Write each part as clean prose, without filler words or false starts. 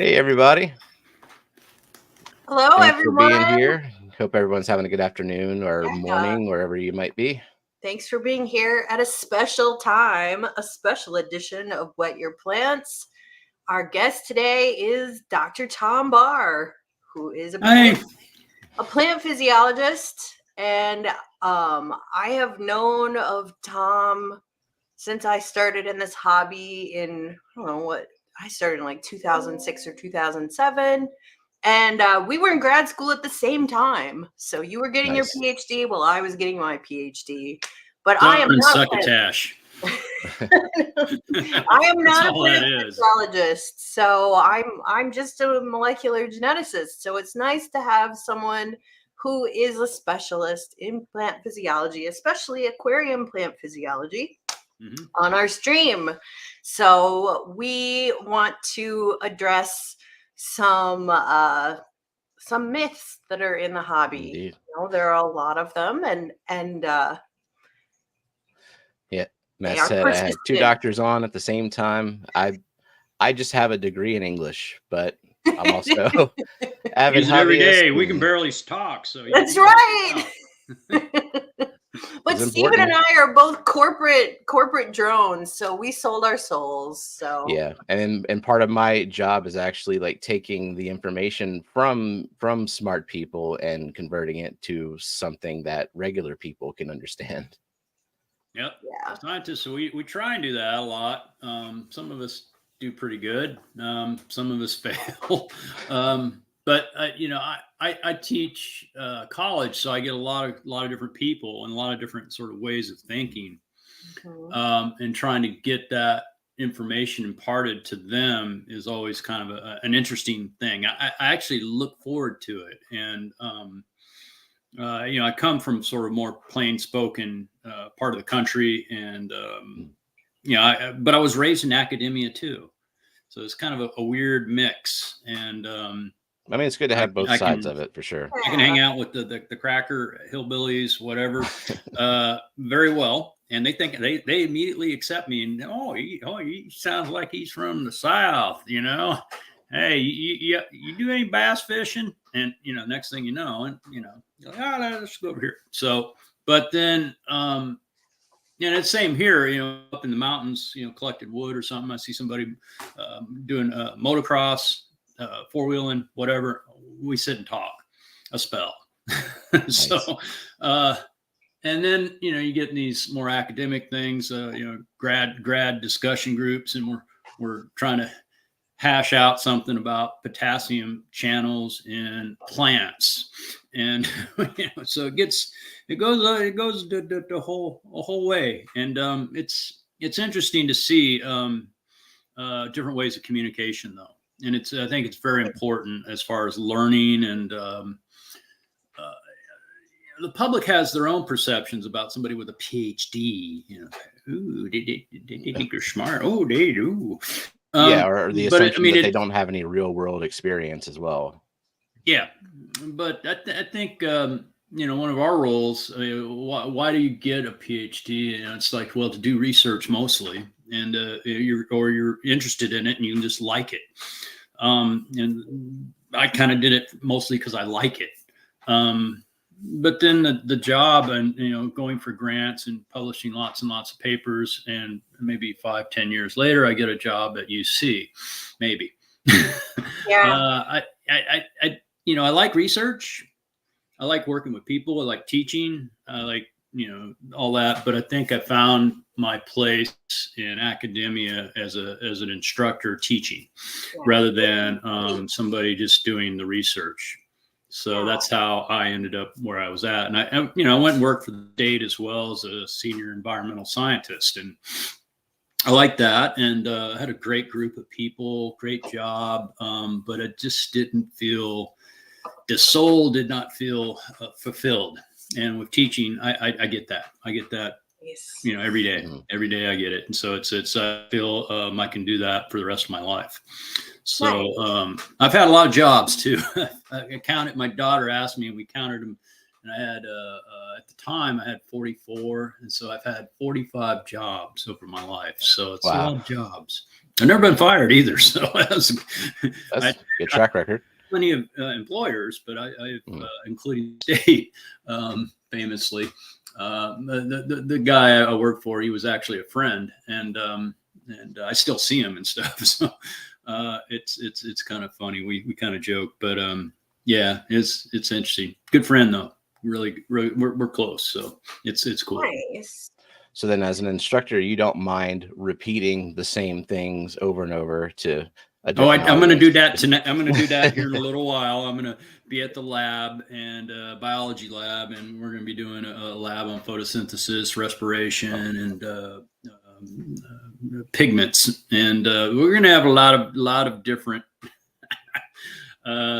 Hey, everybody. Hello, Thanks for being everyone. here. Hope everyone's having a good afternoon or Yeah, morning, wherever you might be. thanks for being here at a special time, a special edition of Wet Your Plants. Our guest today is Dr. Tom Barr, who is Hey, a plant physiologist. And I have known of Tom since I started in this hobby in, I don't know what, I started in like 2006 or 2007. And we were in grad school at the same time. So you were getting your Nice. PhD while I was getting my PhD. But I am darn not succotash. I am That's not a all that plant is. physiologist. So I'm just a molecular geneticist. So it's nice to have someone who is a specialist in plant physiology, especially aquarium plant physiology, Mhm. on our stream. So we want to address some myths that are in the hobby. Indeed. You know, there are a lot of them, and Yeah. they Matt are said I had two persistent. doctors on at the same time. I just have a degree in English, but I'm also avid Use it every hobbyist, day. We can and barely talk, so That's you help right. out. But it's Stephen and important. I are both corporate drones, so we sold our souls. So Yeah, and part of my job is actually like taking the information from smart people and converting it to something that regular people can understand. Yep. yeah, Scientists, so we try and do that a lot. Some of us do pretty good. Some of us fail. But I teach college, so I get a lot of different people and a lot of different sort of ways of thinking, Mhm. and trying to get that information imparted to them is always kind of an interesting thing. I actually look forward to it, and I come from sort of more plain spoken part of the country, and Mm. but I was raised in academia too, so it's kind of a weird mix. And I mean, it's good to I, have both I sides can of it for sure. I can hang out with the cracker hillbillies, whatever, very well, and they think they immediately accept me. And he sounds like he's from the South, Hey, you do any bass fishing? And next thing you know, and you're like, let's go over here. So, but then it's same here. Up in the mountains, collected wood or something. I see somebody doing motocross, four wheeling, whatever. We sit and talk a spell. Nice. So, and then you get in these more academic things, grad discussion groups, and we're trying to hash out something about potassium channels in plants, and so it goes the whole way, and it's interesting to see different ways of communication, though, and I think it's very important as far as learning, and uh, the public has their own perceptions about somebody with a PhD. Ooh, they think you're smart. Oh, they do. Yeah, or the But assumption that they don't have any real world experience as well. yeah, but I think one of our roles. Why do you get a PhD? And it's like, well, to do research mostly, and you're interested in it, and you just like it. And I kind of did it mostly because I like it. But then the job, and going for grants and publishing lots and lots of papers, and maybe 5-10 years later I get a job at UC, maybe. yeah, I like research, I like working with people, I like teaching, I like all that, but I think I found my place in academia as an instructor teaching, yeah. rather than somebody just doing the research. So that's how I ended up where I was at. And I went and worked for the state as well as a senior environmental scientist. And I liked that. And I had a great group of people, great job. But it just didn't feel, the soul did not feel fulfilled. And with teaching, I get that. I get that, Yes. every day. Mhm. Every day I get it. And so I feel I can do that for the rest of my life. So I've had a lot of jobs too. I counted. My daughter asked me, and we counted them. And I had at the time I had 44, and so I've had 45 jobs over my life. So it's a lot Wow. of jobs. I've never been fired either. So That's a good track record. Plenty of employers, but I've including state, famously. The guy I worked for, he was actually a friend, and I still see him and stuff. So it's kind of funny. We kind of joke, but yeah, it's interesting. Good friend though. Really, we're close, so it's cool. Nice. So then, as an instructor, you don't mind repeating the same things over and over to. I'm going to do that tonight. I'm going to do that here in a little while. I'm going to be at the lab and biology lab, and we're going to be doing a lab on photosynthesis, respiration, and pigments. And we're going to have a lot of different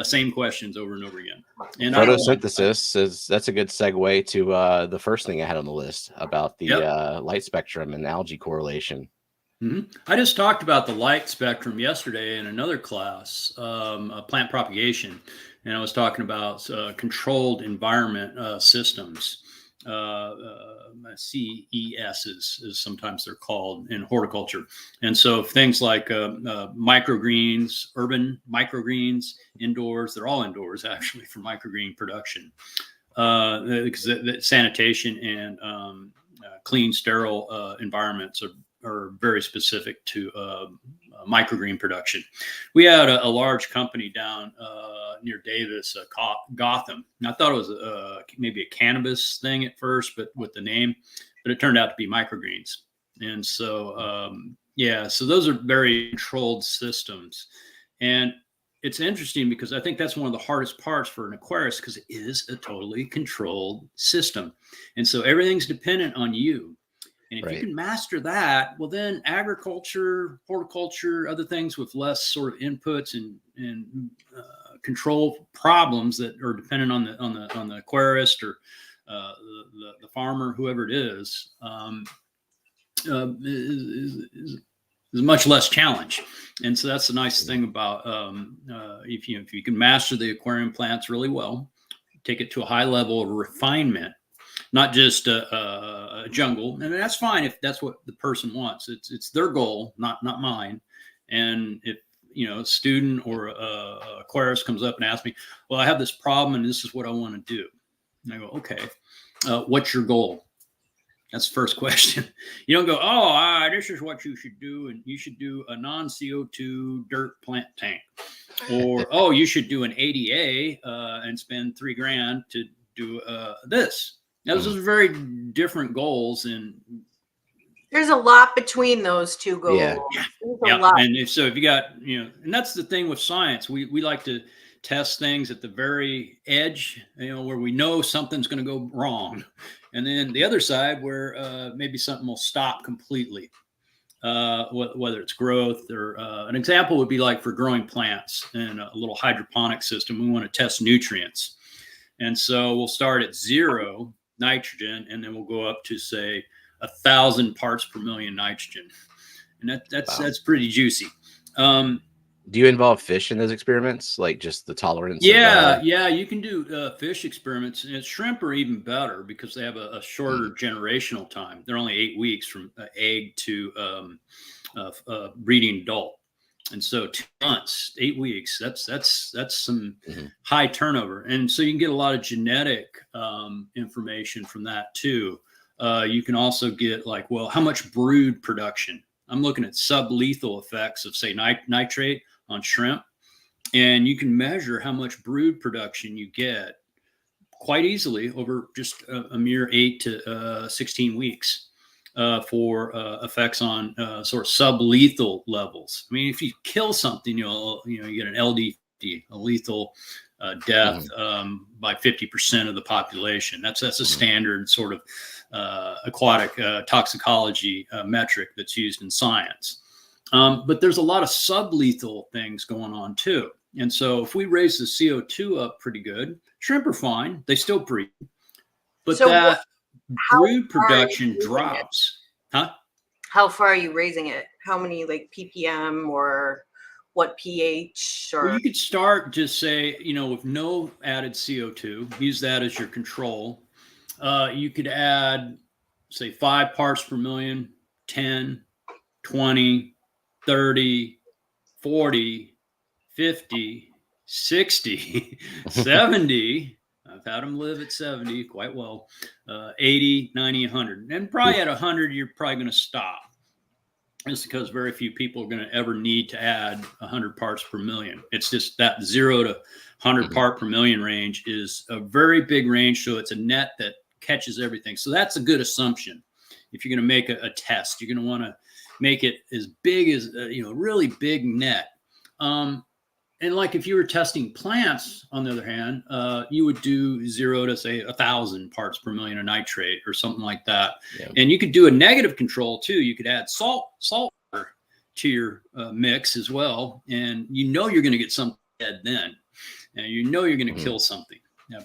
same questions over and over again. And photosynthesis that's a good segue to the first thing I had on the list about the light spectrum and algae correlation. Mm-hmm. I just talked about the light spectrum yesterday in another class, plant propagation, and I was talking about controlled environment systems. CES is sometimes they're called in horticulture. And so things like microgreens, urban microgreens, indoors, they're all indoors actually for microgreen production. Because the sanitation and clean, sterile environments are very specific to microgreen production. We had a large company down near Davis, Gotham. And I thought it was maybe a cannabis thing at first, but with the name, but it turned out to be microgreens. And so, so those are very controlled systems. And it's interesting because I think that's one of the hardest parts for an aquarist because it is a totally controlled system. And so everything's dependent on you. And if you can master that, well, then agriculture, horticulture, other things with less sort of inputs and control problems that are dependent on the aquarist or the farmer, whoever it is much less challenge. And so that's the nice thing about if you can master the aquarium plants really well, take it to a high level of refinement. Not just a jungle, and that's fine if that's what the person wants. It's their goal, not mine. And if a student or a aquarist comes up and asks me, "Well, I have this problem, and this is what I want to do," and I go, "Okay, what's your goal?" That's the first question. You don't go, "Oh, this is what you should do, and you should do a non-CO2 dirt plant tank," or "Oh, you should do an ADA and spend $3,000 to do this." Now, those are very different goals, and there's a lot between those two goals. Yeah. And if you got, and that's the thing with science. We like to test things at the very edge, where we know something's going to go wrong, and then the other side where maybe something will stop completely. Whether it's growth or an example would be like for growing plants in a little hydroponic system. We want to test nutrients, and so we'll start at 0 nitrogen, and then we'll go up to say 1,000 parts per million nitrogen, and that's pretty juicy. Do you involve fish in those experiments, like just the tolerance? Yeah, you can do fish experiments, and shrimp are even better because they have a shorter generational time. They're only 8 weeks from egg to breeding adult. And so 2 months, 8 weeks, that's some high turnover. And so you can get a lot of genetic information from that too. You can also get how much brood production. I'm looking at sublethal effects of say nitrate on shrimp. And you can measure how much brood production you get quite easily over just a mere 8 to 16 weeks. For effects on sort of sublethal levels. I mean, if you kill something, you get an LD, a lethal death by 50% of the population. That's a standard sort of aquatic toxicology metric that's used in science. But there's a lot of sublethal things going on too. And so if we raise the CO2 up pretty good, shrimp are fine. They still breed. But so brood production drops. Huh? How far are you raising it? How many ppm or what pH? Or well, you could start just say, with no added CO2, use that as your control. You could add say 5 parts per million, 10, 20, 30, 40, 50, 60, 70. I've had them live at 70 quite well, 80, 90, 100. And probably at 100, you're probably going to stop. It's because very few people are going to ever need to add 100 parts per million. It's just that 0 to 100 part per million range is a very big range. So it's a net that catches everything. So that's a good assumption. If you're going to make a test, you're going to want to make it as big as, really big net. And like if you were testing plants, on the other hand, you would do 0 to say 1,000 parts per million of nitrate or something like that. Yeah. And you could do a negative control too. You could add salt water to your mix as well. And you're going to get something dead then. And you're going to kill something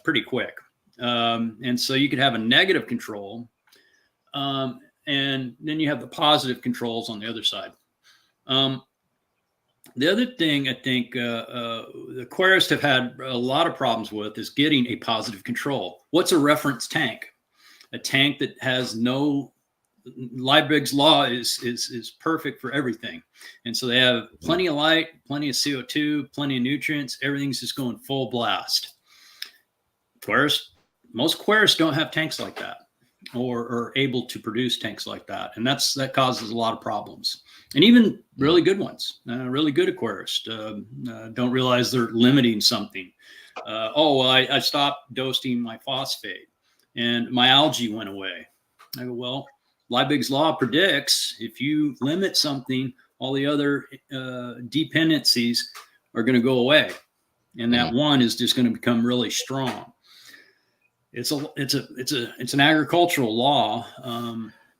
pretty quick. And so you could have a negative control. And then you have the positive controls on the other side. The other thing I think the aquarists have had a lot of problems with is getting a positive control. What's a reference tank? A tank that has no Liebig's law is perfect for everything. And so they have plenty of light, plenty of CO2, plenty of nutrients. Everything's just going full blast. Most aquarists don't have tanks like that or are able to produce tanks like that. And that causes a lot of problems. And even really good ones, really good aquarists don't realize they're limiting something. I stopped dosing my phosphate and my algae went away. I go, well, Liebig's law predicts if you limit something, all the other dependencies are going to go away. And that one is just going to become really strong. It's an agricultural law.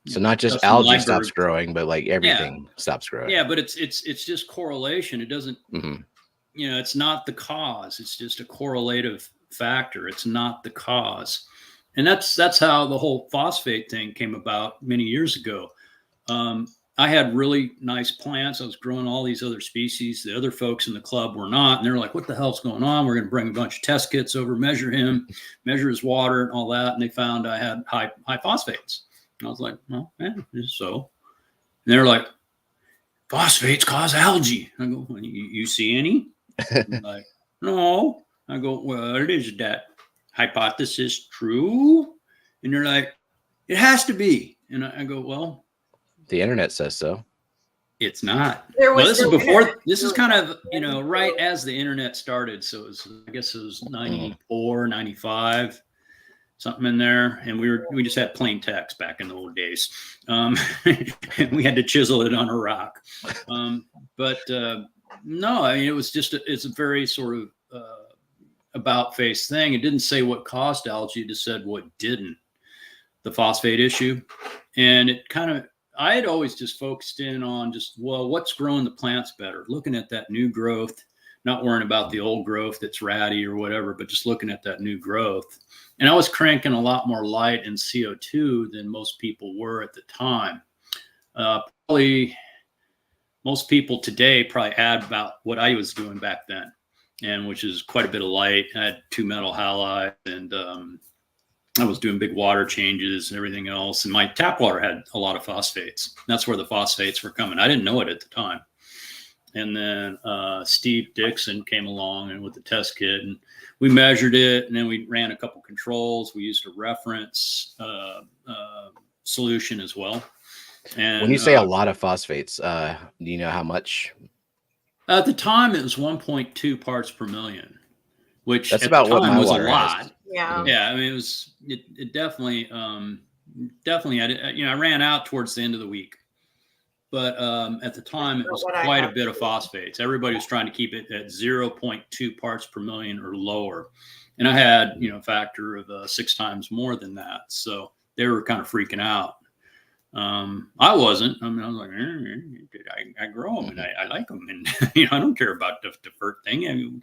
So not just algae stops growing, but like everything stops growing. Yeah, but it's just correlation. It doesn't, it's not the cause. It's just a correlative factor. It's not the cause. And that's how the whole phosphate thing came about many years ago. I had really nice plants. I was growing all these other species. The other folks in the club were not. And they're like, what the hell's going on? We're going to bring a bunch of test kits over, measure his water and all that. And they found I had high phosphates. And I was like, well, yeah, so. And they're like, phosphates cause algae. I go, well, you see any? Like, no. I go, well, is that hypothesis true? And they're like, it has to be. And I go, well, the internet says so. It's not. This is kind of, right as the internet started. So I guess it was 94, 95, something in there. And we just had plain text back in the old days. And we had to chisel it on a rock. No, I mean, it's a very sort of about face thing. It didn't say what caused algae. It just said what didn't. The phosphate issue. And it kind of, I had always just focused in on what's growing the plants better, looking at that new growth, not worrying about the old growth that's ratty or whatever, but just looking at that new growth. And I was cranking a lot more light and CO2 than most people were at the time. Probably most people today probably add about what I was doing back then, and which is quite a bit of light. I had 2 metal halides and I was doing big water changes and everything else. And my tap water had a lot of phosphates. That's where the phosphates were coming. I didn't know it at the time. And then Steve Dixon came along and with the test kit and we measured it. And then we ran a couple controls. We used a reference solution as well. And when you say a lot of phosphates, do you know how much? At the time, it was 1.2 parts per million, which that's about what my was water a lot. has. Yeah. I mean, it definitely, I ran out towards the end of the week, but at the time it was quite a bit of phosphates. Everybody was trying to keep it at 0.2 parts per million or lower. And I had, a factor of 6 times more than that. So they were kind of freaking out. I wasn't. I mean, I was like, I grow them and I like them. And, I don't care about the FERT thing. I mean,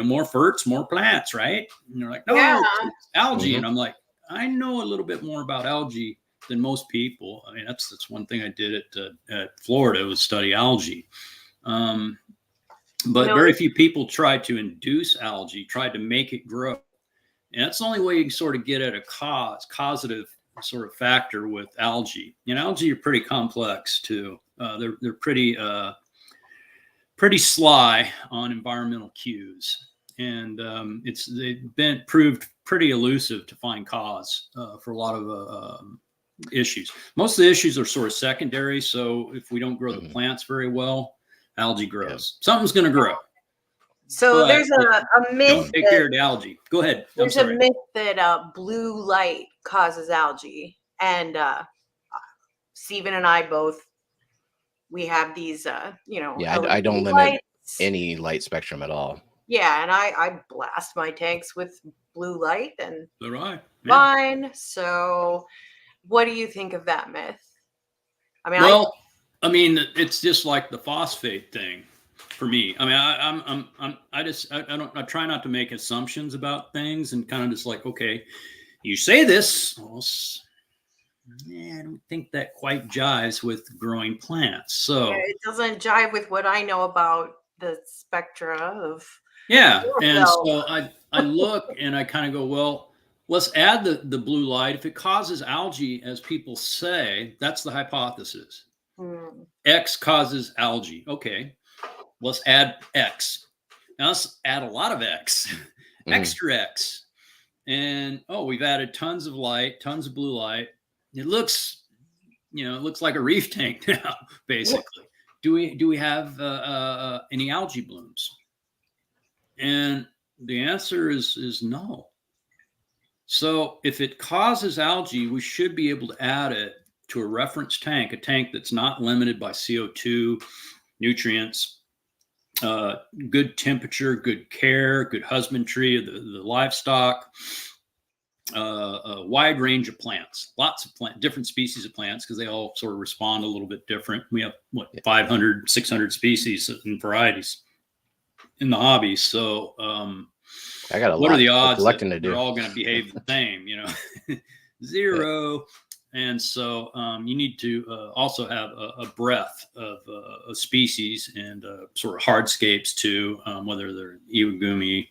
more FERTs, more plants, right? And they're like, no, it's algae. And I'm like, I know a little bit more about algae than most people. I mean, that's one thing I did at Florida was study algae. But very few people tried to induce algae, tried to make it grow. And that's the only way you can sort of get at a causative sort of factor with algae. Algae are pretty complex too. They're pretty pretty sly on environmental cues, and they've been proved pretty elusive to find cause for a lot of issues. Most of the issues are sort of secondary. So if we don't grow the plants very well, algae grows. Something's going to grow. So But there's a myth. Don't take care of the algae. Go ahead. There's a myth that blue light causes algae, and Stephen and I both, we have these, Yeah, I don't limit lights. any light spectrum at all. Yeah, and I blast my tanks with blue light, and fine. So, what do you think of that myth? I mean, well, I mean, it's just like the phosphate thing for me. I mean, I try not to make assumptions about things, and kind of just like, okay, you say this, well, yeah, I don't think that quite jives with growing plants. So yeah, it doesn't jive with what I know about the spectra of. Yeah, and so I look and I kind of go, well, let's add the blue light. If it causes algae, as people say, that's the hypothesis. X causes algae. Okay, let's add X. Now let's add a lot of X, extra X. And we've added tons of light, tons of blue light. It looks, it looks like a reef tank now, basically. Do we have any algae blooms? And the answer is no. So if it causes algae, we should be able to add it to a reference tank, a tank that's not limited by CO2, nutrients, good temperature, good care, good husbandry of the livestock, a wide range of plants, lots of different species of plants, because they all sort of respond a little bit different. We have 500, 600 species and varieties in the hobby. So I got what are the odds that they're all going to behave the same? Zero. And so you need to also have a breadth of species and sort of hardscapes too, whether they're iwagumi,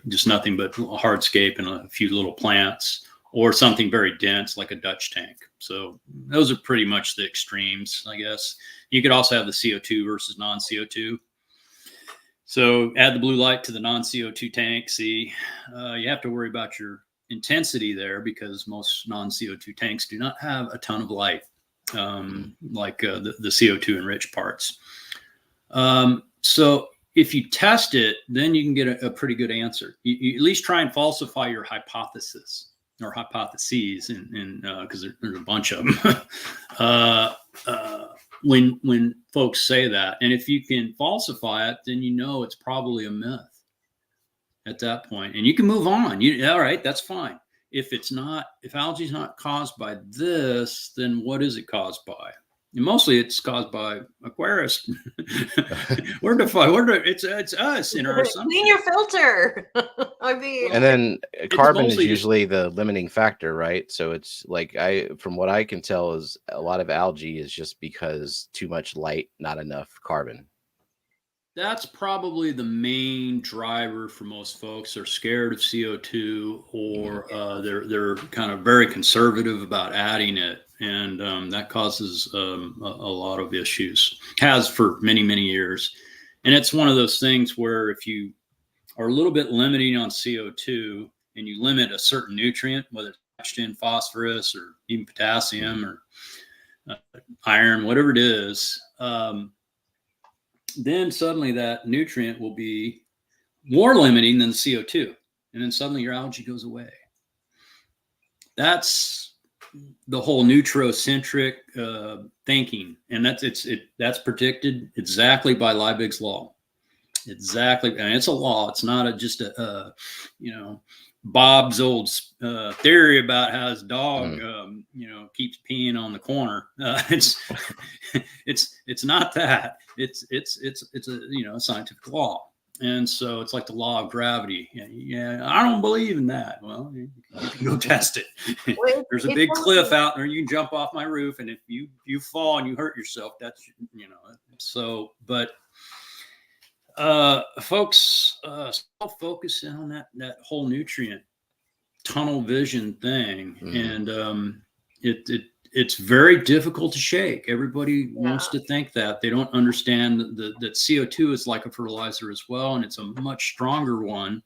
just nothing but hardscape and a few little plants, or something very dense like a Dutch tank. So those are pretty much the extremes, I guess. You could also have the CO2 versus non-CO2. So add the blue light to the non-CO2 tank. See, you have to worry about your intensity there, because most non-CO2 tanks do not have a ton of light, like the CO2 enriched parts. So if you test it, then you can get a pretty good answer. You at least try and falsify your hypothesis or hypotheses, and because there's a bunch of them. When folks say that, and if you can falsify it, then it's probably a myth at that point, and you can move on. All right, that's fine. If algae is not caused by this, then what is it caused by? And mostly it's caused by aquarists. It's us in our assumption. Clean your filter. I mean, and then carbon is usually the limiting factor, right? So it's like, from what I can tell, is a lot of algae is just because too much light, not enough carbon. That's probably the main driver for most folks. They're scared of CO2, or they're kind of very conservative about adding it, and that causes a lot of issues. Has for many, many years. And it's one of those things where if you are a little bit limiting on CO2 and you limit a certain nutrient, whether it's nitrogen, phosphorus, or even potassium or iron, whatever it is, then suddenly that nutrient will be more limiting than CO2. And then suddenly your algae goes away. That's the whole nutrocentric thinking. And that's predicted exactly by Liebig's law. Exactly. And it's a law. It's not just Bob's old theory about how his dog, keeps peeing on the corner. It's not that. It's a scientific law, and so it's like the law of gravity. Yeah, I don't believe in that. Well, you can go test it. There's a big cliff out there. You can jump off my roof, and if you fall and you hurt yourself, that's So, but folks still focusing on that whole nutrient tunnel vision thing, and it's very difficult to shake. Everybody wants to think that. They don't understand that CO2 is like a fertilizer as well, and it's a much stronger one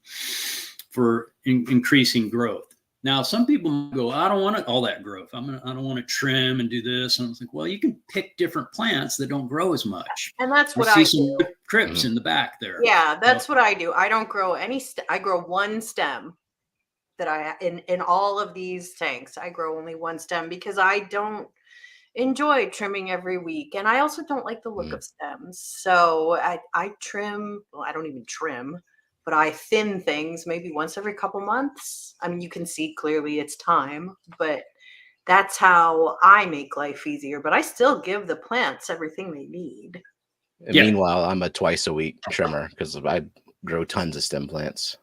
for increasing growth. Now, some people go, I don't want all that growth. I don't want to trim and do this. And I was like, well, you can pick different plants that don't grow as much. And that's what I do. Some crips in the back there. Yeah, that's what I do. I don't grow any. I grow one stem. That in all of these tanks, I grow only one stem because I don't enjoy trimming every week, and I also don't like the look of stems. So I trim. Well, I don't even trim, but I thin things maybe once every couple months. I mean, you can see clearly it's time, but that's how I make life easier. But I still give the plants everything they need. And meanwhile, I'm a twice a week trimmer because I grow tons of stem plants.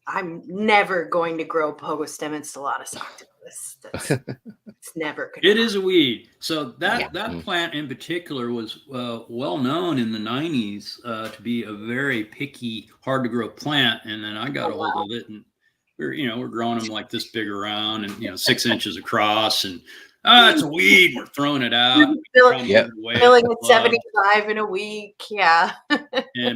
I'm never going to grow Pogo stem Installatus Octopus. It's never going to It is a weed. So that plant in particular was well known in the 90s to be a very picky, hard to grow plant. And then I got a hold of it, and we're growing them like this big around and 6 inches across, and it's a weed. We're throwing it out. Filling at 75 in a week. Yeah.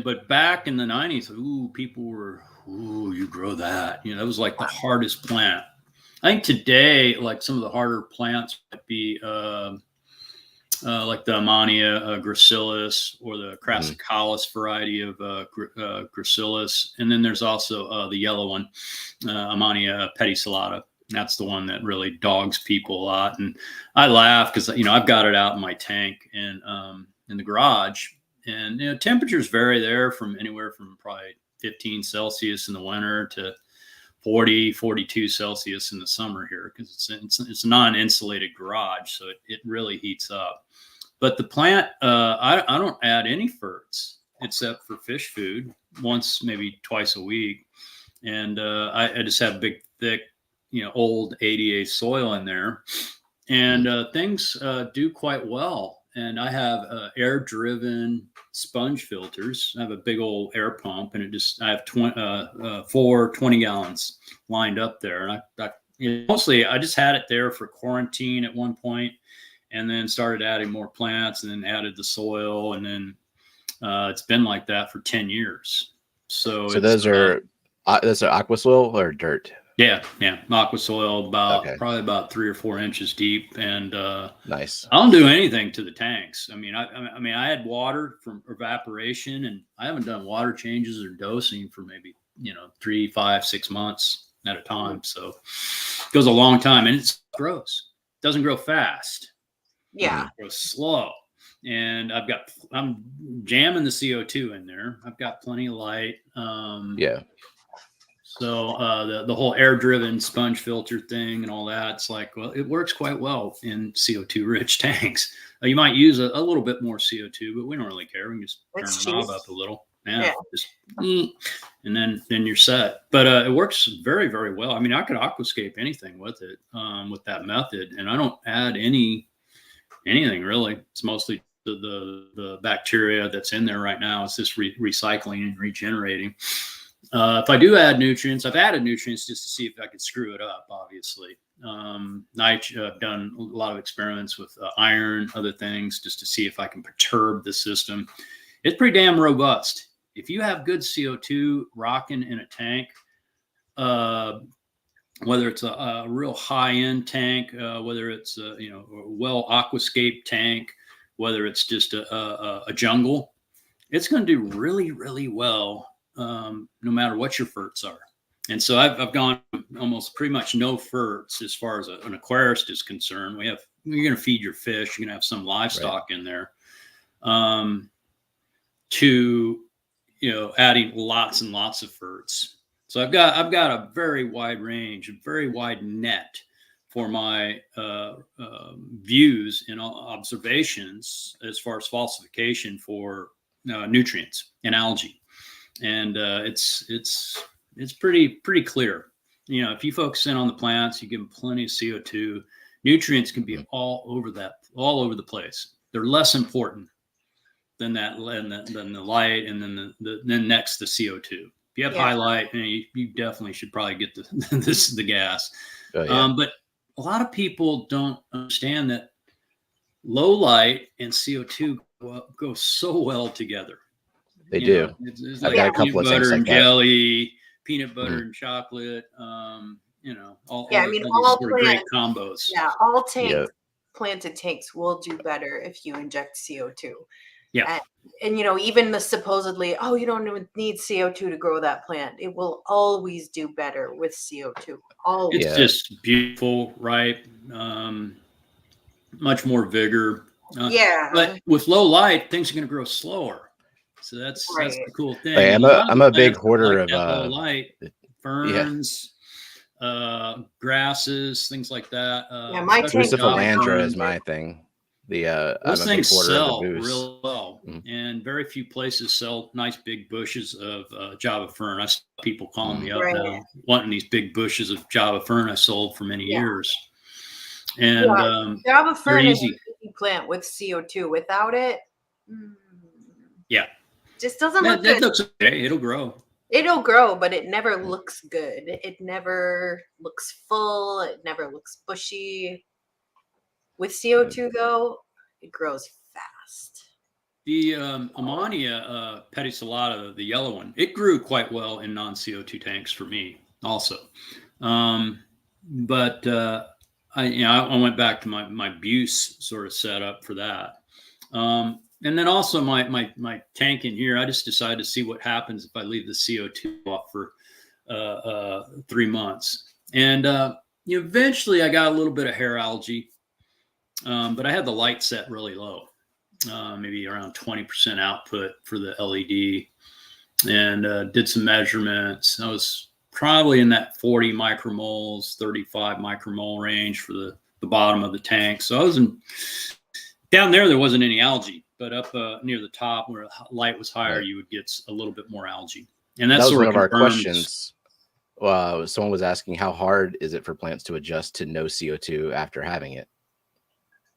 But back in the 90s, people were, you grow that. That was like the hardest plant. I think today, like some of the harder plants might be like the Ammonia gracilis or the crassicalis variety of gracilis. And then there's also the yellow one, Ammonia pedicellata. That's the one that really dogs people a lot. And I laugh because, I've got it out in my tank and in the garage. And, temperatures vary there from anywhere from probably 15 Celsius in the winter to 40, 42 Celsius in the summer here, because it's a non-insulated garage. So it really heats up. But the plant, I don't add any ferts except for fish food once, maybe twice a week. And I just have big, thick, old ADA soil in there, and things do quite well. And I have air-driven sponge filters. I have a big old air pump, and I have 4 20 gallons lined up there. And I mostly I just had it there for quarantine at one point, and then started adding more plants, and then added the soil, and then it's been like that for 10 years. So those are aqua soil or dirt? Yeah. Aqua soil, probably about 3 or 4 inches deep, and nice. I don't do anything to the tanks. I mean, I add water from evaporation, and I haven't done water changes or dosing for maybe 3, 5, 6 months at a time. So it goes a long time, and it grows. It doesn't grow fast. Yeah, it grows slow. And I'm jamming the CO2 in there. I've got plenty of light. So the whole air-driven sponge filter thing and all that, it's like, well, it works quite well in CO2-rich tanks. You might use a little bit more CO2, but we don't really care. We can just turn the knob up a little. And then you're set. But it works very, very well. I mean, I could aquascape anything with it, with that method, and I don't add anything really. It's mostly the bacteria that's in there right now. It's just recycling and regenerating. If I do add nutrients, I've added nutrients just to see if I can screw it up, obviously. I've done a lot of experiments with iron, other things, just to see if I can perturb the system. It's pretty damn robust. If you have good CO2 rocking in a tank, whether it's a real high-end tank, whether it's a well aquascape tank, whether it's just a jungle, it's going to do really, really well. No matter what your ferts are. And so I've gone almost pretty much no ferts as far as an aquarist is concerned. You're going to feed your fish, you're going to have some livestock in there, to adding lots and lots of ferts. So I've got a very wide range, a very wide net for my views and observations as far as falsification for nutrients and algae. And it's pretty clear. If you focus in on the plants, you give them plenty of CO2. Nutrients can be all over the place. They're less important than that, than the light, and then next the CO2. If you have high light, you definitely should probably get the gas. But a lot of people don't understand that low light and CO2 go so well together. They do. It's I've like got a couple peanut of things butter like and that. jelly, peanut butter Mhm. and chocolate. All Yeah, I these mean, sort all of great plants, combos. yeah, all Yep. planted tanks will do better if you inject CO2. Yeah. And you know, even the supposedly, oh, you don't even need CO2 to grow that plant. It will always do better with CO2. Always. It's Yeah. just beautiful, right? Much more vigor. Yeah. But with low light, things are going to grow slower. So that's Right. the cool thing. Like, And a lot of I'm the a big plants that hoarder like of that low light, yeah, ferns, grasses, things like that. Yeah, my Especially tank Java Bucephalandra fern. is my thing. Those I'm a big things hoarder of the sell moose. real well, Mhm. and very few places sell nice big bushes of Java fern. I see people calling me up Right. now wanting these big bushes of Java fern I sold for many Yeah. years. And Yeah, Java they're fern is easy. an easy plant with CO2. Without it, Yeah, just doesn't look that good. looks okay. It'll grow. It'll grow, but it never looks good. It never looks full. It never looks bushy. With CO2, though, it grows fast. The Ammonia pedicellata, the yellow one, it grew quite well in non-CO2 tanks for me also. But I went back to my Buse sort of setup for that. And then also my tank in here, I just decided to see what happens if I leave the CO2 off for 3 months. And eventually I got a little bit of hair algae, but I had the light set really low. Maybe around 20% output for the LED, and did some measurements. I was probably in that 40 micromoles, 35 micromole range for the bottom of the tank. So I was down there. There wasn't any algae, but up near the top where light was higher, Right. you would get a little bit more algae. And That was sort one of of our confirms. questions. Someone was asking how hard is it for plants to adjust to no CO2 after having it?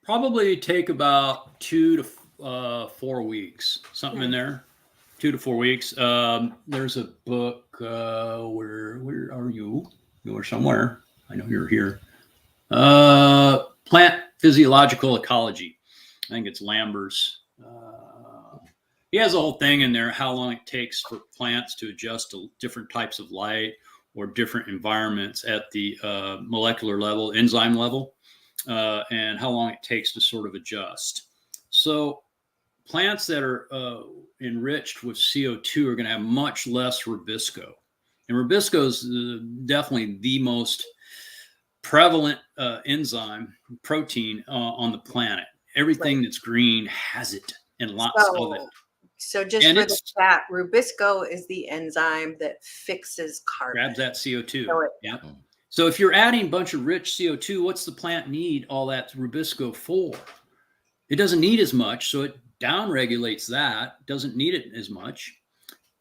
Probably take about 2 to 4 weeks, something in there. 2 to 4 weeks. There's a book. Where are you? You are somewhere. I know you're here. Plant Physiological Ecology. I think it's Lamber's. He has a whole thing in there, how long it takes for plants to adjust to different types of light or different environments at the molecular level, enzyme level, and how long it takes to sort of adjust. So plants that are enriched with CO2 are going to have much less rubisco. And rubisco is definitely the most prevalent enzyme protein on the planet. Everything that's green has it, and lots of it. So just And for the chat, rubisco is the enzyme that fixes carbon. Grabs that CO2. So Yeah. So if you're adding a bunch of rich CO2, what's the plant need all that rubisco for? It doesn't need as much, so it downregulates that, doesn't need it as much.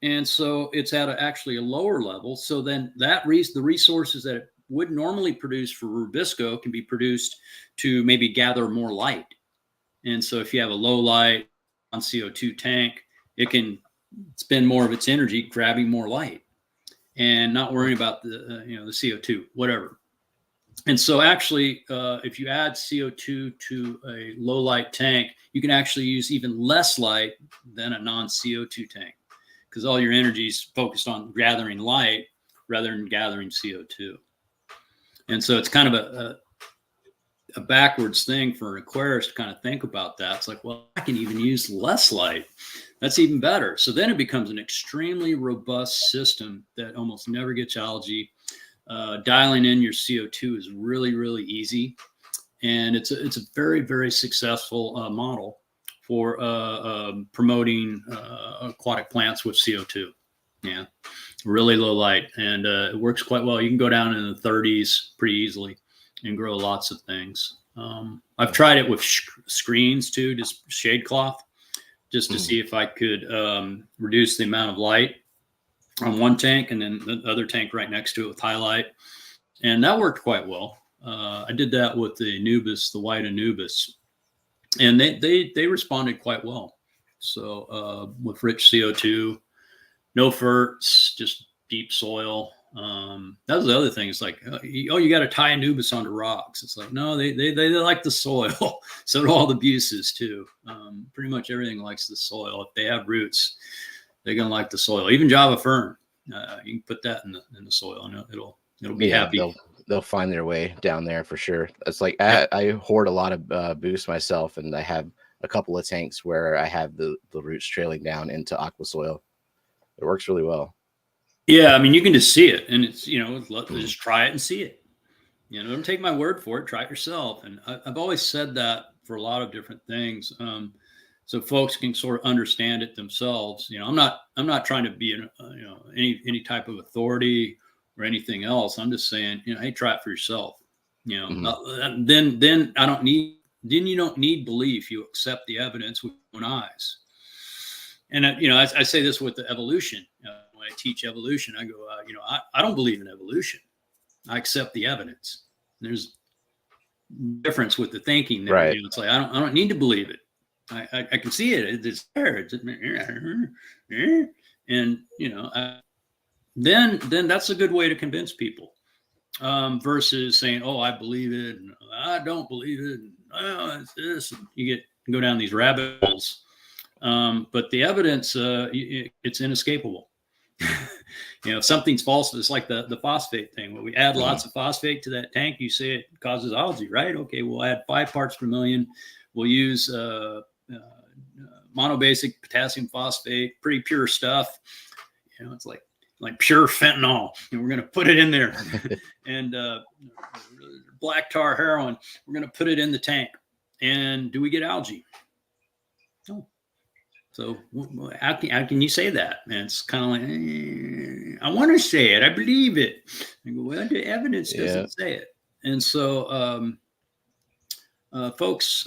And so it's at actually a lower level. So then the resources that it would normally produce for rubisco can be produced to maybe gather more light. And so if you have a low light on CO2 tank, it can spend more of its energy grabbing more light and not worrying about the CO2, whatever. And so actually, if you add CO2 to a low light tank, you can actually use even less light than a non-CO2 tank, because all your energy is focused on gathering light rather than gathering CO2. And so it's kind of a backwards thing for an aquarist to kind of think about that. It's like, well, I can even use less light. That's even better. So then it becomes an extremely robust system that almost never gets algae. Dialing in your CO2 is really, really easy. And it's a very, very successful model for promoting aquatic plants with CO2. Yeah, really low light. And it works quite well. You can go down in the 30s pretty easily and grow lots of things. I've tried it with screens too, just shade cloth, just to see if I could reduce the amount of light on one tank and then the other tank right next to it with highlight. And that worked quite well. I did that with the Anubis, the white Anubis, and they responded quite well. So with rich CO2, no ferts, just deep soil, That was the other thing. It's like, you got to tie anubis onto rocks. It's like, no, they like the soil. So do all the buses too. Pretty much everything likes the soil. If they have roots, they're gonna like the soil. Even Java fern, you can put that in the soil, and it'll be happy. They'll find their way down there for sure. It's like I hoard a lot of boost myself, and I have a couple of tanks where I have the roots trailing down into aqua soil. It works really well. Yeah, I mean, you can just see it, and it's just try it and see it. Don't take my word for it. Try it yourself. And I've always said that for a lot of different things, so folks can sort of understand it themselves. I'm not trying to be any type of authority or anything else. I'm just saying, hey, try it for yourself. Then I don't need. Then you don't need belief. You accept the evidence with your own eyes. And I say this with the evolution. When I teach evolution, I go, I don't believe in evolution. I accept the evidence. There's difference with the thinking there. Right. It's like I don't need to believe it. I can see it. It's there. And then that's a good way to convince people. Versus saying, oh, I believe it, and I don't believe it, and it's this. And you go down these rabbit holes. But the evidence, it's inescapable. If something's false, it's like the phosphate thing. When we add lots of phosphate to that tank, you say it causes algae, right? Okay, we'll add 5 parts per million. We'll use monobasic potassium phosphate, pretty pure stuff. It's like pure fentanyl, and we're going to put it in there. And black tar heroin, we're going to put it in the tank. And do we get algae? No. So how can you say that? And it's kind of like, I want to say it. I believe it. I go, well, the evidence doesn't say it. And so folks,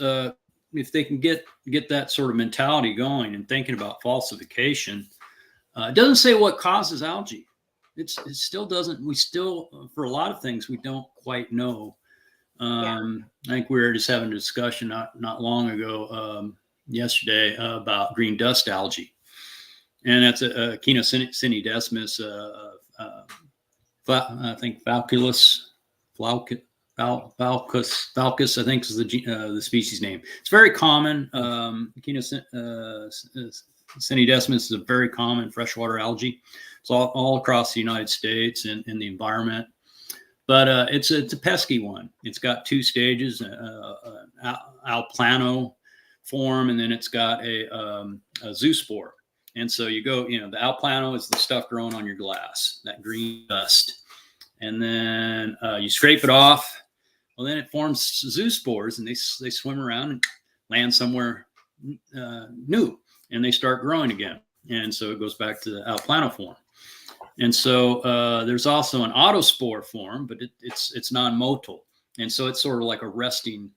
if they can get that sort of mentality going and thinking about falsification, it doesn't say what causes algae. It still doesn't. We still, for a lot of things, we don't quite know. I think we were just having a discussion not long ago, yesterday, about green dust algae, and that's a Cinedesmus, I think Falculus, I think is the species name. It's very common. Cinedesmus is a very common freshwater algae. It's all across the United States and in the environment. But it's a pesky one. It's got 2 stages, alplano form, and then it's got a zoospore. And so you go, the alplano is the stuff growing on your glass, that green dust. And then you scrape it off. Well, then it forms zoospores, and they swim around and land somewhere new, and they start growing again. And so it goes back to the alplano form. And so there's also an autospore form, but it's non-motile. And so it's sort of like a resting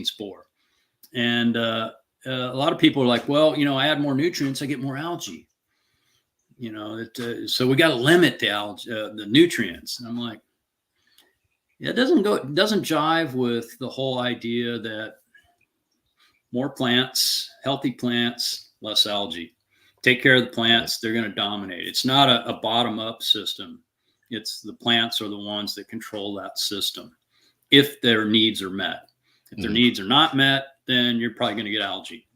spore. And a lot of people are like, well, I add more nutrients, I get more algae. So we got to limit the nutrients. And I'm like, it doesn't jive with the whole idea that more plants, healthy plants, less algae. Take care of the plants, they're going to dominate. It's not a bottom-up system. It's the plants are the ones that control that system if their needs are met. If their needs are not met, then you're probably going to get algae.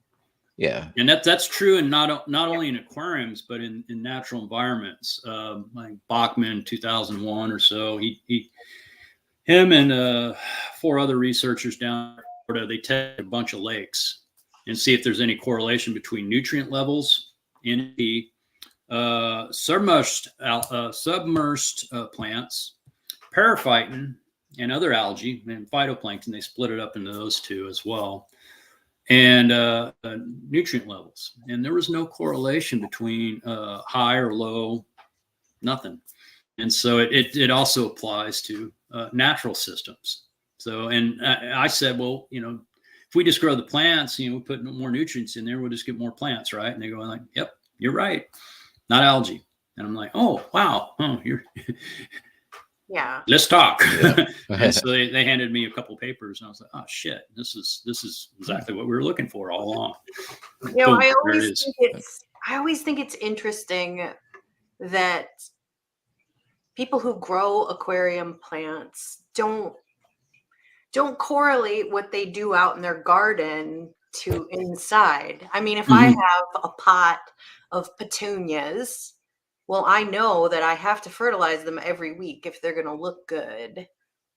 Yeah. And that's true, and not only in aquariums, but in natural environments. Like Bachman, 2001 or so, him and 4 other researchers down in Florida, they tested a bunch of lakes and see if there's any correlation between nutrient levels in the submersed plants, periphyton, and other algae and phytoplankton. They split it up into those 2 as well, and nutrient levels. And there was no correlation between high or low, nothing. And so it also applies to natural systems. So, and I said, well, if we just grow the plants, we put more nutrients in there, we'll just get more plants, right? And they go like, yep, you're right, not algae. And I'm like, oh, wow, you're yeah. Let's talk. Yeah. And so they handed me a couple of papers, and I was like, oh shit, this is exactly what we were looking for all along. Boom, I always think it's interesting that people who grow aquarium plants don't correlate what they do out in their garden to inside. I mean, if I have a pot of petunias, well, I know that I have to fertilize them every week if they're going to look good,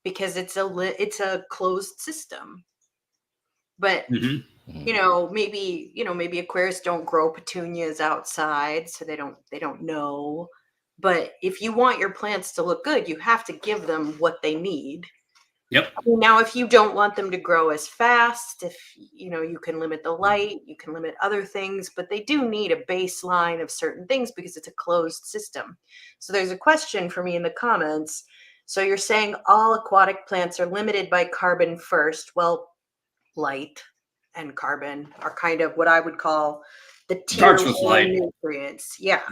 because it's a closed system. But maybe aquarists don't grow petunias outside, so they don't know. But if you want your plants to look good, you have to give them what they need. Yep. Now, if you don't want them to grow as fast, if you can limit the light, you can limit other things, but they do need a baseline of certain things because it's a closed system. So there's a question for me in the comments. So you're saying all aquatic plants are limited by carbon first. Well, light and carbon are kind of what I would call the tier Starts with 1 light. nutrients. Yeah.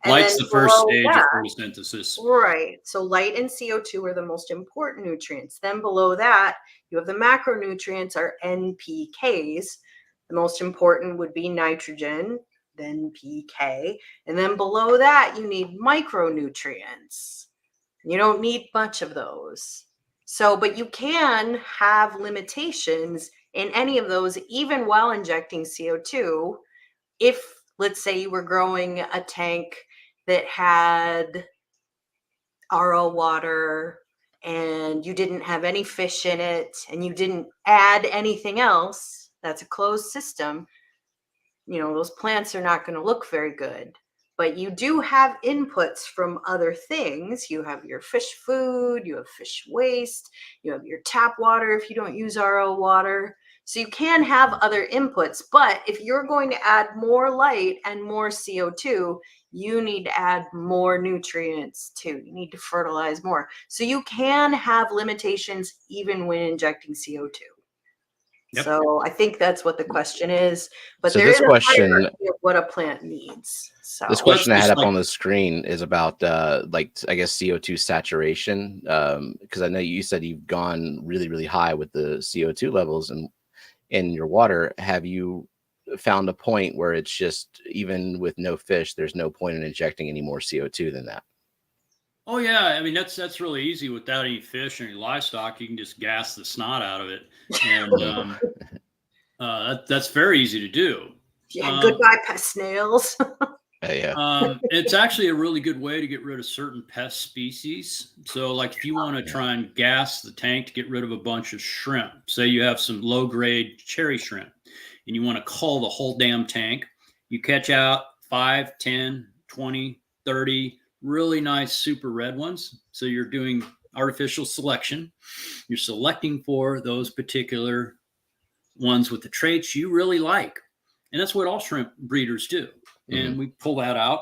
And Light's then the first below stage that, of photosynthesis. right. So light and CO2 are the most important nutrients. Then below that, you have the macronutrients, are NPKs. The most important would be nitrogen, then PK. And then below that, you need micronutrients. You don't need much of those. So, but you can have limitations in any of those, even while injecting CO2. If, let's say, you were growing a tank that had RO water and you didn't have any fish in it and you didn't add anything else, that's a closed system, those plants are not going to look very good. But you do have inputs from other things. You have your fish food, you have fish waste, you have your tap water if you don't use RO water. So you can have other inputs, but if you're going to add more light and more CO2, you need to add more nutrients too. You need to fertilize more. So you can have limitations even when injecting CO2. Yep. So I think that's what the question is. But so there is a hierarchy of what a plant needs. So this question I had up on the screen is about I guess CO2 saturation, because I know you said you've gone really, really high with the CO2 levels in your water. Have you found a point where it's just, even with no fish, there's no point in injecting any more CO2 than that? Oh yeah, I mean that's really easy. Without any fish or any livestock, you can just gas the snot out of it, and that's very easy to do. Yeah, goodbye pest snails. It's actually a really good way to get rid of certain pest species. So, like if you want to try and gas the tank to get rid of a bunch of shrimp, say you have some low-grade cherry shrimp, and you want to cull the whole damn tank, you catch out 5, 10, 20, 30 really nice super red ones. So you're doing artificial selection. You're selecting for those particular ones with the traits you really like. And that's what all shrimp breeders do. And we pull that out.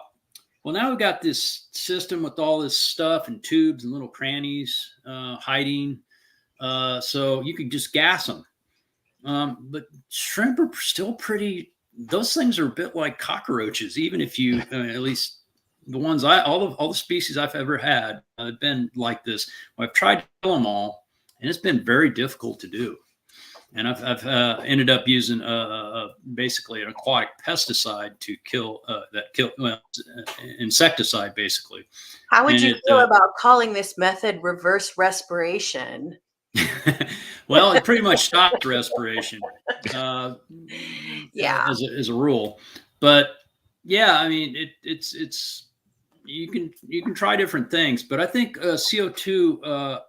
Well, now we've got this system with all this stuff and tubes and little crannies hiding. So you can just gas them. But shrimp are still pretty, those things are a bit like cockroaches, even if you, at least the ones all the species I've ever had have been like this. I've tried to kill them all, and it's been very difficult to do. And I've ended up using basically an aquatic pesticide to kill insecticide, basically. How would you feel about calling this method reverse respiration? Well, it pretty much stops respiration. Yeah, as a rule. But yeah, I mean, it's you can try different things, but I think CO2.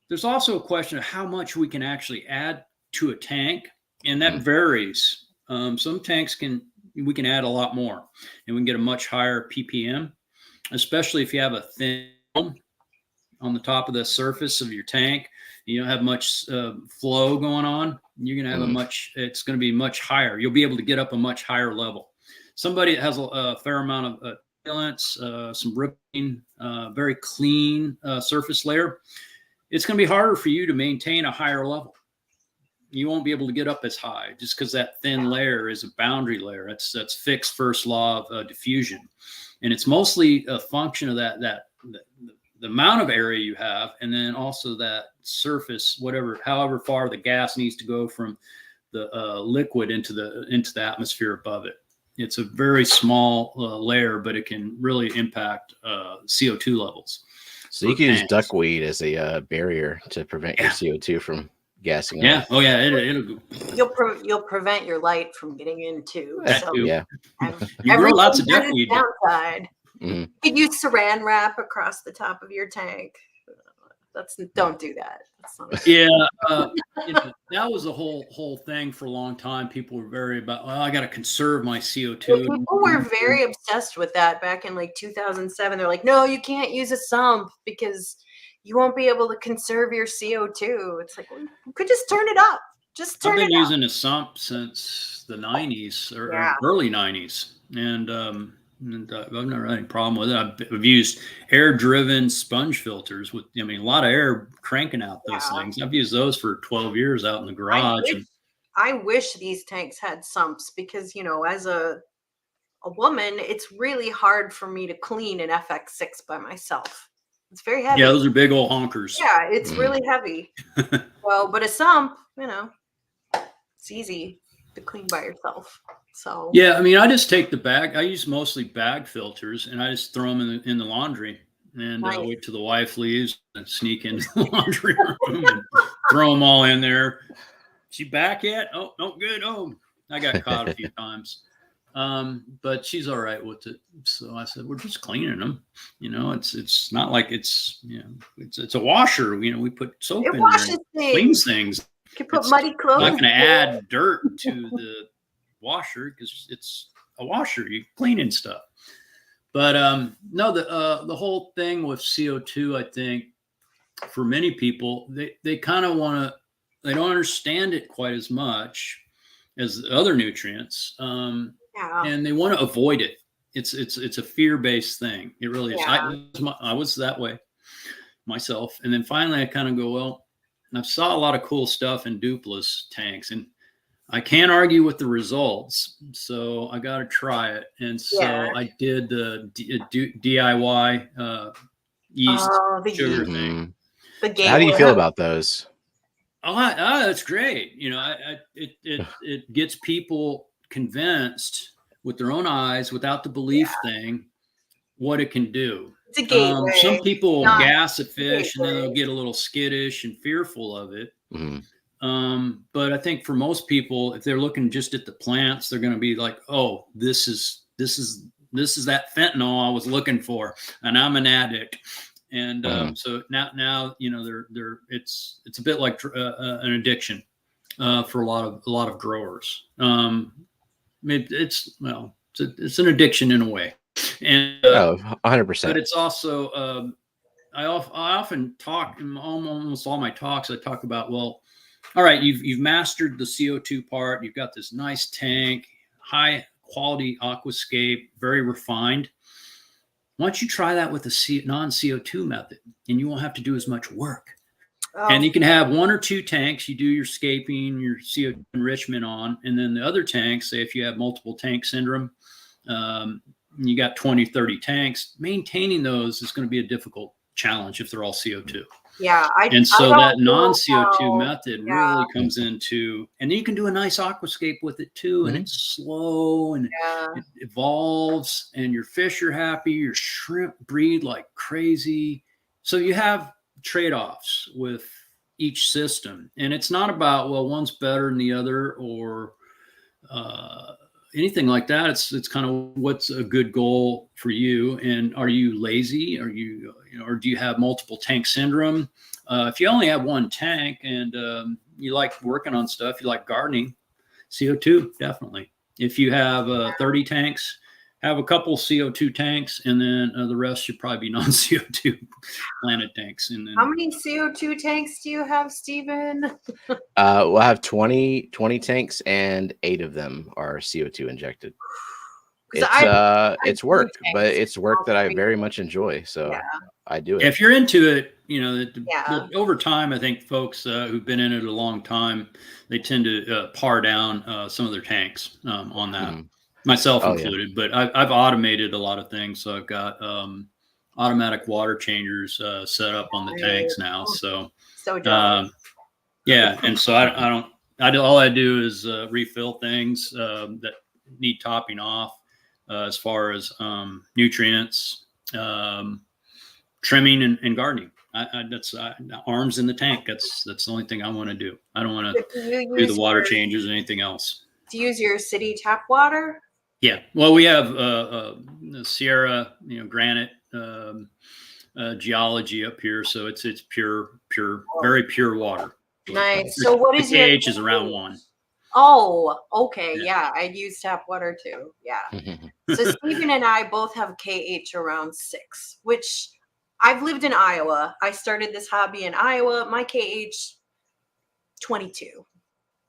There's also a question of how much we can actually add to a tank, and that varies. Some tanks we can add a lot more, and we can get a much higher ppm, especially if you have a thin film on the top of the surface of your tank. You don't have much flow going on. You're going to have it's going to be much higher. You'll be able to get up a much higher level. Somebody that has a fair amount of sealants, some rippling, very clean surface layer, it's going to be harder for you to maintain a higher level. You won't be able to get up as high just because that thin layer is a boundary layer. That's fixed first law of diffusion, and it's mostly a function of the amount of area you have, and then also that surface, however far the gas needs to go from the liquid into the atmosphere above it. It's a very small layer, but it can really impact CO2 levels. So you for can use tanks. duckweed as a barrier to prevent your CO2 from gassing Yeah. up. Oh yeah. It'll You'll prevent your light from getting in too. that So too. Yeah. You grow lots of everything has its duckweed. downside. Mhm. You could use saran wrap across the top of your tank. Don't do that. That's not a Yeah, that was the whole thing for a long time. People were very about, well, I got to conserve my Yeah, CO2. people were very obsessed with that back in like 2007. They're like, no, you can't use a sump because you won't be able to conserve your CO2. It's like, well, you could just turn it up. Just I've turn been it up. using a sump since the 90s or Yeah. early 90s, and I've never had any problem with it. I've used air-driven sponge filters with, I mean, a lot of air cranking out those Yeah. things. I've used those for 12 years out in the garage. I wish these tanks had sumps because, as a woman, it's really hard for me to clean an FX6 by myself. It's very heavy. Yeah, those are big old honkers. Yeah, it's really heavy. Well, but a sump, it's easy to clean by yourself. So Yeah, I mean, I just take the bag. I use mostly bag filters, and I just throw them in the laundry, and Nice. wait till the wife leaves and sneak into the laundry room and throw them all in there. She back yet? Oh, no, good. Oh, I got caught a few times, but she's all right with it. So I said, we're just cleaning them. It's not like it's a washer. We put soap it in washes there, and things. cleans things. You can put It's muddy clothes. not going to in add dirt to the washer because it's a washer. You're cleaning stuff. But no, the whole thing with CO2, I think, for many people, they kind of they don't understand it quite as much as the other nutrients, Yeah. and they want to avoid it. It's a fear-based thing. It really is. Yeah. I was that way myself, and then finally I kind of go, well, I saw a lot of cool stuff in dupless tanks, and I can't argue with the results, so I got to try it. And so I did the DIY yeast the sugar yeast. thing. The gateway. How do you feel about those? Oh, that's great. It gets people convinced with their own eyes, without the belief thing, what it can do. It's a gateway. Some people Not gas a fish and then gateway. they'll get a little skittish and fearful of it. Mhm. But I think for most people, if they're looking just at the plants, they're going to be like, "Oh, this is that fentanyl I was looking for, and I'm an addict." And so now it's a bit like an addiction for a lot of growers. It's an addiction in a way, and 100%. but it's also I often talk in almost all my talks. I talk about, well, all right, you've mastered the CO2 part. You've got this nice tank, high quality aquascape, very refined. Why don't you try that with a non-CO2 method, and you won't have to do as much work. And you can have 1 or 2 tanks. You do your scaping, your CO2 enrichment on, and then the other tanks, say if you have multiple tank syndrome, you got 20, 30 tanks, maintaining those is going to be a difficult challenge if they're all CO2. Yeah. So that non-CO2 method really comes into, and then you can do a nice aquascape with it too. And it's slow and it evolves, and your fish are happy. Your shrimp breed like crazy. So you have trade-offs with each system, and it's not about, well, one's better than the other or anything like that. It's kind of what's a good goal for you, and are you lazy? Are you or do you have multiple tank syndrome? If you only have 1 tank and you like working on stuff, you like gardening, CO2 definitely. If you have 30 tanks, have a couple CO2 tanks, and then the rest should probably be non-CO2 planted tanks. And then, how many CO2 tanks do you have, Stephen? We'll have 20 tanks, and 8 of them are CO2 injected. It's work, but it's work that I very much enjoy. So I do it. If you're into it, over time, I think folks who've been in it a long time, they tend to par down some of their tanks on that. Myself included, but I've automated a lot of things. So I've got automatic water changers set up on the tanks now. So and so all I do is refill things that need topping off as far as nutrients, trimming and gardening. That's arms in the tank. That's the only thing I want to do. I don't want to do the water changes or anything else. Do you use your city tap water? Yeah. Well, we have Sierra, granite geology up here, so it's pure, very pure water. Nice. So what is the your pH is around 1. Oh, okay. Yeah, I use tap water too. Yeah. So Stephen and I both have KH around 6, which I've lived in Iowa. I started this hobby in Iowa. My KH 22.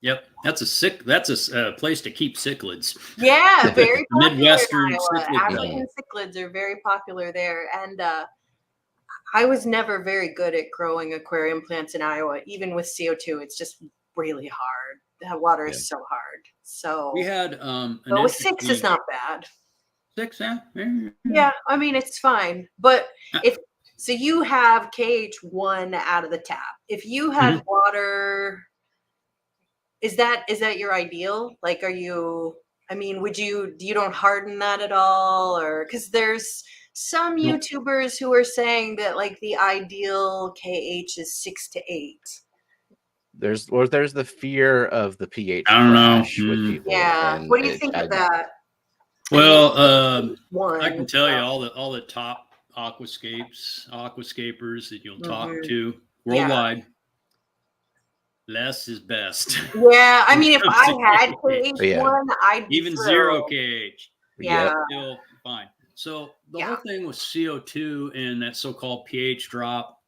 Yep, that's a place to keep cichlids. Yeah, very popular Midwestern in Iowa. cichlid. African cichlids are very popular there, and I was never very good at growing aquarium plants in Iowa. Even with CO2, it's just really hard. That water is so hard. So we had but with 6 is not bad. 6, yeah. Yeah, I mean it's fine. But if so, you have KH1 out of the tap. If you had water, is that your ideal? Like, are you? I mean, you don't harden that at all, or because there's some YouTubers who are saying that like the ideal KH is 6 to 8. There's the fear of the pH I don't know. crash with people. Yeah. And What do you think of that? Well, I can tell you all the top aquascapers that you'll talk to worldwide. Less is best. Yeah, I mean, if I had KH1, I'd be even thrilled. 0 KH. Yeah. Still fine. So the whole thing with CO2 and that so-called pH drop,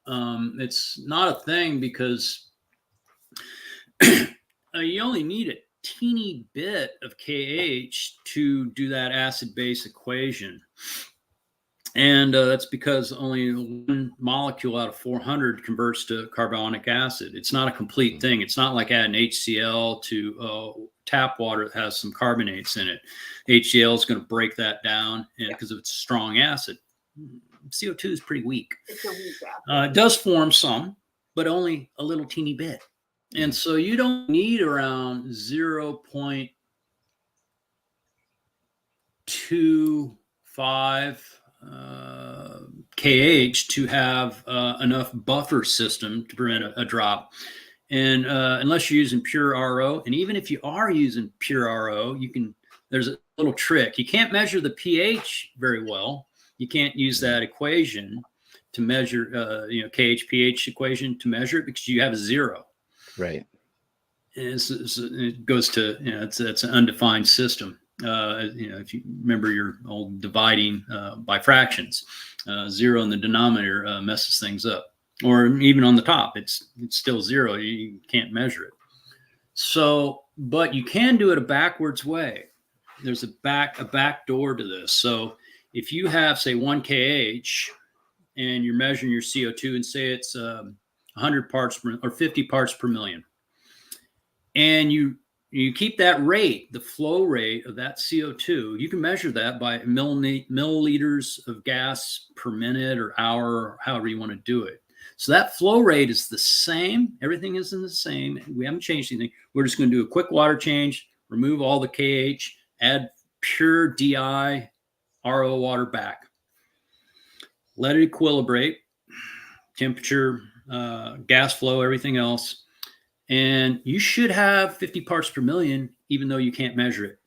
it's not a thing because you only need a teeny bit of KH to do that acid-base equation. And that's because only 1 molecule out of 400 converts to carbonic acid. It's not a complete thing. It's not like adding HCl to tap water that has some carbonates in it. HCl is going to break that down because of its strong acid. CO2 is pretty weak. It's a weak acid. It does form some, but only a little teeny bit. And so you don't need around 0.25 KH to have enough buffer system to prevent a drop. And unless you're using pure RO, and even if you are using pure RO, there's a little trick. You can't measure the pH very well. You can't use that equation to measure, KH pH equation to measure it because you have a 0. Right. And it goes to, it's an undefined system. If you remember your old dividing by fractions, 0 in the denominator messes things up, or even on the top, it's still 0. You can't measure it. So, but you can do it a backwards way. There's a back door to this. So if you have, say, 1 KH and you're measuring your CO2 and say it's 100 parts per, or 50 parts per million, and you keep that rate, the flow rate of that CO2, you can measure that by milliliters of gas per minute or hour, or however you want to do it. So that flow rate is the same. Everything is in the same. We haven't changed anything. We're just going to do a quick water change, remove all the KH, add pure DI RO water back. Let it equilibrate, temperature, gas flow, everything else. And you should have 50 parts per million, even though you can't measure it.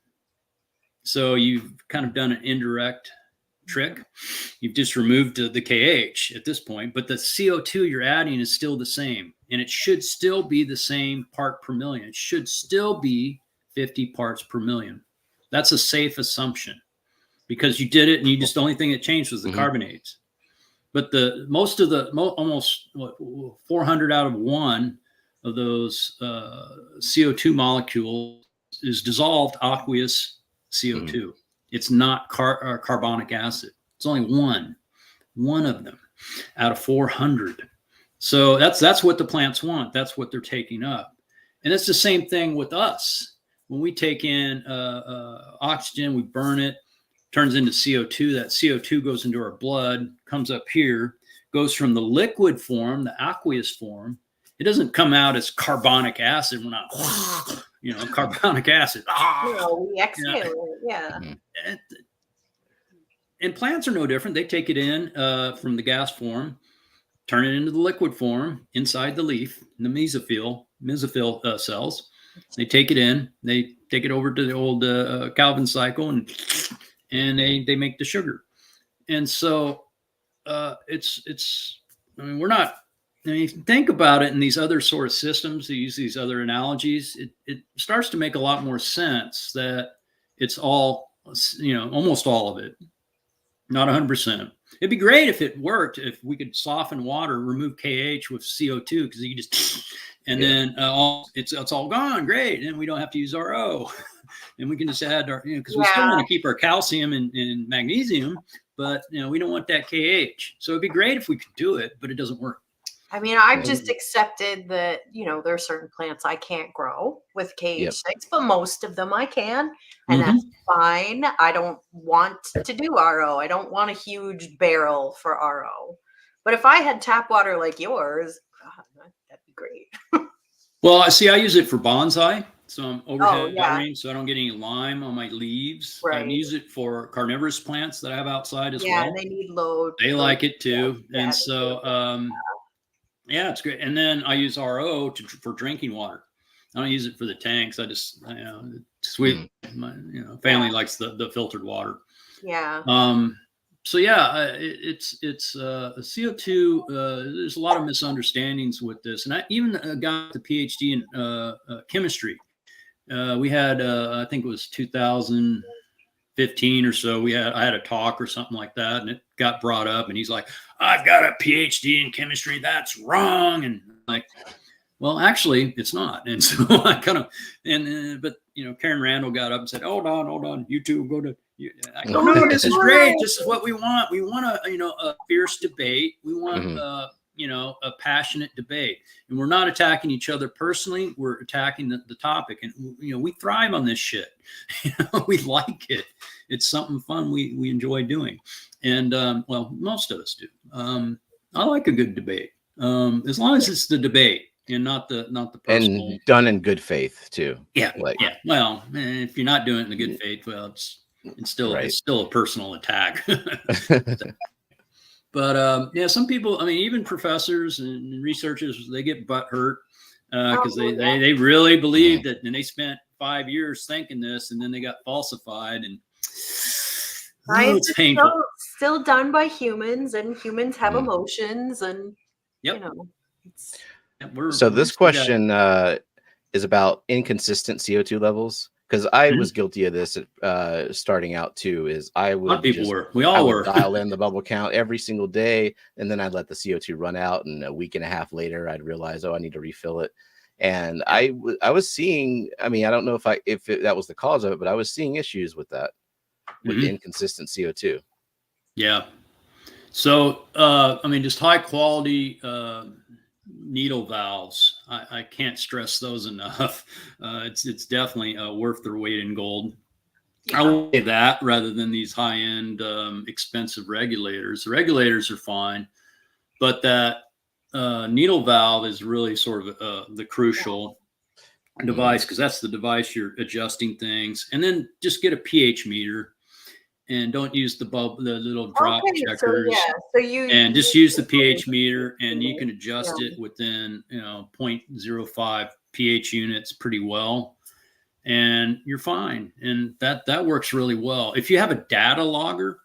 So you've kind of done an indirect trick. You've just removed the KH at this point, but the CO2 you're adding is still the same. And it should still be the same part per million. It should still be 50 parts per million. That's a safe assumption because you did it and the only thing that changed was the carbonates. But almost 400 out of 1 of those CO2 molecules is dissolved aqueous CO2. It's not carbonic acid. It's only one of them out of 400. So that's what the plants want. That's what they're taking up. And it's the same thing with us. When we take in oxygen, we burn it, turns into CO2. That CO2 goes into our blood, comes up here, goes from the liquid form, the aqueous form. It doesn't come out as carbonic acid. We're not, carbonic acid. No, we exhale it. Yeah. and plants are no different. They take it in from the gas form, turn it into the liquid form inside the leaf, the mesophyll cells. They take it in, they take it over to the old Calvin cycle, and they make the sugar. And so it's I mean, we're not, I mean, if you think about it in these other sort of systems, they use these other analogies, it starts to make a lot more sense that it's all, almost all of it, not 100%. It'd be great if it worked, if we could soften water, remove KH with CO2, because you just, and then it's all gone, great, and we don't have to use RO, and we can just add our, because we still want to keep our calcium and magnesium, but we don't want that KH. So it'd be great if we could do it, but it doesn't work. I mean, I've just accepted that, there are certain plants I can't grow with KH6, but most of them I can, and that's fine. I don't want to do RO. I don't want a huge barrel for RO. But if I had tap water like yours, God, that'd be great. Well, I use it for bonsai. So I'm overhead watering, so I don't get any lime on my leaves. Right. I use it for carnivorous plants that I have outside as well. Yeah, they need load. They like it too. Yeah, and so, yeah, it's great. And then I use RO for drinking water. I don't use it for the tanks. I just, it's sweet. My family likes the filtered water. Yeah. So yeah, it's CO2. There's a lot of misunderstandings with this, and I even got the PhD in chemistry. We had, I think it was 2015 or so. I had a talk or something like that, and it got brought up. And he's like, "I've got a PhD in chemistry. That's wrong." And I'm like, well, actually, it's not. And so I kind of, but Karen Randall got up and said, "Hold on, you two go to." I go, "No, this is great. This is what we want. We want a fierce debate. We want a passionate debate, and we're not attacking each other personally. We're attacking the topic, and we thrive on this shit. We like it. It's something fun we enjoy doing, and well, most of us do. I like a good debate, as long as it's the debate and not the personal, and done in good faith too. Yeah, yeah. Well, if you're not doing it in good faith, well, it's still a personal attack. But yeah, some people, I mean, even professors and researchers, they get butt hurt because they really believed it, and they spent 5 years thinking this, and then they got falsified, and it's painful. Still done by humans, and humans have emotions, and so this question is about inconsistent CO2 levels. Because I was guilty of this starting out too. Is I would we all were dial in the bubble count every single day, and then I'd let the CO2 run out, and a week and a half later, I'd realize, I need to refill it. And I was seeing. I mean, I don't know if that was the cause of it, but I was seeing issues with that, with the inconsistent CO2. Yeah. So I mean, just high quality needle valves. I can't stress those enough. It's definitely worth their weight in gold. I will say that rather than these high-end expensive regulators. The regulators are fine, but that needle valve is really sort of the crucial device, because that's the device you're adjusting things. And then just get a pH meter. And don't use the little drop checkers. And just use the pH meter, and you can adjust it within 0.05 pH units pretty well, and you're fine. And that works really well. If you have a data logger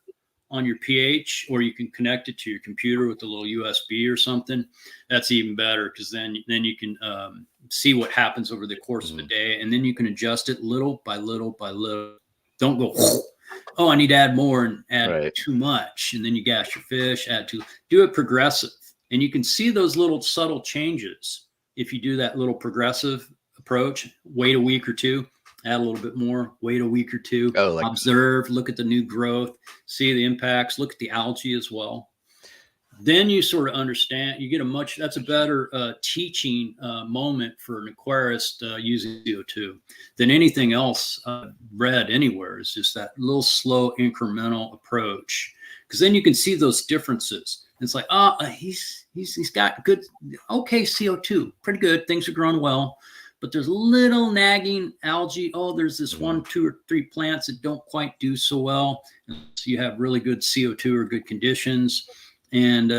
on your pH, or you can connect it to your computer with a little USB or something, that's even better, because then you can see what happens over the course of a day, and then you can adjust it little by little by little. Don't go, oh, I need to add more and add too much, and then you gas your fish, do it progressive. And you can see those little subtle changes if you do that little progressive approach. Wait a week or two, add a little bit more, wait a week or two, observe, look at the new growth, see the impacts, look at the algae as well. Then you sort of understand, you get that's a better teaching moment for an aquarist using CO2 than anything else read anywhere. Is just that little slow incremental approach, because then you can see those differences. It's like, he's got good, okay, CO2, pretty good. Things are growing well, but there's little nagging algae. Oh, there's this 1, 2, or 3 plants that don't quite do so well. So you have really good CO2 or good conditions, and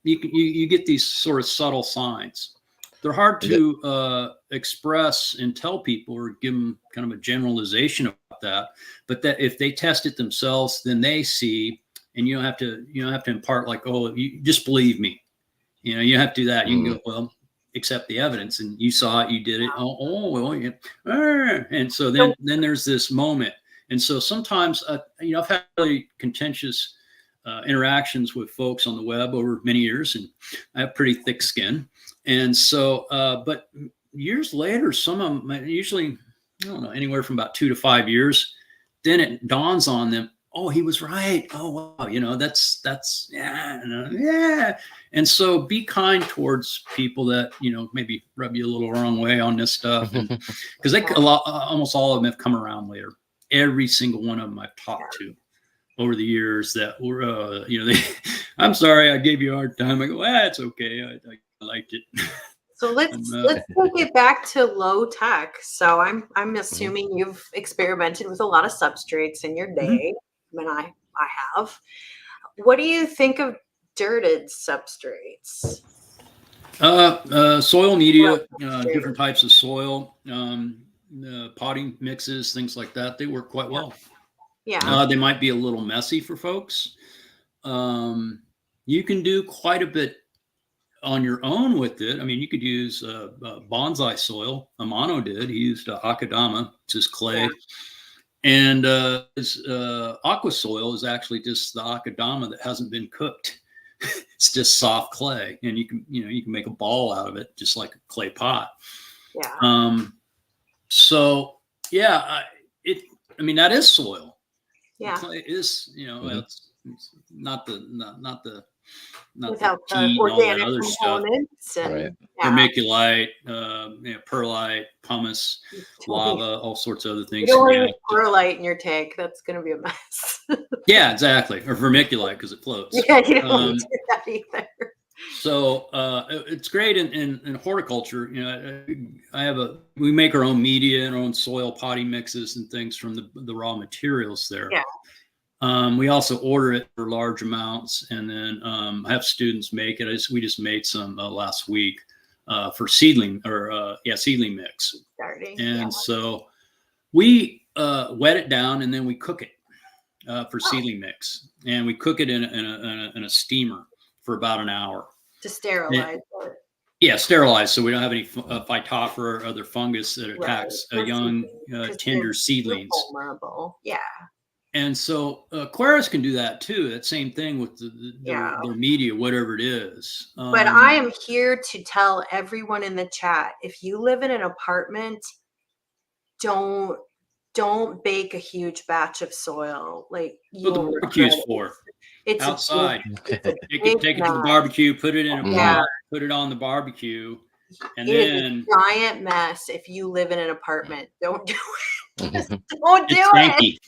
you get these sort of subtle signs. They're hard to express and tell people or give them kind of a generalization about that. But that if they test it themselves, then they see, and you don't have to impart like, oh, you just believe me. You don't have to do that. You can go, well, accept the evidence, and you saw it, you did it. Oh well, yeah. And so then there's this moment. And so sometimes, I've had really contentious interactions with folks on the web over many years, and I have pretty thick skin. And so, but years later, some of them, usually, I don't know, anywhere from about 2 to 5 years, then it dawns on them, oh, he was right. Oh, wow. That's, yeah. And so be kind towards people that, maybe rub you a little wrong way on this stuff. Because almost all of them have come around later. Every single one of them I've talked to over the years that were, I'm sorry, I gave you a hard time. I go, it's okay. I liked it. So let's take it back to low tech. So I'm assuming you've experimented with a lot of substrates in your day. I mean, I have. What do you think of dirted substrates? Soil media, different types of soil, potting mixes, things like that. They work quite well. Yeah. They might be a little messy for folks. You can do quite a bit on your own with it. I mean, you could use bonsai soil. Amano did. He used akadama, which is clay. Yeah. And his aqua soil is actually just the akadama that hasn't been cooked. It's just soft clay, and you can make a ball out of it, just like a clay pot. Yeah. So yeah, that is soil. Yeah. Clay is, it's not the without the organic other components stuff. And vermiculite, perlite, pumice, lava, all sorts of other things. You don't want perlite in your tank. That's going to be a mess. Yeah, exactly. Or vermiculite, because it floats. Yeah, you don't want to do that either. So it's great in horticulture. We make our own media and our own soil potting mixes and things from the raw materials there. Yeah. We also order it for large amounts, and then I have students make it. We just made some last week for seedling mix. So we wet it down, and then we cook it for seedling mix, and we cook it in a steamer for about an hour to sterilize it. Yeah, sterilize, so we don't have any phytophthora or other fungus that attacks young tender seedlings. Vulnerable. Yeah. And so aquarists can do that too. That same thing with their media, whatever it is. But I am here to tell everyone in the chat: if you live in an apartment, don't bake a huge batch of soil. Like what the barbecue is for. It's outside. Take it to the barbecue, put it in a pot, put it on the barbecue, and then a giant mess. If you live in an apartment, don't do it. Just don't do it.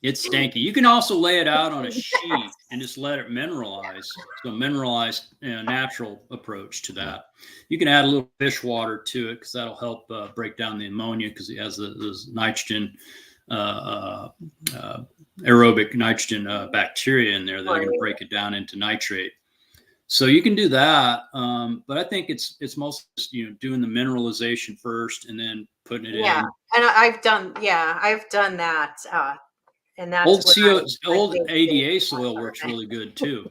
It's stanky. You can also lay it out on a sheet and just let it mineralize. So mineralized, natural approach to that. You can add a little fish water to it because that'll help break down the ammonia because it has those nitrogen, aerobic nitrogen bacteria in there that are going to break it down into nitrate. So you can do that, but I think it's mostly just, doing the mineralization first and then putting it in. Yeah, and I've done that. And that's old ADA soil works really good too.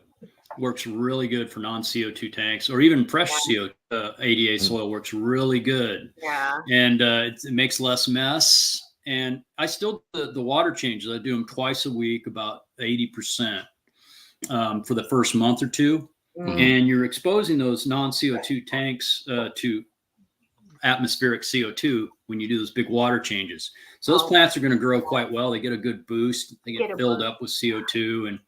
Works really good for non-CO2 tanks, or even fresh ADA soil works really good. Yeah. And it makes less mess. And I still do the water changes. I do them twice a week, about 80% for the first month or two. And you're exposing those non-CO2 tanks to atmospheric CO2 when you do those big water changes. So those plants are going to grow quite well. They get a good boost. They get filled up with CO2. And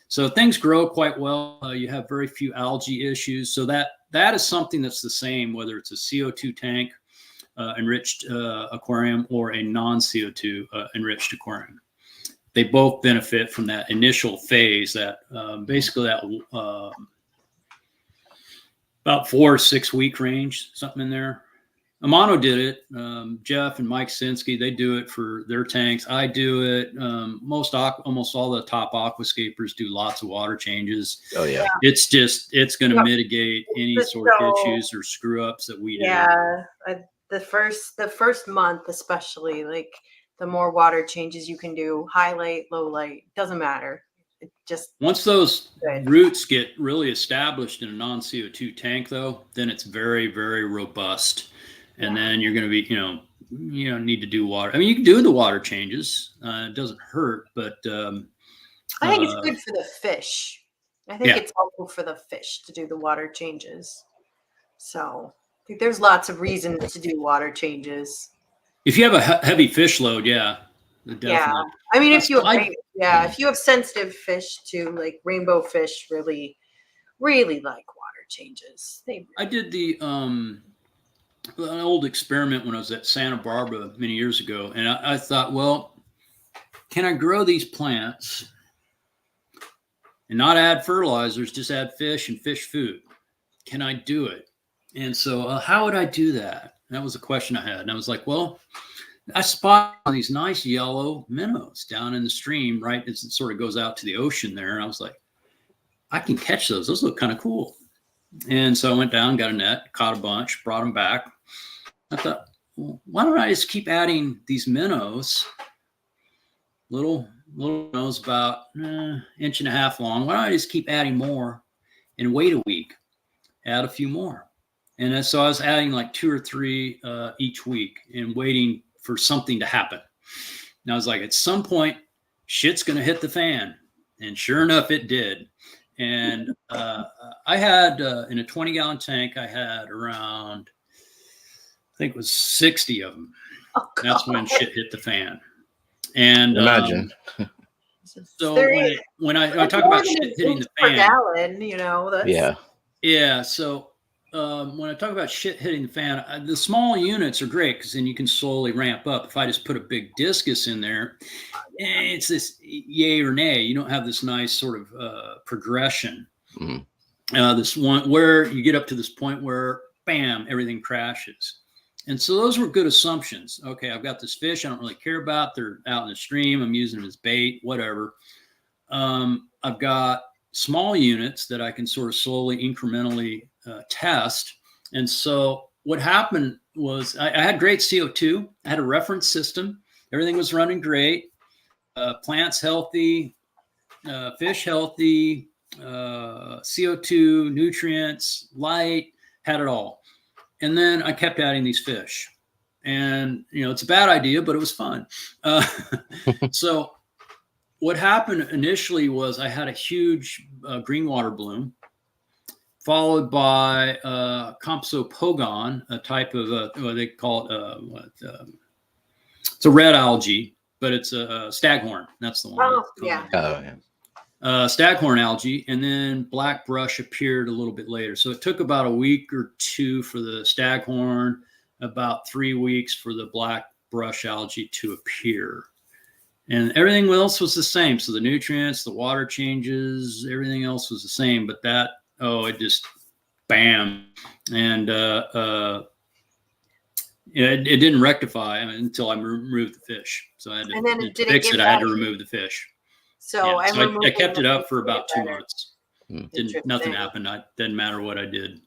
so things grow quite well. You have very few algae issues. So that is something that's the same, whether it's a CO2 tank enriched aquarium or a non-CO2 enriched aquarium. They both benefit from that initial phase, that basically that about 4 to 6 week range, something in there. Amano did it. Jeff and Mike Sinsky, they do it for their tanks. I do it. Almost all the top aquascapers do lots of water changes. Oh yeah. It's going to Yep. mitigate any Just sort of so- issues or screw ups that we do. Yeah, the first month, especially, like the more water changes you can do, high light, low light, doesn't matter. It just Once those Good. roots get really established in a non-CO2 tank, though, then it's very, very robust. And Yeah. then you're going to be, you don't need to do water. I mean, you can do the water changes. It doesn't hurt, but I think it's good for the fish. I think Yeah. it's helpful for the fish to do the water changes. So I think there's lots of reasons to do water changes. if you have a heavy fish load, yeah, definitely. Yeah, I mean, if you I- if you have sensitive fish too, like rainbow fish, really like water changes. I did an old experiment when I was at Santa Barbara many years ago, and I thought, well, can I grow these plants and not add fertilizers, just add fish and fish food? Can I do it? And so how would I do that? That was a question I had. And I was like, well, I spotted these nice yellow minnows down in the stream, right as it sort of goes out to the ocean there. And I was like, I can catch those. Those look kind of cool. And so I went down, got a net, caught a bunch, brought them back. I thought, well, why don't I just keep adding these minnows, little minnows about inch and a half long. Why don't I just keep adding more and wait a week, add a few more. And so I was adding like 2 or 3 each week and waiting for something to happen. And I was like, at some point, shit's going to hit the fan. And sure enough, it did. And I had, in a 20-gallon tank, I had around, I think it was 60 of them. Oh, That's when shit hit the fan. And Imagine. so when I talk about shit hitting the per fan, gallon, that's Yeah. yeah. So when I talk about shit hitting the fan, the small units are great because then you can slowly ramp up. If I just put a big discus in there, it's this yay or nay. You don't have this nice sort of progression. Mhm. This one where you get up to this point where bam, everything crashes. And so those were good assumptions. Okay, I've got this fish I don't really care about. They're out in the stream. I'm using them as bait, whatever. I've got small units that I can sort of slowly, incrementally test. And so what happened was I had great CO2. I had a reference system. Everything was running great. Plants healthy, fish healthy, CO2, nutrients, light, had it all. And then I kept adding these fish. And, it's a bad idea, but it was fun. So what happened initially was I had a huge green water bloom, followed by Compsopogon, a type of what they call it. It's a red algae, but it's a staghorn. That's the one. Oh, yeah. Oh yeah. Staghorn algae, and then black brush appeared a little bit later. So it took about a week or 2 for the staghorn, about 3 weeks for the black brush algae to appear. And everything else was the same. So the nutrients, the water changes, everything else was the same. But it just bam. And it didn't rectify until I removed the fish. So I had And then to did it fix get it. I had to better? remove the fish. So, Yeah, so I kept it up for removing about 2 months. Interesting. Nothing happened. Didn't matter what I did.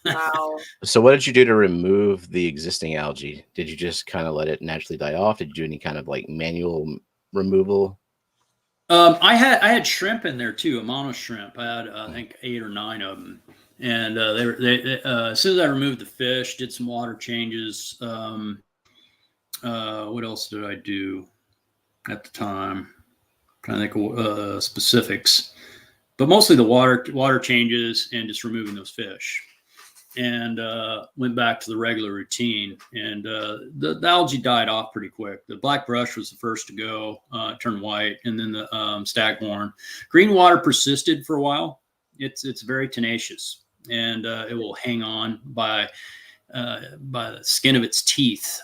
Wow. So what did you do to remove the existing algae? Did you just kind of let it naturally die off? Did you do any kind of like manual removal? I had shrimp in there too, a mono shrimp. I had I think 8 or 9 of them, and they as soon as I removed the fish, did some water changes. What else did I do at the time? Trying to think of specifics, but mostly the water changes and just removing those fish, and went back to the regular routine. And the algae died off pretty quick. The black brush was the first to go, turn white, and then the staghorn. Green water persisted for a while. It's very tenacious, and it will hang on by the skin of its teeth.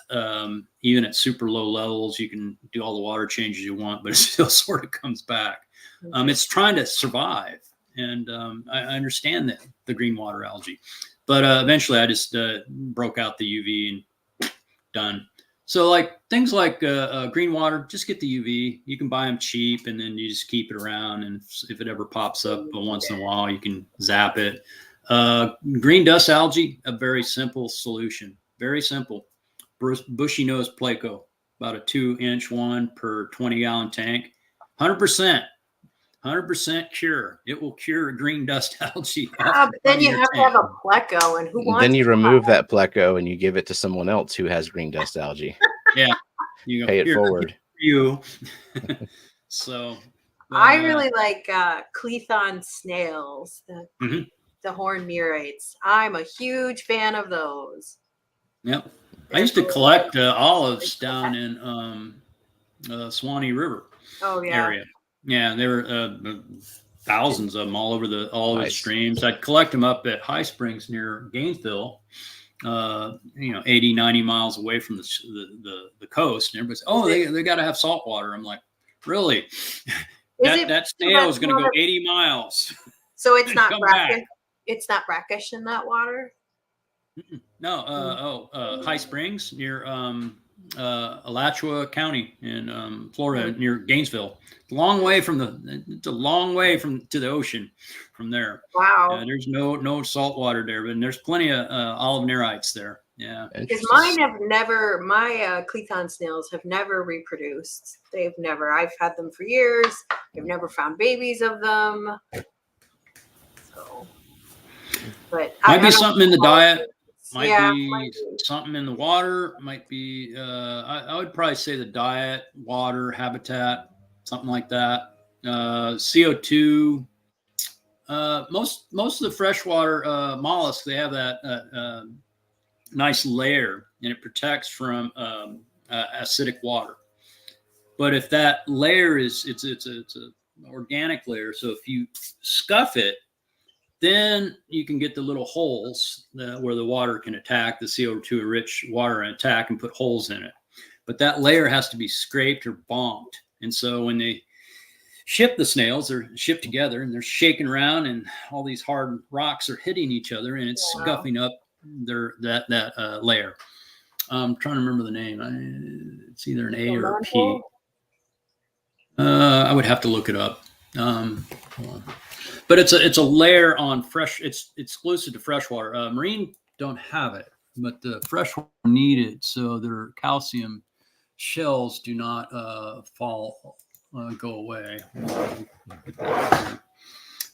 Even at super low levels, you can do all the water changes you want, but it still sort of comes back. It's trying to survive, and I understand that the green water algae, but eventually I just broke out the UV and done. So like things like green water, just get the UV. You can buy them cheap, and then you just keep it around. And if it ever pops up once in a while, you can zap it. Green dust algae, a very simple solution. Very simple. Bushy nose pleco, about a 2-inch one per 20-gallon tank. 100% cure. It will cure green dust algae. But then you have to have a pleco, and who wants? Then you remove that pleco and you give it to someone else who has green dust algae. Yeah, you Pay it forward. You. So I really like Clethon snails, Mhm. the horn muriates. I'm a huge fan of those. Yep. I used to collect olives down in Swanee River area. Yeah, there were thousands of them all over the streams. I'd collect them up at High Springs near Gainesville, 80, 90 miles away from the coast. And everybody's, oh, they got to have salt water. I'm like, really? That snail is going to go 80 miles. So it's not brackish. It's not brackish in that water. No. High Springs near Alachua County in Florida, near Gainesville. It's a long way to the ocean from there. Wow. There's no salt water there, but there's plenty of olive nerites there. Yeah. Because my Clethon snails have never reproduced. I've had them for years. I've never found babies of them. So, but might be something in the diet. Might be might be something in the water. Might be, I would probably say the diet, water, habitat, something like that. CO2. Most of the freshwater mollusks, they have that nice layer, and it protects from acidic water. But if that layer it's an organic layer, so if you scuff it, then you can get the little holes where the water can attack, the CO2 rich water and attack and put holes in it. But that layer has to be scraped or bonked. And so when they ship the snails, they're shipped together and they're shaking around, and all these hard rocks are hitting each other, and it's scuffing up that layer. I'm trying to remember the name. It's either an A or a P. I would have to look it up. But it's a layer on fresh. It's exclusive to freshwater. Marine don't have it, but the freshwater need it, so their calcium shells do not go away.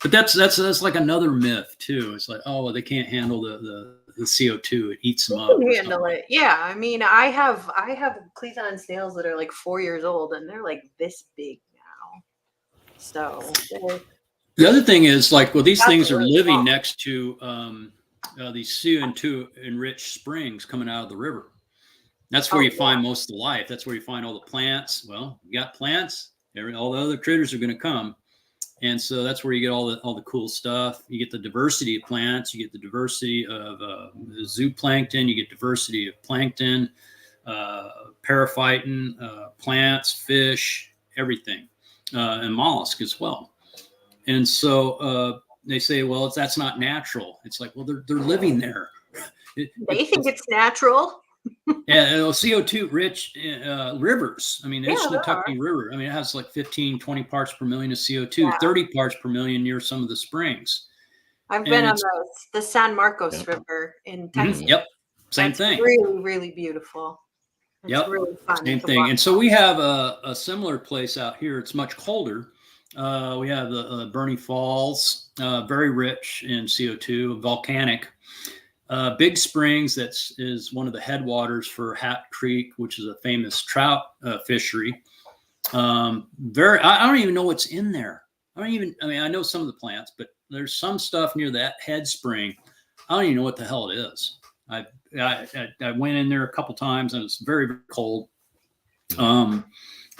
But that's like another myth too. It's like, oh, they can't handle the CO2. It eats them up. Handle it. Yeah, I mean, I have Clethon snails that are like 4 years old, and they're like this big now. So the other thing is, like, well, these things are living next to these CO2 enriched springs coming out of the river. That's where you find most of the life. That's where you find all the plants. Well, you got plants. All the other critters are going to come. And so that's where you get all the cool stuff. You get the diversity of plants. You get the diversity of zooplankton. You get diversity of plankton, periphyton, plants, fish, everything, and mollusk as well. And so they say, well, that's not natural. It's like, well, they're living there. They think it's natural. Yeah, CO2 rich rivers. I mean, it's the Tuckney River. I mean, it has like 15, 20 parts per million of CO2, 30 parts per million near some of the springs. I've been on the San Marcos River in Texas. Yep, same thing. Really, really beautiful. It's really fun. Same thing. And so we have a similar place out here. It's much colder. We have the Bernie Falls, very rich in CO2, volcanic. Big Springs, is one of the headwaters for Hat Creek, which is a famous trout fishery. I don't even know what's in there. I know some of the plants, but there's some stuff near that head spring. I don't even know what the hell it is. I went in there a couple times, and it's very, very cold.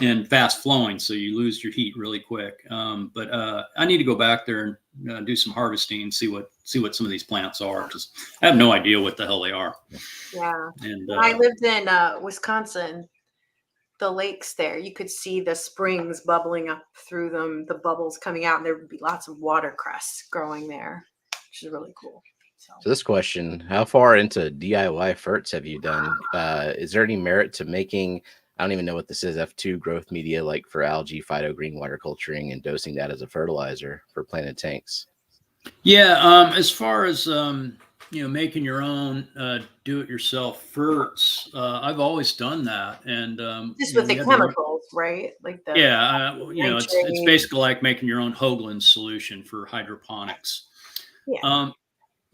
And fast flowing, so you lose your heat really quick. But I need to go back there and do some harvesting and see what some of these plants are, because I have no idea what the hell they are. Yeah. And when I lived in Wisconsin, the lakes there, you could see the springs bubbling up through them, the bubbles coming out, and there would be lots of watercress growing there, which is really cool. So this question, how far into DIY ferts have you done? Is there any merit to making, I don't even know what this is, F2 growth media, like for algae, phyto, green water culturing, and dosing that as a fertilizer for planted tanks? Yeah, as far as making your own do-it-yourself ferts, I've always done that, and Just with the you have to learn. chemicals, right? Like the Yeah, it's nitrate. basically like making your own Hoagland's solution for hydroponics. Yeah.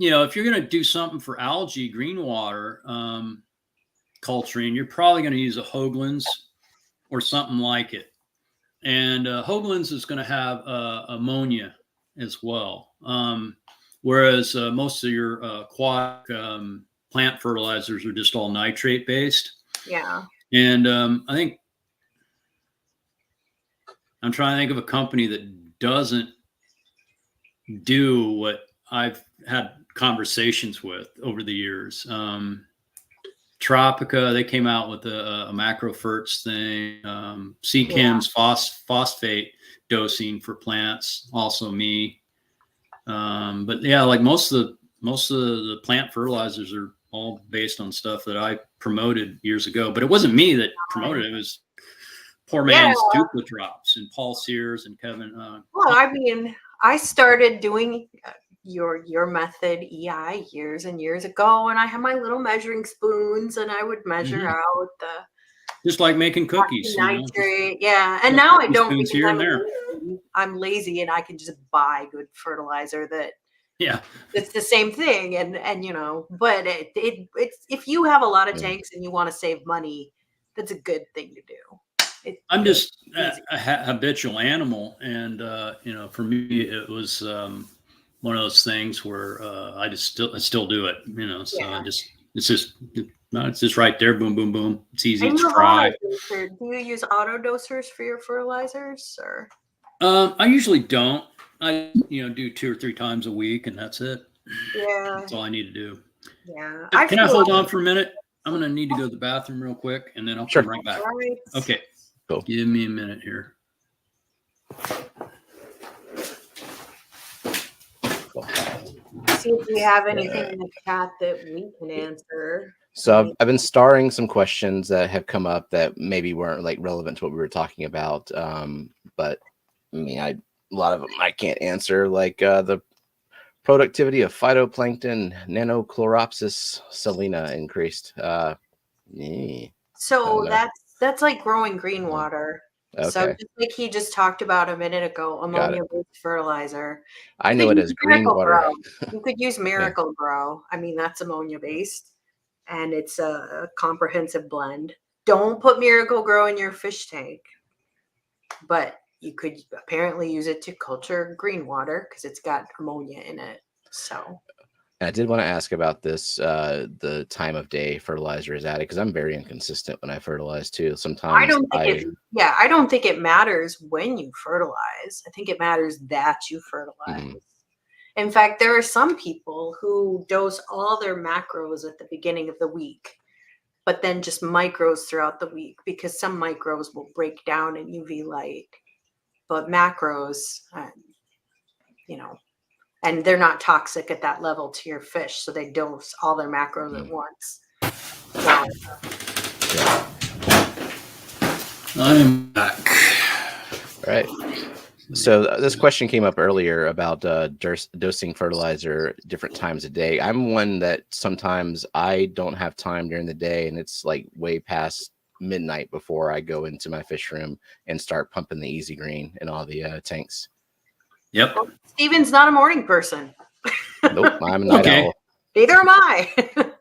If you're going to do something for algae, green water culturing, you're probably going to use a Hoagland's or something like it. And Hoagland's is going to have ammonia as well. Whereas most of your aquatic plant fertilizers are just all nitrate based. Yeah. And I think I'm trying to think of a company that doesn't do what I've had conversations with over the years. Tropica, they came out with a macro ferts thing. CChem's phosphate dosing for plants, also me. But yeah, like most of the plant fertilizers are all based on stuff that I promoted years ago. But it wasn't me that promoted it. It was poor man's Dupla drops and Paul Sears and Kevin. Well, I mean, I started doing your method EI years and years ago, and I had my little measuring spoons, and I would measure out the just like making cookies, nitrate. Yeah, and now I don't spoons here and there. I'm lazy, and I can just buy good fertilizer that. Yeah, it's the same thing, and but it's if you have a lot of tanks and you want to save money, that's a good thing to do. I'm just a habitual animal, and for me, it was one of those things where I still do it. So it's just right there. Boom, boom, boom. It's easy. It's dry. Do you use auto dosers for your fertilizers, or? I usually don't. I do 2 or 3 times a week, and that's it. Yeah, that's all I need to do. Yeah. Can I hold on for a minute? I'm gonna need to go to the bathroom real quick, and then I'll come right back. Right. Okay. Cool. Give me a minute here. See if we have anything in the chat that we can answer. So I've been starring some questions that have come up that maybe weren't like relevant to what we were talking about. But I mean, a lot of them I can't answer, like the productivity of phytoplankton, Nanochloropsis salina increased. So that's like growing green water. Okay. So just like he just talked about a minute ago, ammonia-based fertilizer. I know it as green water. You could use Miracle Grow. I mean, that's ammonia-based, and it's a comprehensive blend. Don't put Miracle Grow in your fish tank, but you could apparently use it to culture green water because it's got ammonia in it. So. I did want to ask about this, the time of day fertilizer is added, because I'm very inconsistent when I fertilize too. Sometimes I don't think it matters when you fertilize. I think it matters that you fertilize. In fact, there are some people who dose all their macros at the beginning of the week, but then just micros throughout the week, because some micros will break down in UV light, but macros, and they're not toxic at that level to your fish, so they dose all their macros at once. I'm back. Right. So this question came up earlier about dosing fertilizer different times a day. I'm one that sometimes I don't have time during the day, and it's like way past midnight before I go into my fish room and start pumping the Easy Green in all the tanks. Yep. Well, Steven's not a morning person. Nope, I'm a night owl. Neither am I.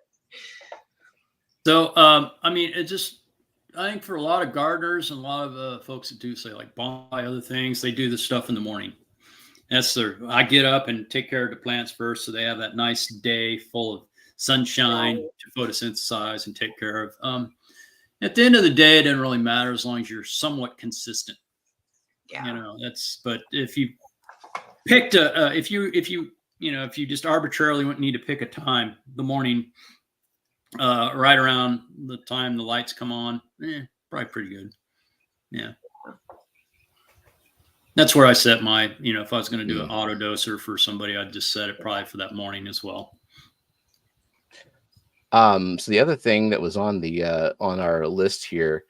So, I mean, I think for a lot of gardeners and a lot of folks that do say like buy other things, they do this stuff in the morning. I get up and take care of the plants first, so they have that nice day full of sunshine to photosynthesize and take care of. At the end of the day, it doesn't really matter as long as you're somewhat consistent. Yeah. But if you picked if you just arbitrarily need to pick a time, the morning, right around the time the lights come on, probably pretty good. Yeah. That's where I set my, if I was going to do an auto doser for somebody, I'd just set it probably for that morning as well. So the other thing that was on the on our list here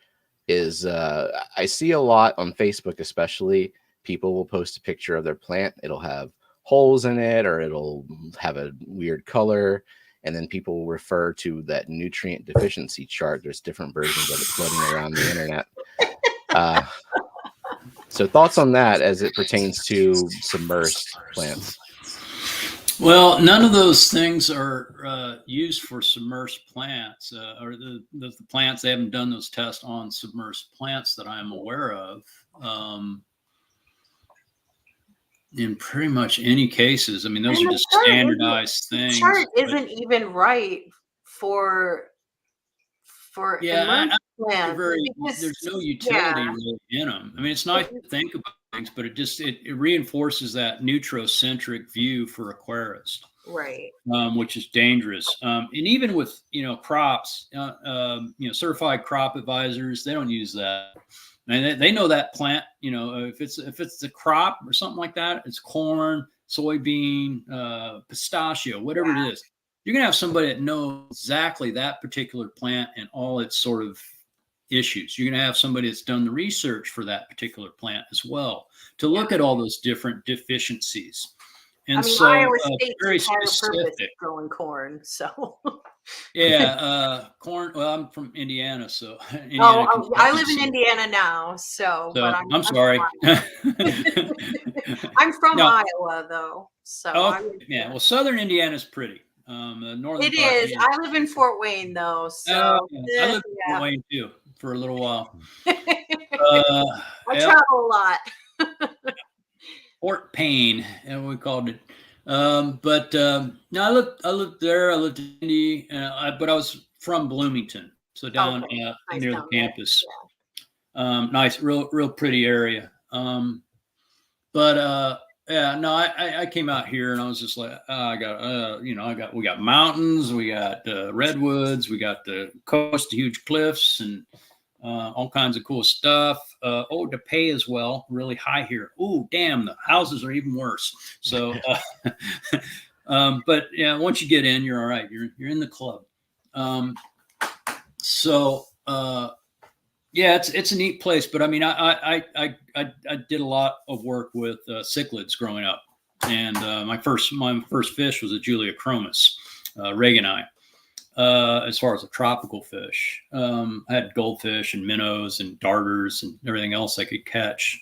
is I see a lot on Facebook, especially people will post a picture of their plant. It'll have holes in it, or it'll have a weird color, and then people will refer to that nutrient deficiency chart. There's different versions of it floating around the internet. So thoughts on that as it pertains to submersed plants? Well, none of those things are used for submersed plants, or the plants. They haven't done those tests on submersed plants that I'm aware of. In pretty much any cases, I mean, those are just standardized things. The chart isn't even right for yeah. plants. There's no utility really in them. I mean, it's nice to think about things, but it reinforces that neutrocentric view for aquarists, right? Which is dangerous. And even with crops, certified crop advisors, they don't use that. And they know that plant, if it's a crop or something like that, it's corn, soybean, pistachio, whatever it is. You're going to have somebody that knows exactly that particular plant and all its sort of issues. You're going to have somebody that's done the research for that particular plant as well to look at all those different deficiencies. And Iowa State's very specific growing corn. So corn. Well, I'm from Indiana, so I live in Indiana now. So but I'm sorry. I'm from Iowa though. So well, southern Indiana is pretty. The northern it is. I live in Fort Wayne though. So I lived in Fort Wayne too for a little while. I travel a lot. Fort Payne, and we called it. No, I lived there. I lived in Indy, but I was from Bloomington, so down nice near down the campus. Nice, real pretty area. I came out here and I was just like, we got mountains, we got redwoods, we got the coast, huge cliffs, and all kinds of cool stuff. To pay as well, really high here. Oh, damn, the houses are even worse. So, but yeah, once you get in, you're all right. You're in the club. It's a neat place. But I mean, I did a lot of work with cichlids growing up, and my first fish was a Julia chromis, Reagani. As far as a tropical fish, I had goldfish and minnows and darters and everything else I could catch.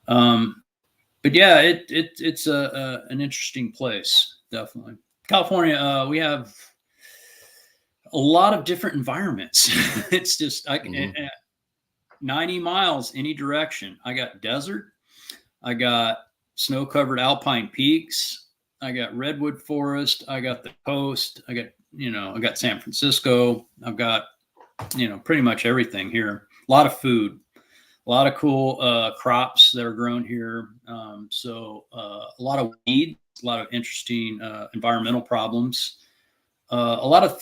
But yeah, it's an interesting place, definitely. California, we have a lot of different environments. It's just 90 miles any direction. I got desert, I got snow-covered alpine peaks, I got redwood forest, I got the coast, I got San Francisco. I've got, pretty much everything here. A lot of food, a lot of cool crops that are grown here. A lot of weeds, a lot of interesting environmental problems. A lot of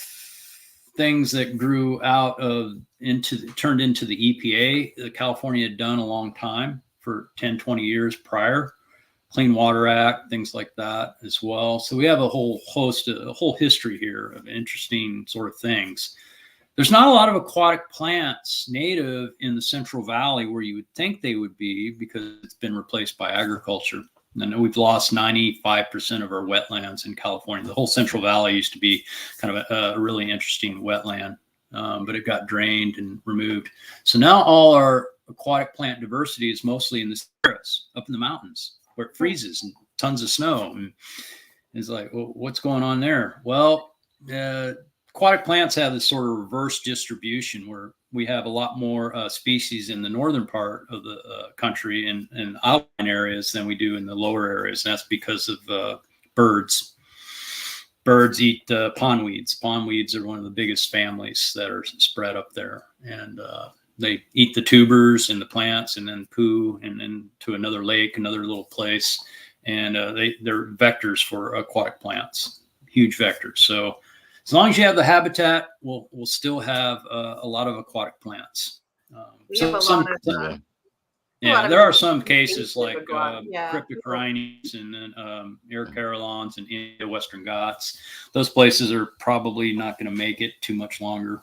things that grew turned into the EPA that California had done a long time for 10, 20 years prior. Clean Water Act, things like that as well. So we have a whole history here of interesting sort of things. There's not a lot of aquatic plants native in the Central Valley where you would think they would be because it's been replaced by agriculture. And we've lost 95% of our wetlands in California. The whole Central Valley used to be kind of a really interesting wetland, but it got drained and removed. So now all our aquatic plant diversity is mostly in the Sierras, up in the mountains, where it freezes and tons of snow. And it's like, well, what's going on there? Well, aquatic plants have this sort of reverse distribution where we have a lot more species in the northern part of the country and outlying areas than we do in the lower areas. And that's because of birds. Birds eat pondweeds. Pondweeds are one of the biggest families that are spread up there. And they eat the tubers and the plants and then poo and then to another lake, another little place. And they're vectors for aquatic plants, huge vectors. So as long as you have the habitat, we'll still have a lot of aquatic plants. Yeah, there are some cases like yeah. cryptocurines and then air carolons and India, Western Ghats. Those places are probably not going to make it too much longer.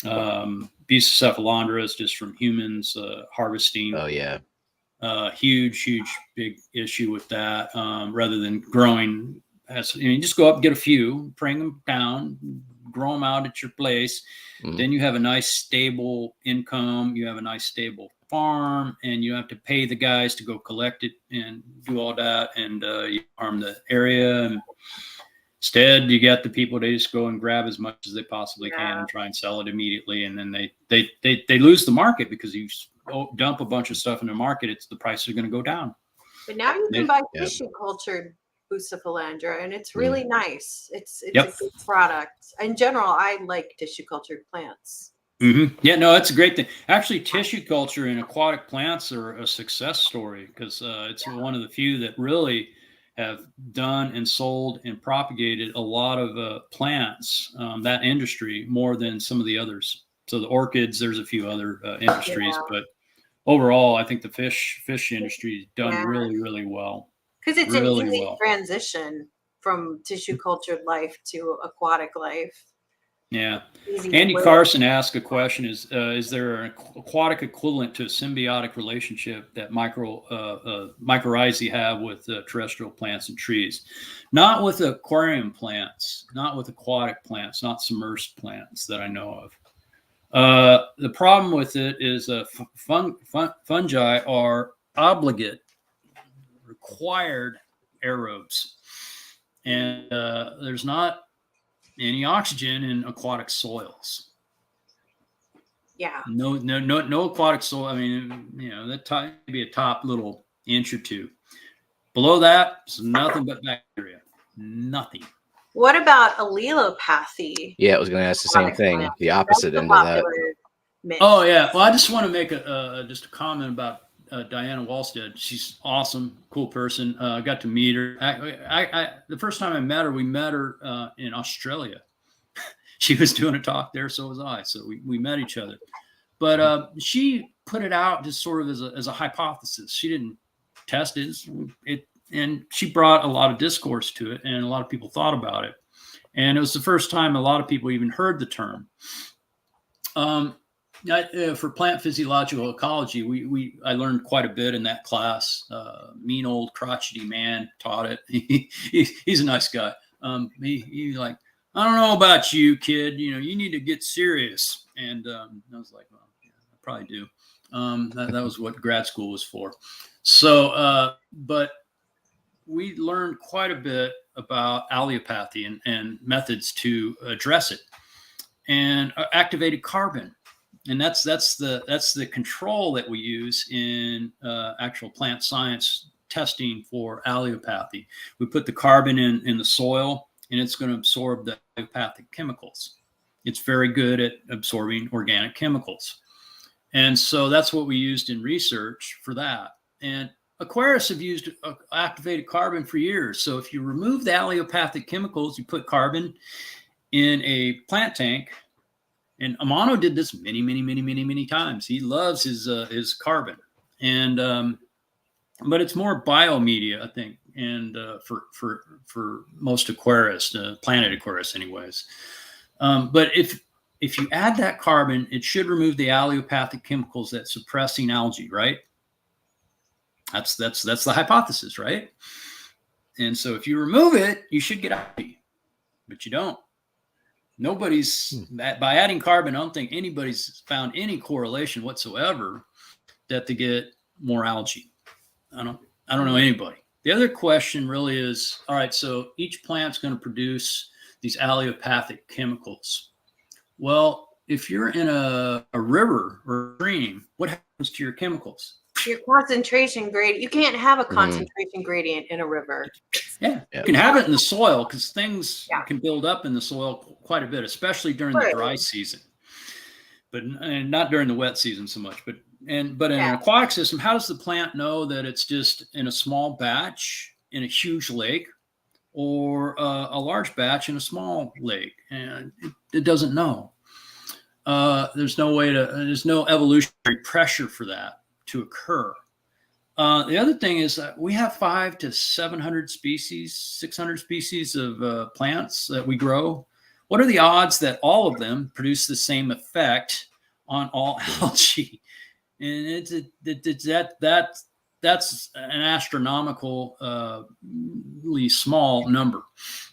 Bucephalandra just from humans harvesting. Oh yeah. Huge, big issue with that. Rather than growing, you just go up, get a few, bring them down, grow them out at your place. Then you have a nice stable income. You have a nice stable farm, and you have to pay the guys to go collect it and do all that, and you harm the area. And instead, you get the people, they just go and grab as much as they possibly can and try and sell it immediately, and then they lose the market because you dump a bunch of stuff in the market. The prices are going to go down. But now you can buy tissue cultured Bucephalandra, and it's really nice. It's a good product. In general, I like tissue cultured plants. Yeah, no, that's a great thing. Actually, tissue culture in aquatic plants are a success story because it's one of the few that really have done and sold and propagated a lot of plants, that industry, more than some of the others. So the orchids, there's a few other industries, but overall, I think the fish industry has done really, really well. Because it's an easy transition from tissue cultured life to aquatic life. Yeah. Andy Carson asked a question: Is there an aquatic equivalent to a symbiotic relationship that mycorrhizae have with terrestrial plants and trees? Not with aquarium plants, not with aquatic plants, not submersed plants that I know of. The problem with it is fungi are obligate, required aerobes, and there's not any oxygen in aquatic soils. Yeah. No aquatic soil. I mean, that maybe a top little inch or two. Below that, it's nothing but bacteria. Nothing. What about allelopathy? Yeah, I was going to ask the same thing. The opposite end of that. Myth. Oh yeah. Well, I just want to make just a comment about Diana Walstead. She's awesome, cool person. I got to meet her. I the first time I met her, we met her in Australia. She was doing a talk there, so was I. So we met each other. But she put it out just sort of as a hypothesis. She didn't test it, and she brought a lot of discourse to it, and a lot of people thought about it. And it was the first time a lot of people even heard the term. For plant physiological ecology, I learned quite a bit in that class. Mean old crotchety man taught it. He's a nice guy. He's like, I don't know about you, kid. You need to get serious. And I was like, well, yeah, I probably do. That was what grad school was for. So, but we learned quite a bit about allelopathy and methods to address it, and activated carbon. And that's the control that we use in actual plant science testing for allelopathy. We put the carbon in the soil, and it's going to absorb the allelopathic chemicals. It's very good at absorbing organic chemicals. And so that's what we used in research for that. And aquarists have used activated carbon for years. So if you remove the allelopathic chemicals, you put carbon in a plant tank. And Amano did this many times. He loves his carbon, and but it's more biomedia, I think, and for most aquarists, planet aquarists, anyways. But if you add that carbon, it should remove the allelopathic chemicals that's suppressing algae, right? That's the hypothesis, right? And so if you remove it, you should get algae, but you don't. By adding carbon, I don't think anybody's found any correlation whatsoever that they get more algae. I don't know anybody. The other question really is, all right, so each plant's going to produce these allelopathic chemicals. Well, if you're in a river or a stream, what happens to your chemicals? Your concentration gradient. You can't have a concentration gradient in a river. Yeah, you can have it in the soil because things can build up in the soil quite a bit, especially during the dry season. But not during the wet season so much. But in an aquatic system, how does the plant know that it's just in a small batch in a huge lake, or a large batch in a small lake? And it doesn't know. There's no evolutionary pressure for that to occur. The other thing is that we have 500 to 700 species, 600 species of plants that we grow. What are the odds that all of them produce the same effect on all algae? And that's an astronomically small number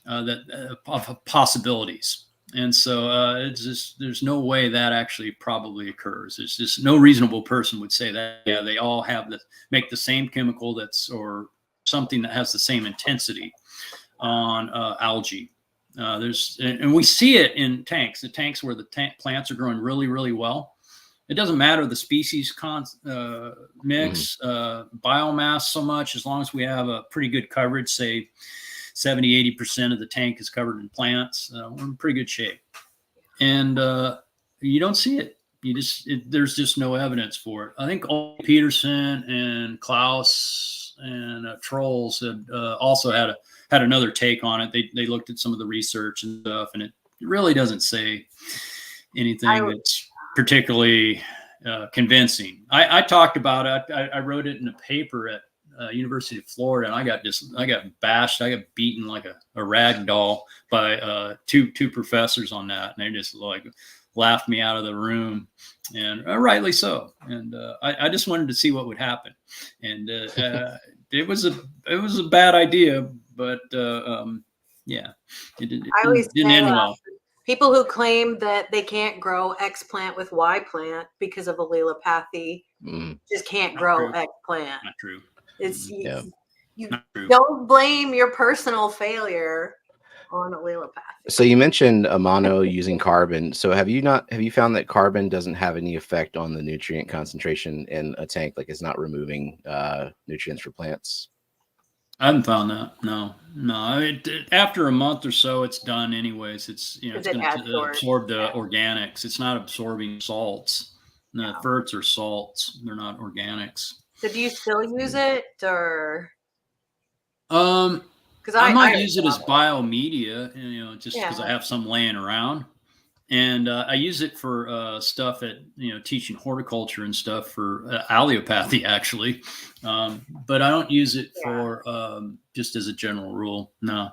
of possibilities. And so it's just, there's no way that actually probably occurs. There's just no reasonable person would say that, yeah, they all make the same chemical or something that has the same intensity on algae. And we see it in tanks, the tanks where the plants are growing really, really well. It doesn't matter the species mix, biomass so much, as long as we have a pretty good coverage, say 70–80% of the tank is covered in plants. We're in pretty good shape. And you don't see it. There's just no evidence for it. I think Peterson and Klaus and Trolls had also had another take on it. They looked at some of the research and stuff, and it really doesn't say anything that's particularly convincing. I talked about it. I wrote it in a paper at University of Florida, and I got bashed. I got beaten like a rag doll by two professors on that, and they just like laughed me out of the room, and rightly so. And I just wanted to see what would happen, and it was a bad idea, but yeah, it didn't end well. People who claim that they can't grow X plant with Y plant because of allelopathy just can't grow X plant. Not true. It's you don't blame your personal failure on allelopathy. So you mentioned Amano using carbon. So have you found that carbon doesn't have any effect on the nutrient concentration in a tank? Like it's not removing nutrients for plants? I haven't found that. No. After a month or so, it's done anyways. It's it's going to absorb the organics. It's not absorbing salts. The ferts are salts. They're not organics. So do you still use it, or? Because I might use it as biomedia, just because I have some laying around, and I use it for stuff at teaching horticulture and stuff for allelopathy actually, but I don't use it for just as a general rule. No.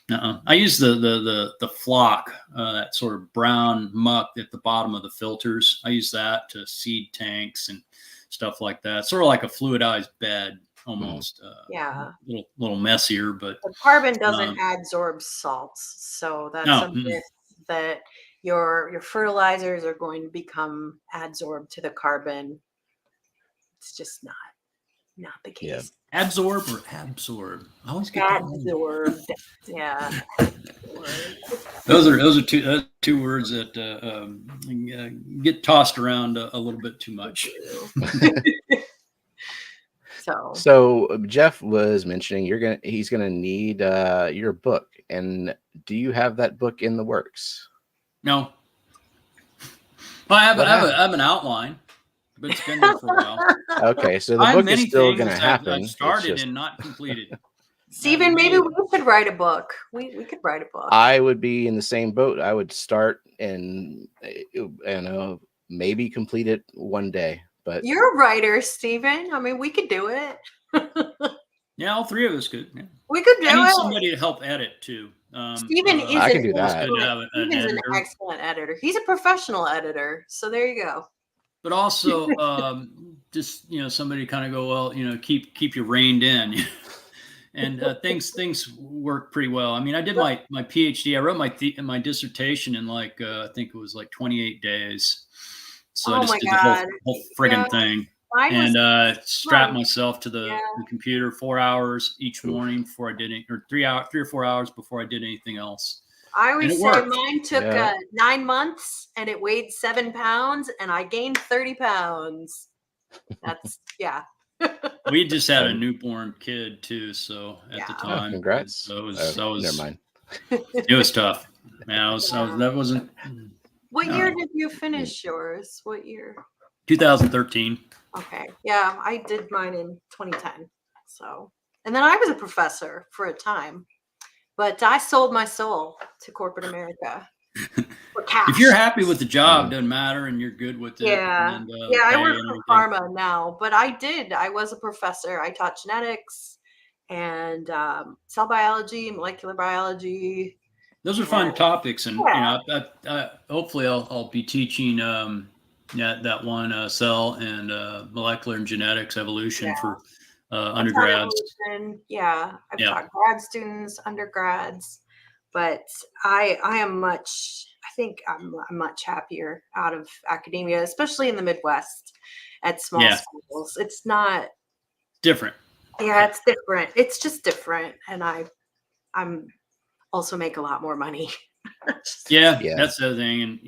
I use the flock, that sort of brown muck at the bottom of the filters. I use that to seed tanks and stuff like that. Sort of like a fluidized bed, almost. Little messier, but the carbon doesn't adsorb salts, so that's a myth that your fertilizers are going to become adsorbed to the carbon. It's just not the case. Yeah. Absorb or absorb? I always get adsorbed. Yeah. Those are two words that get tossed around a little bit too much. So Jeff was mentioning he's gonna need your book, and do you have that book in the works? No. Well, I have an outline, but it's been there for a while. Okay, so the book is still going to happen. I've started and not completed. Stephen, maybe we could write a book. We could write a book. I would be in the same boat. I would start and maybe complete it one day. But you're a writer, Stephen. I mean, we could do it. Yeah, all three of us could. Yeah. We could do it. I need somebody to help edit too. Stephen is I can do that. Stephen's an excellent editor. He's a professional editor. So there you go. But also, just somebody kind of go, well, keep you reined in, and things work pretty well. I mean, I did my PhD. I wrote my dissertation in I think it was 28 days. So I just did the whole friggin' thing, and strapped myself to the computer 4 hours each morning before I did it, or 3 or 4 hours before I did anything else. I always say mine took 9 months, and it weighed 7 pounds, and I gained 30 pounds. That's We just had a newborn kid too, so at the time, congrats. So never mind. It was tough. Man, that wasn't. What year did you finish yours? What year? 2013. Okay, yeah, I did mine in 2010. So, and then I was a professor for a time. But I sold my soul to corporate America. for cash. If you're happy with the job, doesn't matter, and you're good with it. Yeah. And, I pay work and for everything. pharma now, but I was a professor. I taught genetics and cell biology, molecular biology. Those are fun topics, and Yeah. hopefully I'll be teaching that one cell and molecular and genetics evolution for undergrads. Yeah, I've taught grad students, undergrads, but I am I think I'm much happier out of academia, especially in the Midwest at small schools. It's not different. Yeah, it's different. It's just different, and I'm also make a lot more money. That's the other thing, and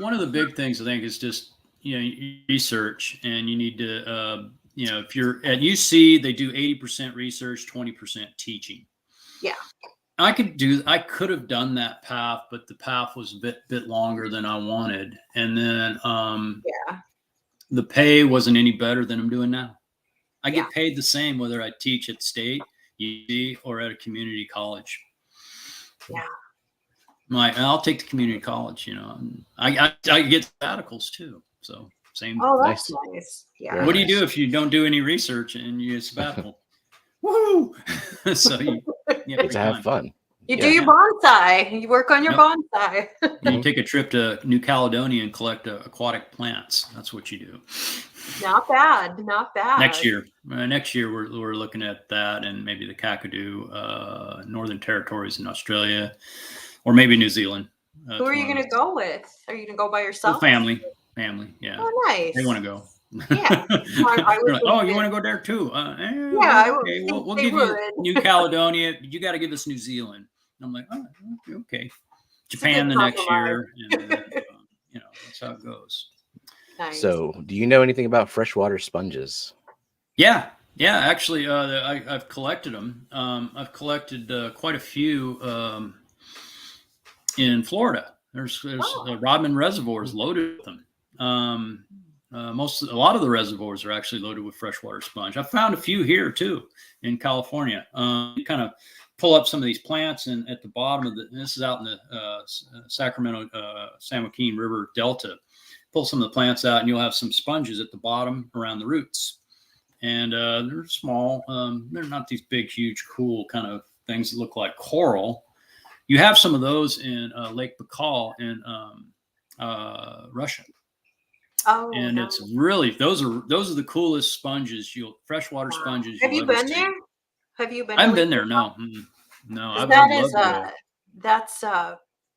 one of the big things I think is just research, and you need to if you're at UC, they do 80% research, 20% teaching. Yeah. I could have done that path, but the path was a bit longer than I wanted. And then the pay wasn't any better than I'm doing now. I get paid the same whether I teach at state, UC, or at a community college. Yeah. I'll take the community college, I get sabbaticals too. So same. Oh, that's nice. Yeah. What do you do if you don't do any research and you get sabbatical? Woo! So you get to have fun. You do your bonsai. You work on your bonsai. You take a trip to New Caledonia and collect aquatic plants. That's what you do. Not bad. Not bad. Next year we're looking at that, and maybe the Kakadu, Northern Territories in Australia, or maybe New Zealand. Who are you going to go with? Are you going to go by yourself? Family. Yeah. Oh, nice. They want to go. Yeah. You want to go there too? Okay. We'll give you New Caledonia. You got to give us New Zealand. And I'm like, oh, okay. Japan the next year, and that's how it goes. Nice. So, do you know anything about freshwater sponges? Yeah. Actually, I've collected them. I've collected quite a few in Florida. There's Rodman reservoirs loaded with them. A lot of the reservoirs are actually loaded with freshwater sponge. I found a few here too in California. You kind of pull up some of these plants, and at the bottom of this is out in the Sacramento San Joaquin River Delta. Pull some of the plants out, and you'll have some sponges at the bottom around the roots. And they're small. They're not these big, huge, cool kind of things that look like coral. You have some of those in Lake Baikal in Russia. Oh, and it's really those are the coolest sponges. Freshwater sponges. Have you been there? Have you been? I haven't been there. No, no. That's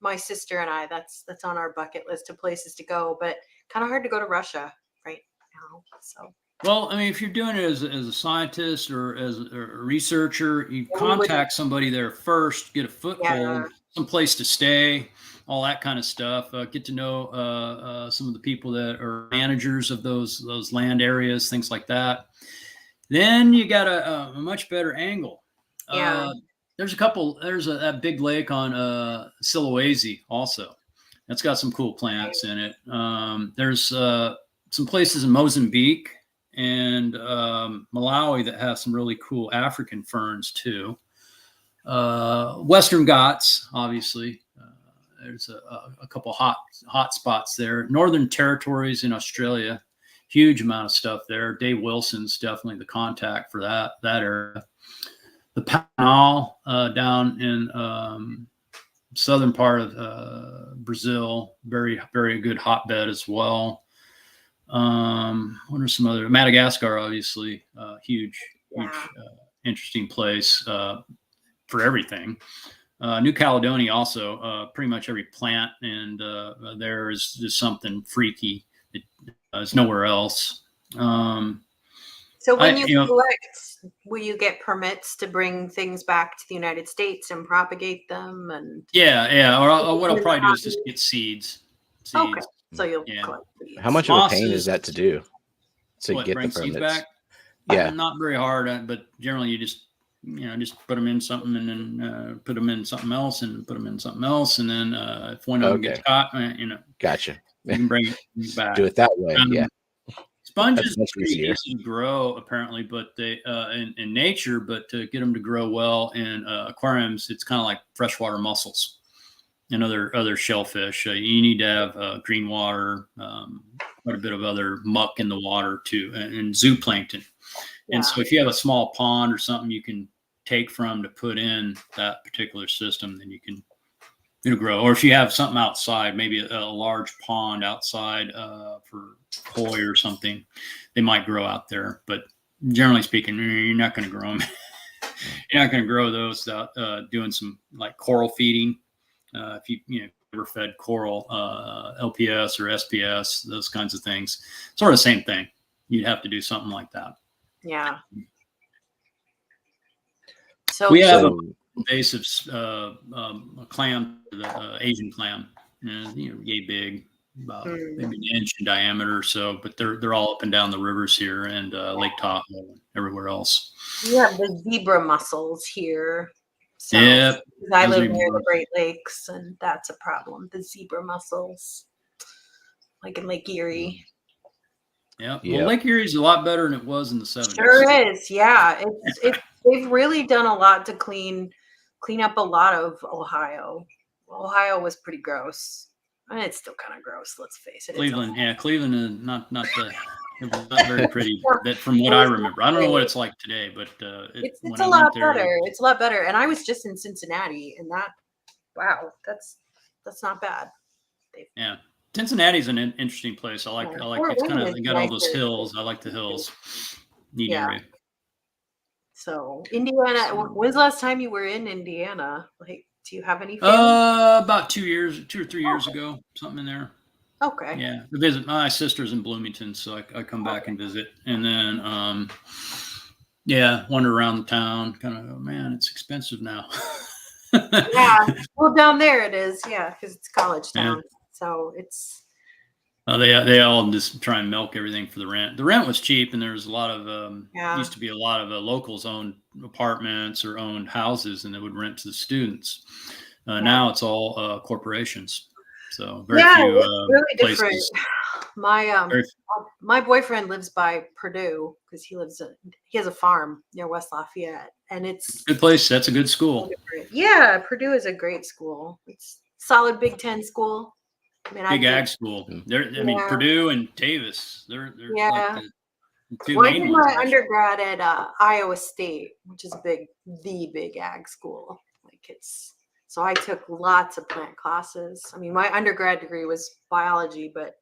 my sister and I. That's on our bucket list of places to go, but kind of hard to go to Russia right now. So. Well, I mean, if you're doing it as a scientist or as a researcher, you contact somebody there first, get a foothold, some place to stay, all that kind of stuff. Get to know some of the people that are managers of those land areas, things like that. Then you got a much better angle. Yeah. There's that big lake on Sulawesi also. That's got some cool plants in it. There's some places in Mozambique and Malawi that have some really cool African ferns too. Western Ghats, obviously. There's a couple hot spots there. Northern Territories in Australia, huge amount of stuff there. Dave Wilson's definitely the contact for that area. The Panal down in southern part of Brazil, very, very good hotbed as well. What are some other? Madagascar, obviously, huge, interesting place for everything. New Caledonia also, pretty much every plant, and there is just something freaky that is nowhere else. So when you collect, will you get permits to bring things back to the United States and propagate them? And or what I'll probably do is just get seeds. Okay, so you'll collect seeds. How much of a pain is that to do? To get the permits back? Yeah, not very hard, but generally you just put them in something and then put them in something else and put them in something else, and then if one of them gets caught, gotcha. You can bring it back. Do it that way. Sponges are pretty easy to grow, apparently, but they in nature. But to get them to grow well in aquariums, it's kind of like freshwater mussels. and other shellfish. You need to have green water, quite a bit of other muck in the water too, and zooplankton. Yeah. And so if you have a small pond or something you can take from to put in that particular system, then you can grow. Or if you have something outside, maybe a large pond outside for koi or something, they might grow out there. But generally speaking, you're not going to grow them. You're not going to grow those without doing some like coral feeding. If you ever fed coral, LPS or SPS, those kinds of things, sort of the same thing. You'd have to do something like that. Yeah. So we have a invasive clam, the Asian clam, yay big, about maybe an inch in diameter or so. But they're all up and down the rivers here, and Lake Tahoe, and everywhere else. We have the zebra mussels here. So Yep. I live near the Great Lakes, and that's a problem. The zebra mussels, like in Lake Erie. Yeah. Well, Lake Erie is a lot better than it was in the 70s. Sure is. Yeah. They've really done a lot to clean up a lot of Ohio. Ohio was pretty gross. I mean, it's still kind of gross. Let's face it. Cleveland is not it was not very pretty. That from what I remember, I don't know what it's like today, but it's a lot better. It's a lot better. And I was just in Cincinnati, and wow, that's not bad. Yeah. Cincinnati's an interesting place. I like it's kind of got all those hills. I like the hills. Neat area. So Indiana, when's the last time you were in Indiana? Like, do you have any family? About 2 or 3 years ago, something in there. Okay. Yeah. To visit my sister's in Bloomington, so I come back and visit. And then wander around the town, kind of man, it's expensive now. Yeah. Well, down there it is, because it's college town. Yeah. So it's they all just try and milk everything for the rent. The rent was cheap, and there was a lot of used to be a lot of locals owned apartments or owned houses, and they would rent to the students. Now it's all corporations. So very few really places. Different. My boyfriend lives by Purdue because he has a farm near West Lafayette, and it's a good place. That's a good school. Yeah, Purdue is a great school. It's solid Big Ten school. I mean, big ag school. Purdue and Davis. They're like the two I main did ones. My undergrad at Iowa State, which is the big ag school. So I took lots of plant classes. I mean, my undergrad degree was biology, but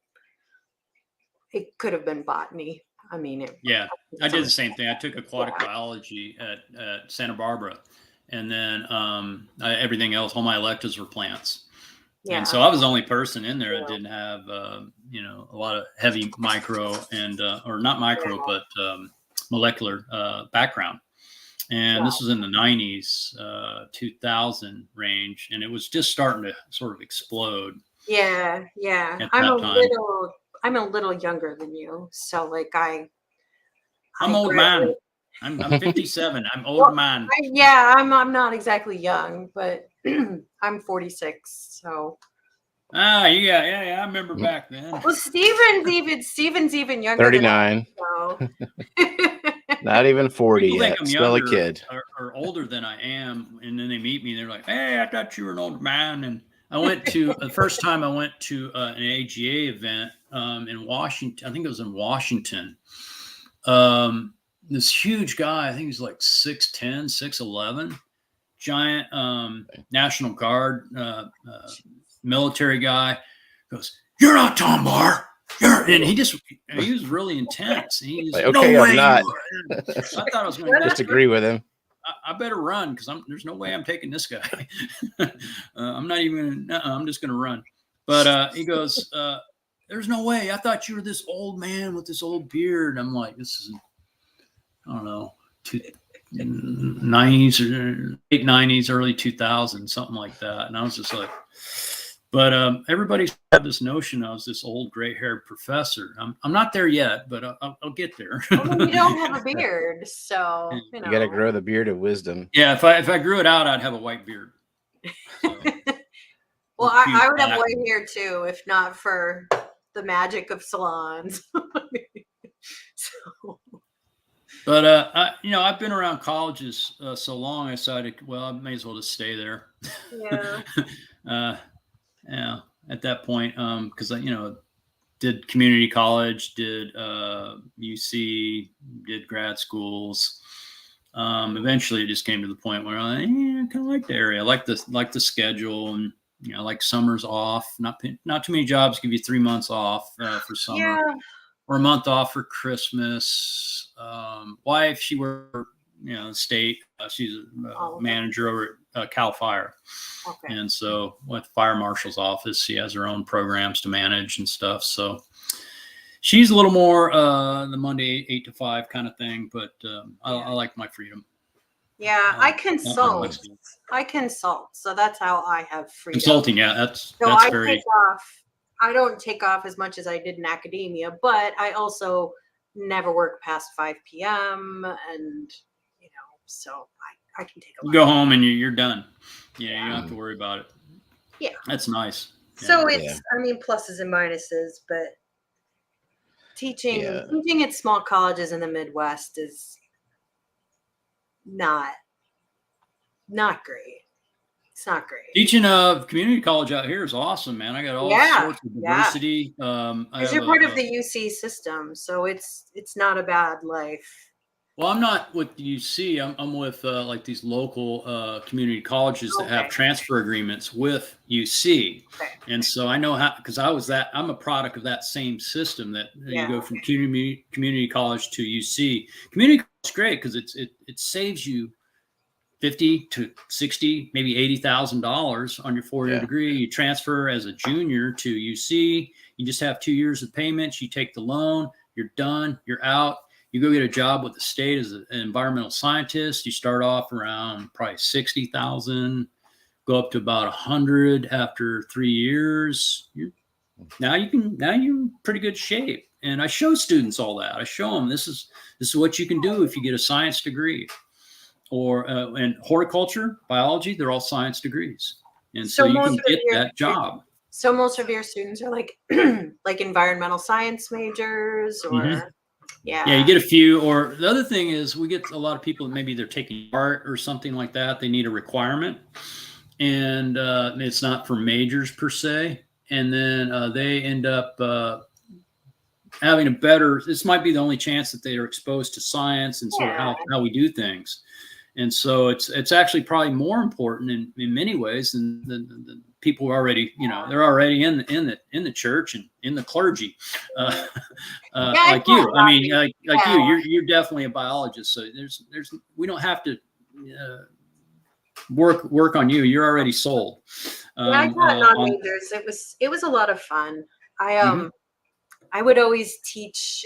it could have been botany. I mean, I did the same thing. I took aquatic biology at Santa Barbara, and then everything else, all my electives were plants. Yeah. And so I was the only person in there that didn't have, a lot of heavy micro and, or not micro, but molecular background. And this was in the 90s, 2000 range, and it was just starting to sort of explode. Yeah. I'm a little younger than you, so like I'm old man. I'm 57. I'm old man. I'm not exactly young, but I'm 46. So. I remember back then. Well, Steven's even younger. 39. So. Not even 40 yet. I'm still a kid. Or older than I am, and then they meet me. They're like, "Hey, I thought you were an old man." And I went to the first time I went to an AGA event in Washington. I think it was in Washington. This huge guy, I think he's like 6'10", 6'11", giant National Guard military guy, goes, "You're not Tom Barr." And he was really intense. He's like, okay, no way I'm not. I thought I was going to disagree with him. I better run because there's no way I'm taking this guy. I'm not even gonna. I'm just going to run. But he goes, "There's no way. I thought you were this old man with this old beard." And I'm like, "This is, I don't know, 90s or late 90s, early 2000s, something like that." And I was just like. But everybody had this notion I was this old gray-haired professor. I'm not there yet, but I'll get there. Well, you don't have a beard, so you got to grow the beard of wisdom. Yeah, if I grew it out, I'd have a white beard. So, well, I would have white hair too, if not for the magic of salons. So. But I've been around colleges so long. I decided, well, I may as well just stay there. Yeah. yeah, at that point, because did community college, did UC, did grad schools. Eventually, it just came to the point where I kind of like the area. I like the schedule, and I like summers off. Not too many jobs give you 3 months off for summer, or a month off for Christmas. Wife, she worked state. She's a manager over at Cal Fire. Okay. And so with the fire marshal's office, she has her own programs to manage and stuff. So she's a little more the Monday 8 to 5 kind of thing, but I like my freedom. Yeah, I consult. So that's how I have freedom. Consulting, yeah, that's very. I don't take off as much as I did in academia, but I also never work past 5 p.m. and so I can take a go home and you're done. Yeah, you don't have to worry about it. Yeah, that's nice. So it's pluses and minuses, but teaching at small colleges in the Midwest is not great. It's not great. Teaching community college out here is awesome, man. I got all sorts of diversity. Because you're part of the UC system, so it's not a bad life. Well, I'm not with UC. I'm with like these local community colleges that have transfer agreements with UC, and so I know how, because I'm a product of that same system that you go from community college to UC. Community college is great because it saves you $50,000 to $60,000, maybe $80,000 on your 4-year degree. You transfer as a junior to UC. You just have 2 years of payments. You take the loan. You're done. You're out. You go get a job with the state as an environmental scientist. You start off around probably 60,000, go up to about 100 after 3 years. Now you're in pretty good shape. And I show students all that. I show them this is what you can do if you get a science degree, or and horticulture, biology. They're all science degrees, and so you can get that job. So most of your students are like like environmental science majors, or Yeah, you get a few. Or the other thing is we get a lot of people that maybe they're taking art or something like that. They need a requirement, and it's not for majors per se. And then they end up having this might be the only chance that they are exposed to science and sort of how we do things. And so it's actually probably more important in many ways than the people who are already, they're already in the church and in the clergy, like you. I mean, like you're definitely a biologist. So we don't have to work on you. You're already sold. I taught non-majors. It was a lot of fun. I would always teach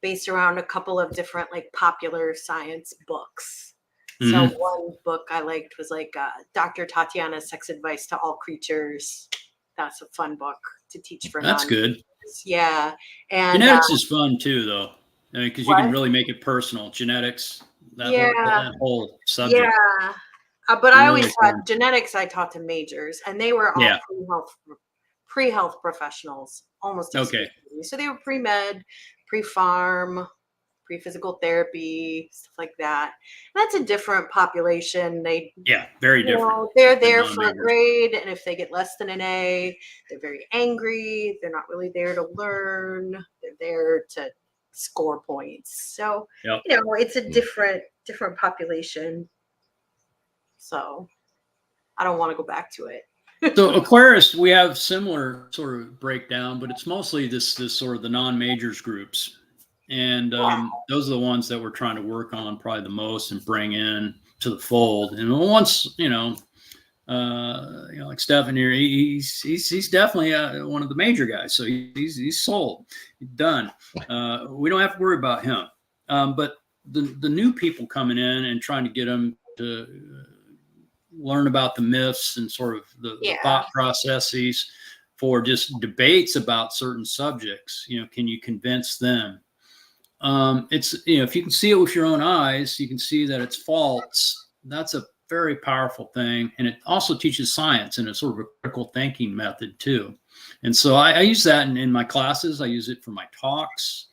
based around a couple of different like popular science books. So one book I liked was like Dr. Tatiana's Sex Advice to All Creatures. That's a fun book to teach for. That's good. Yeah. And genetics is fun too, though, because you can really make it personal. Genetics, that whole subject. Yeah. But I always taught genetics. I taught to majors, and they were all pre-health professionals, almost. Okay. So they were pre-med, pre-farm, pre-physical therapy, stuff like that. And that's a different population. Very different. They're there for a grade, and if they get less than an A, they're very angry. They're not really there to learn. They're there to score points. So it's a different population. So I don't want to go back to it. So Aquarius, we have similar sort of breakdown, but it's mostly this sort of the non-majors groups. And those are the ones that we're trying to work on probably the most and bring in to the fold. And once, like Stefan here, he's definitely one of the major guys. So he's sold, he's done. We don't have to worry about him. But the new people coming in and trying to get them to learn about the myths and sort of the thought processes for just debates about certain subjects. Can you convince them? It's, if you can see it with your own eyes, you can see that it's false. That's a very powerful thing. And it also teaches science and a sort of a critical thinking method too. And so I use that in my classes. I use it for my talks.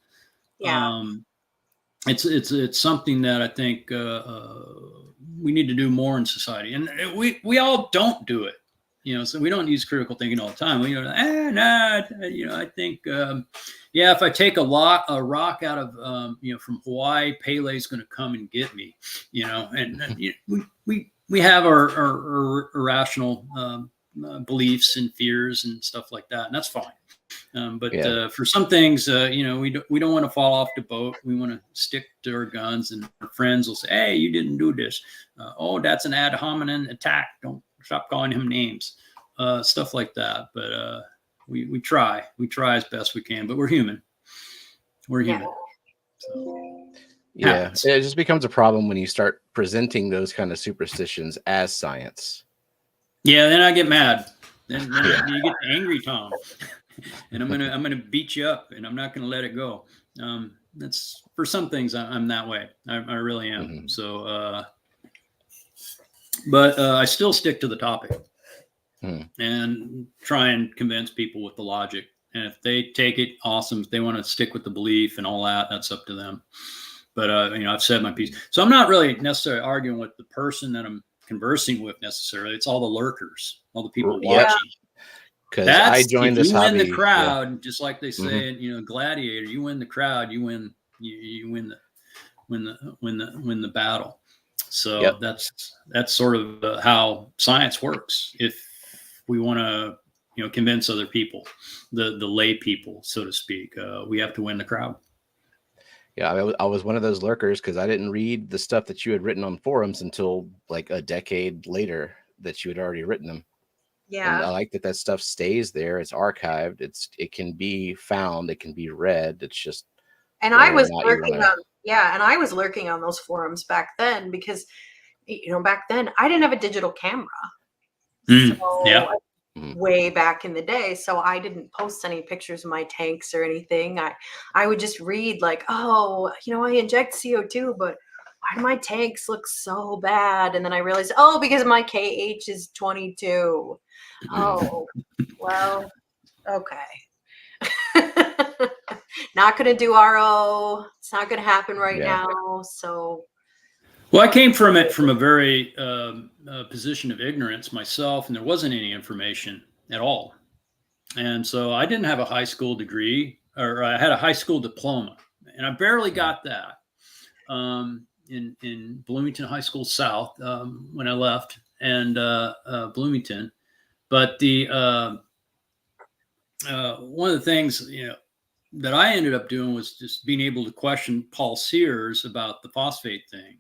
It's something that I think we need to do more in society. And we all don't do it. so we don't use critical thinking all the time. We I think, if I take a rock out of, from Hawaii, Pele's going to come and get me, and we have our irrational beliefs and fears and stuff like that, and that's fine. But for some things, we don't want to fall off the boat. We want to stick to our guns, and our friends will say, "Hey, you didn't do this. Oh, that's an ad hominem attack. Don't stop calling him names." Stuff like that. But we try as best we can. But we're human. We're human. So, yeah, it just becomes a problem when you start presenting those kind of superstitions as science. Yeah, then I get mad. Then you get angry, Tom. And I'm gonna beat you up, and I'm not gonna let it go. That's for some things I'm that way. I really am. Mm-hmm. So, but I still stick to the topic and try and convince people with the logic. And if they take it, awesome. If they want to stick with the belief and all that, that's up to them. But I've said my piece. So I'm not really necessarily arguing with the person that I'm conversing with necessarily. It's all the lurkers, all the people watching. Because I joined this hobby. You win the crowd, just like they say in Gladiator. You win the crowd. You win. You win the battle. So that's sort of how science works. If we want to convince other people, the lay people, so to speak, we have to win the crowd. Yeah, I was one of those lurkers because I didn't read the stuff that you had written on forums until like a decade later that you had already written them. Yeah, and I like that stuff stays there. It's archived. It can be found. It can be read. It's just. And I was lurking on those forums back then because, back then I didn't have a digital camera. Way back in the day, so I didn't post any pictures of my tanks or anything. I would just read like, I inject CO2, but why do my tanks look so bad? And then I realized, because my KH is 22. Oh, well, okay. Not going to do RO. It's not going to happen right now. So. Well, I came from it from a very position of ignorance myself, and there wasn't any information at all. And so I didn't have a high school degree, or I had a high school diploma, and I barely got that in Bloomington High School South when I left, and Bloomington. But the one of the things that I ended up doing was just being able to question Paul Sears about the phosphate thing.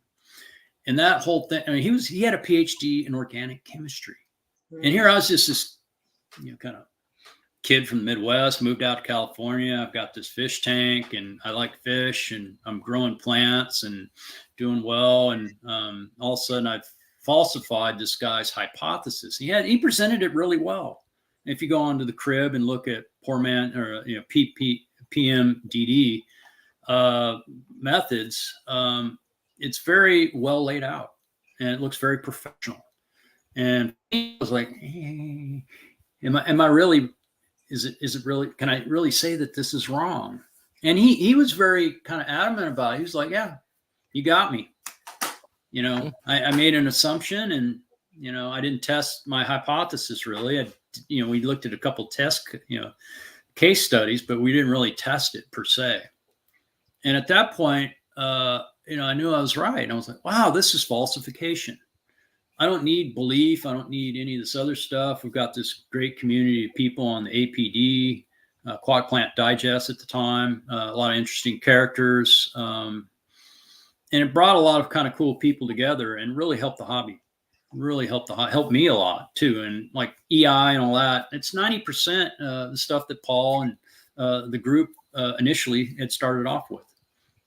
And that whole thing, he had a PhD in organic chemistry. And here I was just this, kind of kid from the Midwest, moved out to California. I've got this fish tank and I like fish and I'm growing plants and doing well. And all of a sudden I've falsified this guy's hypothesis. He presented it really well. And if you go onto the crib and look at poor man or, PMDD methods, it's very well laid out and it looks very professional. And he was like, hey, am I really, is it really, can I really say that this is wrong? And he was very kind of adamant about it. He was like, yeah, you got me. I made an assumption and, I didn't test my hypothesis really. We looked at a couple test, case studies, but we didn't really test it per se. And at that point, I knew I was right. And I was like, wow, this is falsification. I don't need belief. I don't need any of this other stuff. We've got this great community of people on the APD, Quad Plant Digest at the time, a lot of interesting characters. And it brought a lot of kind of cool people together and really helped the hobby. Helped me a lot too. And like EI and all that, it's 90% the stuff that Paul and the group initially had started off with.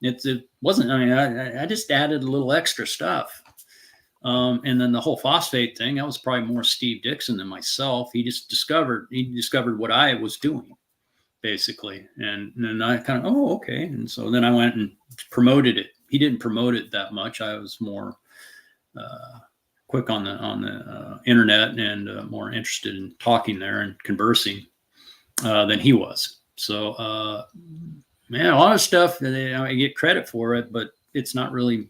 It wasn't, I just added a little extra stuff. And then the whole phosphate thing, that was probably more Steve Dixon than myself. He discovered what I was doing basically. And then I kind of, okay. And so then I went and promoted it. He didn't promote it that much. I was more quick on the internet and more interested in talking there and conversing than he was. So, man, a lot of stuff I get credit for it, but it's not really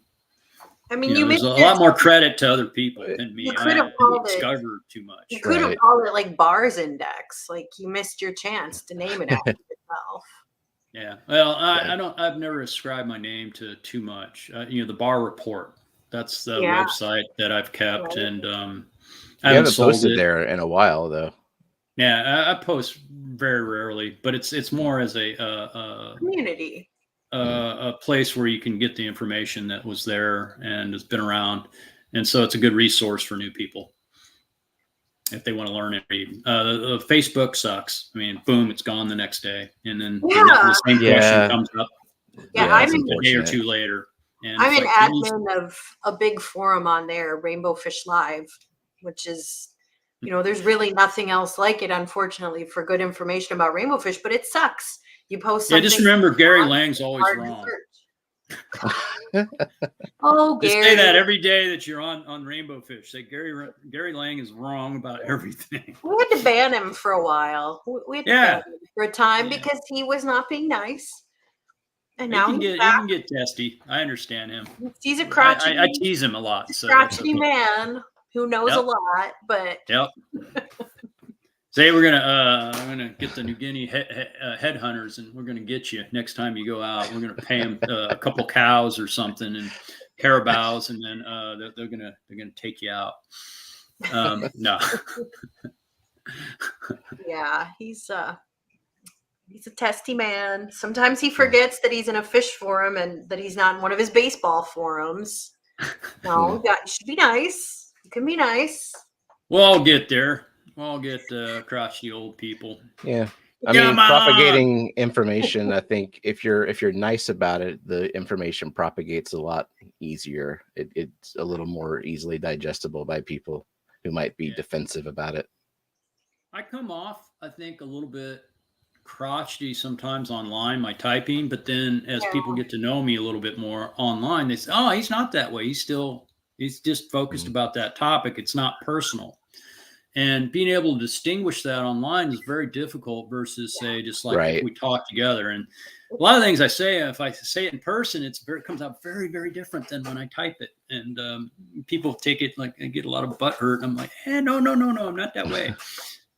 I mean, You know, you there's missed a lot more credit to other people than me. You I could have didn't called it. discover too much. You could have Right. called it like Barr's Index. Like you missed your chance to name it after yourself. Yeah. Well, I've never ascribed my name to too much. You know, the Barr Report. That's the Yeah. website that I've kept, Right. and You I haven't sold posted it. there in a while, though. Yeah, I post very rarely, but it's more as a Community. a place where you can get the information that was there and has been around, and so it's a good resource for new people if they want to learn and read. Facebook sucks. I mean, boom, it's gone the next day, and then the same question comes up Yeah, a day or two later. And I'm it's an like, admin of a big forum on there, Rainbow Fish Live, which is, you know, there's really nothing else like it, unfortunately, for good information about rainbow fish, but it sucks. You post something. Just remember, Gary Lang's always wrong. Oh, Gary. Just say that every day that you're on rainbow fish. Say Gary Lang is wrong about everything. We had to ban him for a while. We had to ban him for a time because he was not being nice. And now he can get testy. I understand him. He's a crotchety. I tease him a lot. So crotchety man who knows a lot, but say we're gonna get the New Guinea headhunters, and we're gonna get you next time you go out. We're gonna pay them a couple cows or something and carabaos, and then they're gonna take you out. No. Yeah, he's a testy man. Sometimes he forgets that he's in a fish forum and that he's not in one of his baseball forums. No, you should be nice. You can be nice. We'll all get there. We'll all get crotchety old people. Yeah. I mean, propagating information, I think if you're nice about it, the information propagates a lot easier. It's a little more easily digestible by people who might be defensive about it. I come off, I think, a little bit crotchety sometimes online, my typing, but then as people get to know me a little bit more online, they say, oh, he's not that way. He's just focused about that topic. It's not personal. And being able to distinguish that online is very difficult versus say, just like if we talk together. And a lot of things I say, if I say it in person, it comes out very, very different than when I type it. And people take it like I get a lot of butt hurt. I'm like, no, I'm not that way.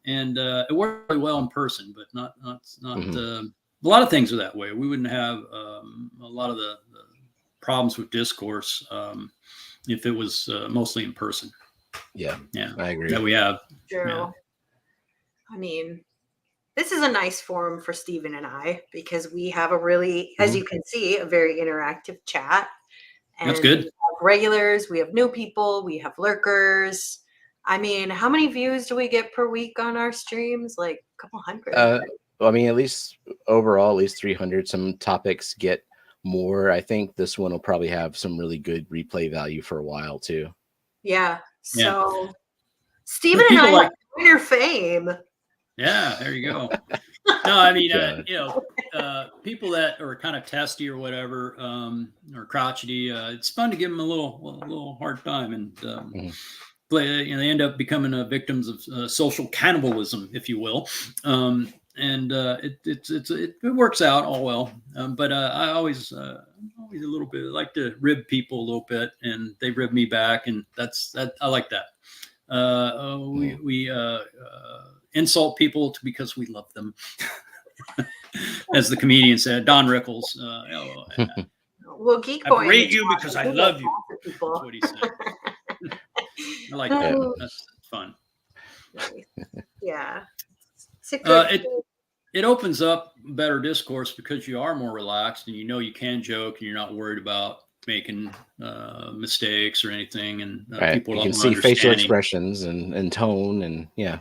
And it worked really well in person, but not a lot of things are that way. We wouldn't have a lot of the problems with discourse if it was mostly in person. Yeah, I agree. That we have. True. Yeah. I mean, this is a nice forum for Stephen and I because we have a really, as you can see, a very interactive chat. And that's good. We have regulars, we have new people, we have lurkers. I mean, how many views do we get per week on our streams? Like a couple hundred. Well, I mean, at least overall, at least 300. Some topics get more. I think this one will probably have some really good replay value for a while too. Yeah. So Stephen and I have winner fame. Yeah, there you go. No, I mean, people that are kind of testy or whatever, or crotchety, it's fun to give them a little hard time, and they end up becoming victims of social cannibalism, if you will. And it works out all well. But I always a little bit like to rib people a little bit, and they rib me back, and I like that. We insult people because we love them, as the comedian said, Don Rickles. Well, Geek I Boy berate you because I love you. That's what he said. I like that. That's fun. Yeah. It opens up better discourse because you are more relaxed and you can joke and you're not worried about making mistakes or anything. And people you can see facial expressions and tone and yeah.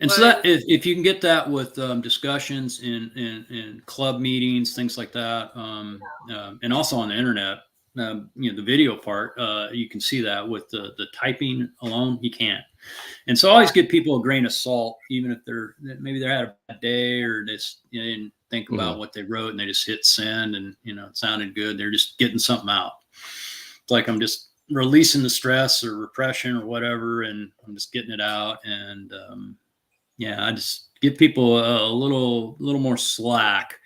And so that if you can get that with discussions in club meetings, things like that, and also on the internet, the video part, you can see that with the typing alone, you can't. And so I always give people a grain of salt, even if maybe they had a bad day or they didn't think about what they wrote and they just hit send and, it sounded good. They're just getting something out. It's like I'm just releasing the stress or repression or whatever, and I'm just getting it out. And I just give people a little more slack.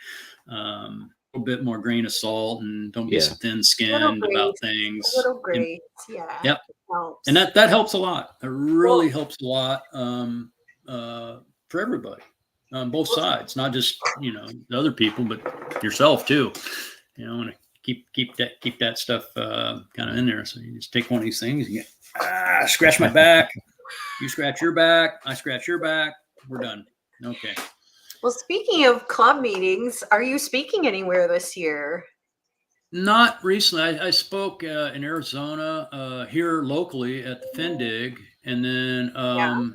little bit more grain of salt and don't be Yeah. so thin-skinned about things. Little And, grace, yeah. yep. Helps. And that helps a lot. It really helps a lot for everybody on both sides, not just, you know, the other people, but yourself too. You know, want to keep that stuff kind of in there. So you just take one of these things, and you scratch my back, you scratch your back, I scratch your back, we're done. Okay. Well, speaking of club meetings, are you speaking anywhere this year? Not recently. I spoke in Arizona here locally at the Fendig, and then I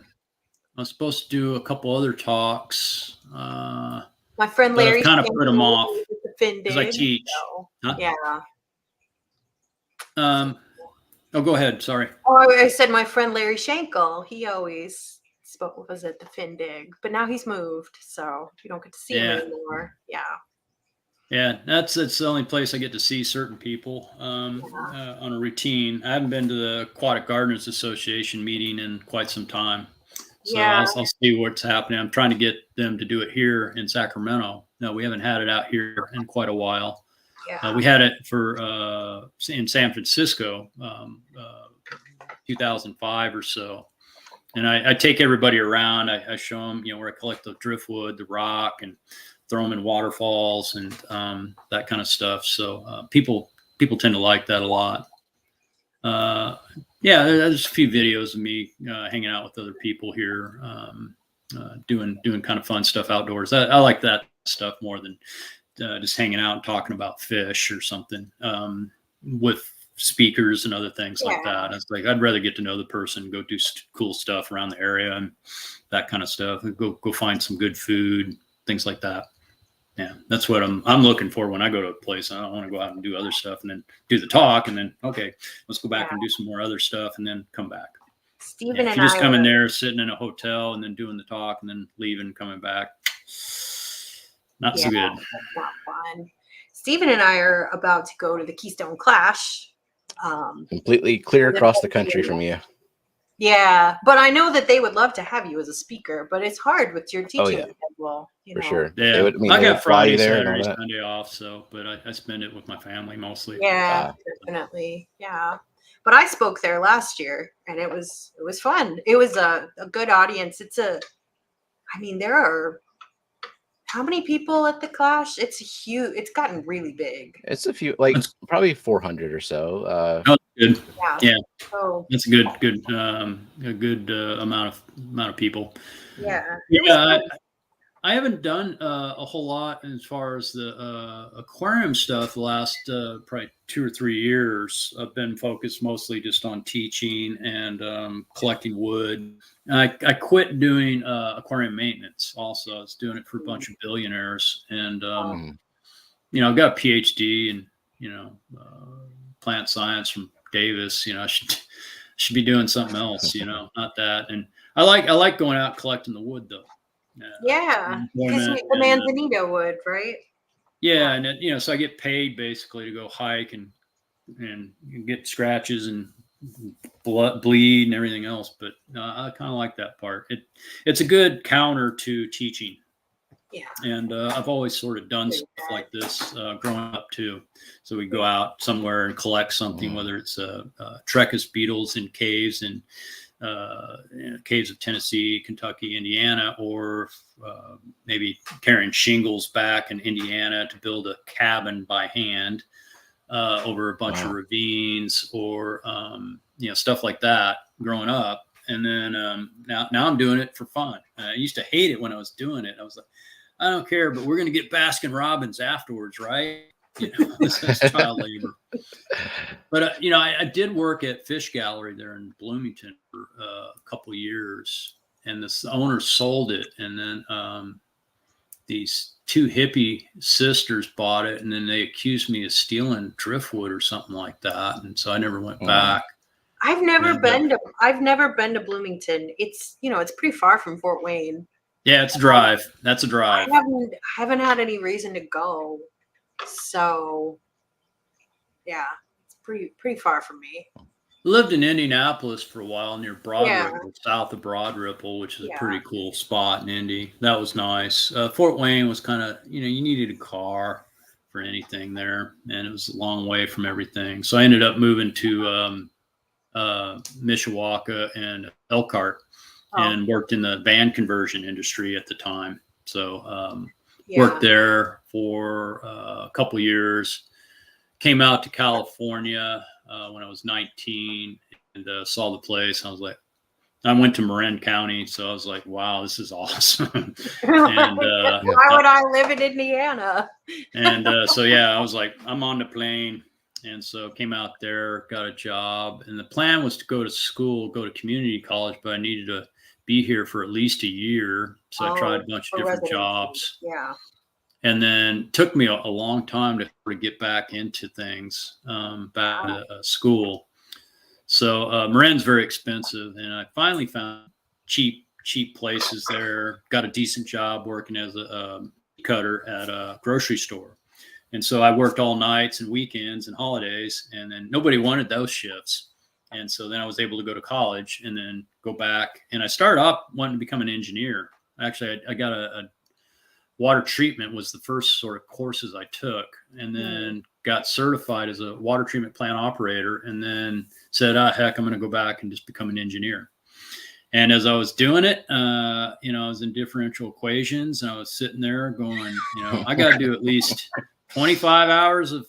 was supposed to do a couple other talks. My friend But I've Larry kind of put them off because I Findig, teach. so, Huh? yeah. Oh, go ahead. Sorry. Oh, I said my friend Larry Schenkel. He always was at the Findig, but now he's moved, so you don't get to see him anymore. Yeah. Yeah, that's the only place I get to see certain people on a routine. I haven't been to the Aquatic Gardeners Association meeting in quite some time. So I'll see what's happening. I'm trying to get them to do it here in Sacramento. No, we haven't had it out here in quite a while. Yeah. We had it for in San Francisco, 2005 or so. And I take everybody around. I show them, you know, where I collect the driftwood, the rock, and throw them in waterfalls and that kind of stuff. So people tend to like that a lot. Yeah, there's a few videos of me hanging out with other people here, doing kind of fun stuff outdoors. I like that stuff more than just hanging out and talking about fish or something with speakers and other things like that. It's like I'd rather get to know the person, go do cool stuff around the area and that kind of stuff. Go find some good food, things like that. Yeah, that's what I'm looking for when I go to a place. I don't want to go out and do other stuff and then do the talk and then okay, let's go back and do some more other stuff and then come back. Stephen if you just come in there, sitting in a hotel and then doing the talk and then leaving, coming back, not so good. That's not fun. Stephen and I are about to go to the Keystone Clash. Completely clear across the country from you. Yeah, but I know that they would love to have you as a speaker, but it's hard with your teaching schedule. For sure. Yeah, I got Friday, Saturday, Sunday off, so but I spend it with my family mostly. Yeah, definitely. Yeah, but I spoke there last year, and it was fun. It was a good audience. I mean, there are. How many people at the Clash? It's huge. It's gotten really big. It's a few, like probably 400 or so. Good. Yeah. So that's a good amount of people. Yeah. Yeah. I haven't done a whole lot as far as the aquarium stuff the last probably 2 or 3 years. I've been focused mostly just on teaching and collecting wood. I quit doing aquarium maintenance also. I was doing it for a bunch of billionaires. And, you know, I've got a PhD in, you know, plant science from Davis. You know, I should be doing something else, you know, not that. And I like going out collecting the wood though. Yeah, because the manzanita wood, right? Yeah, and you know, so I get paid basically to go hike and get scratches and bleed and everything else. But I kind of like that part. It's a good counter to teaching. Yeah, and I've always sort of done stuff like this growing up too. So we go out somewhere and collect something, whether it's Trechus beetles in caves and caves of Tennessee, Kentucky, Indiana, or maybe carrying shingles back in Indiana to build a cabin by hand over a bunch of ravines, or you know, stuff like that growing up. And then now I'm doing it for fun. I used to hate it when I was doing it. I was like, I don't care, but we're going to get Baskin Robbins afterwards, right? You know, this is child labor. But you know, I did work at Fish Gallery there in Bloomington for a couple of years, and the owner sold it, and then these 2 hippie sisters bought it, and then they accused me of stealing driftwood or something like that, and so I never went back. I've never been to Bloomington. It's, you know, it's pretty far from Fort Wayne. Yeah, it's a drive. That's a drive. I haven't had any reason to go, so yeah, it's pretty far from me. Lived in Indianapolis for a while near Broad Ripple, south of Broad Ripple, which is a pretty cool spot in Indy. That was nice. Fort Wayne was kind of, you know, you needed a car. for anything there, and it was a long way from everything. So I ended up moving to Mishawaka and Elkhart, and worked in the van conversion industry at the time. So worked there for a couple years. Came out to California when I was 19 and saw the place. I was like, I went to Marin County, so I was like, wow, this is awesome. And why would I live in Indiana? And so, yeah, I was like, I'm on the plane. And so came out there, got a job. And the plan was to go to school, go to community college, but I needed to be here for at least a year. So I tried a bunch of different jobs. Yeah. And then took me a long time to sort of get back into things, back to school. So Marin's very expensive. And I finally found cheap places there, got a decent job working as a cutter at a grocery store. And so I worked all nights and weekends and holidays, and then nobody wanted those shifts. And so then I was able to go to college and then go back. And I started off wanting to become an engineer. Actually, I got a water treatment was the first sort of courses I took, and then got certified as a water treatment plant operator, and then said, heck, I'm going to go back and just become an engineer. And as I was doing it, I was in differential equations, and I was sitting there going, I got to do at least 25 hours of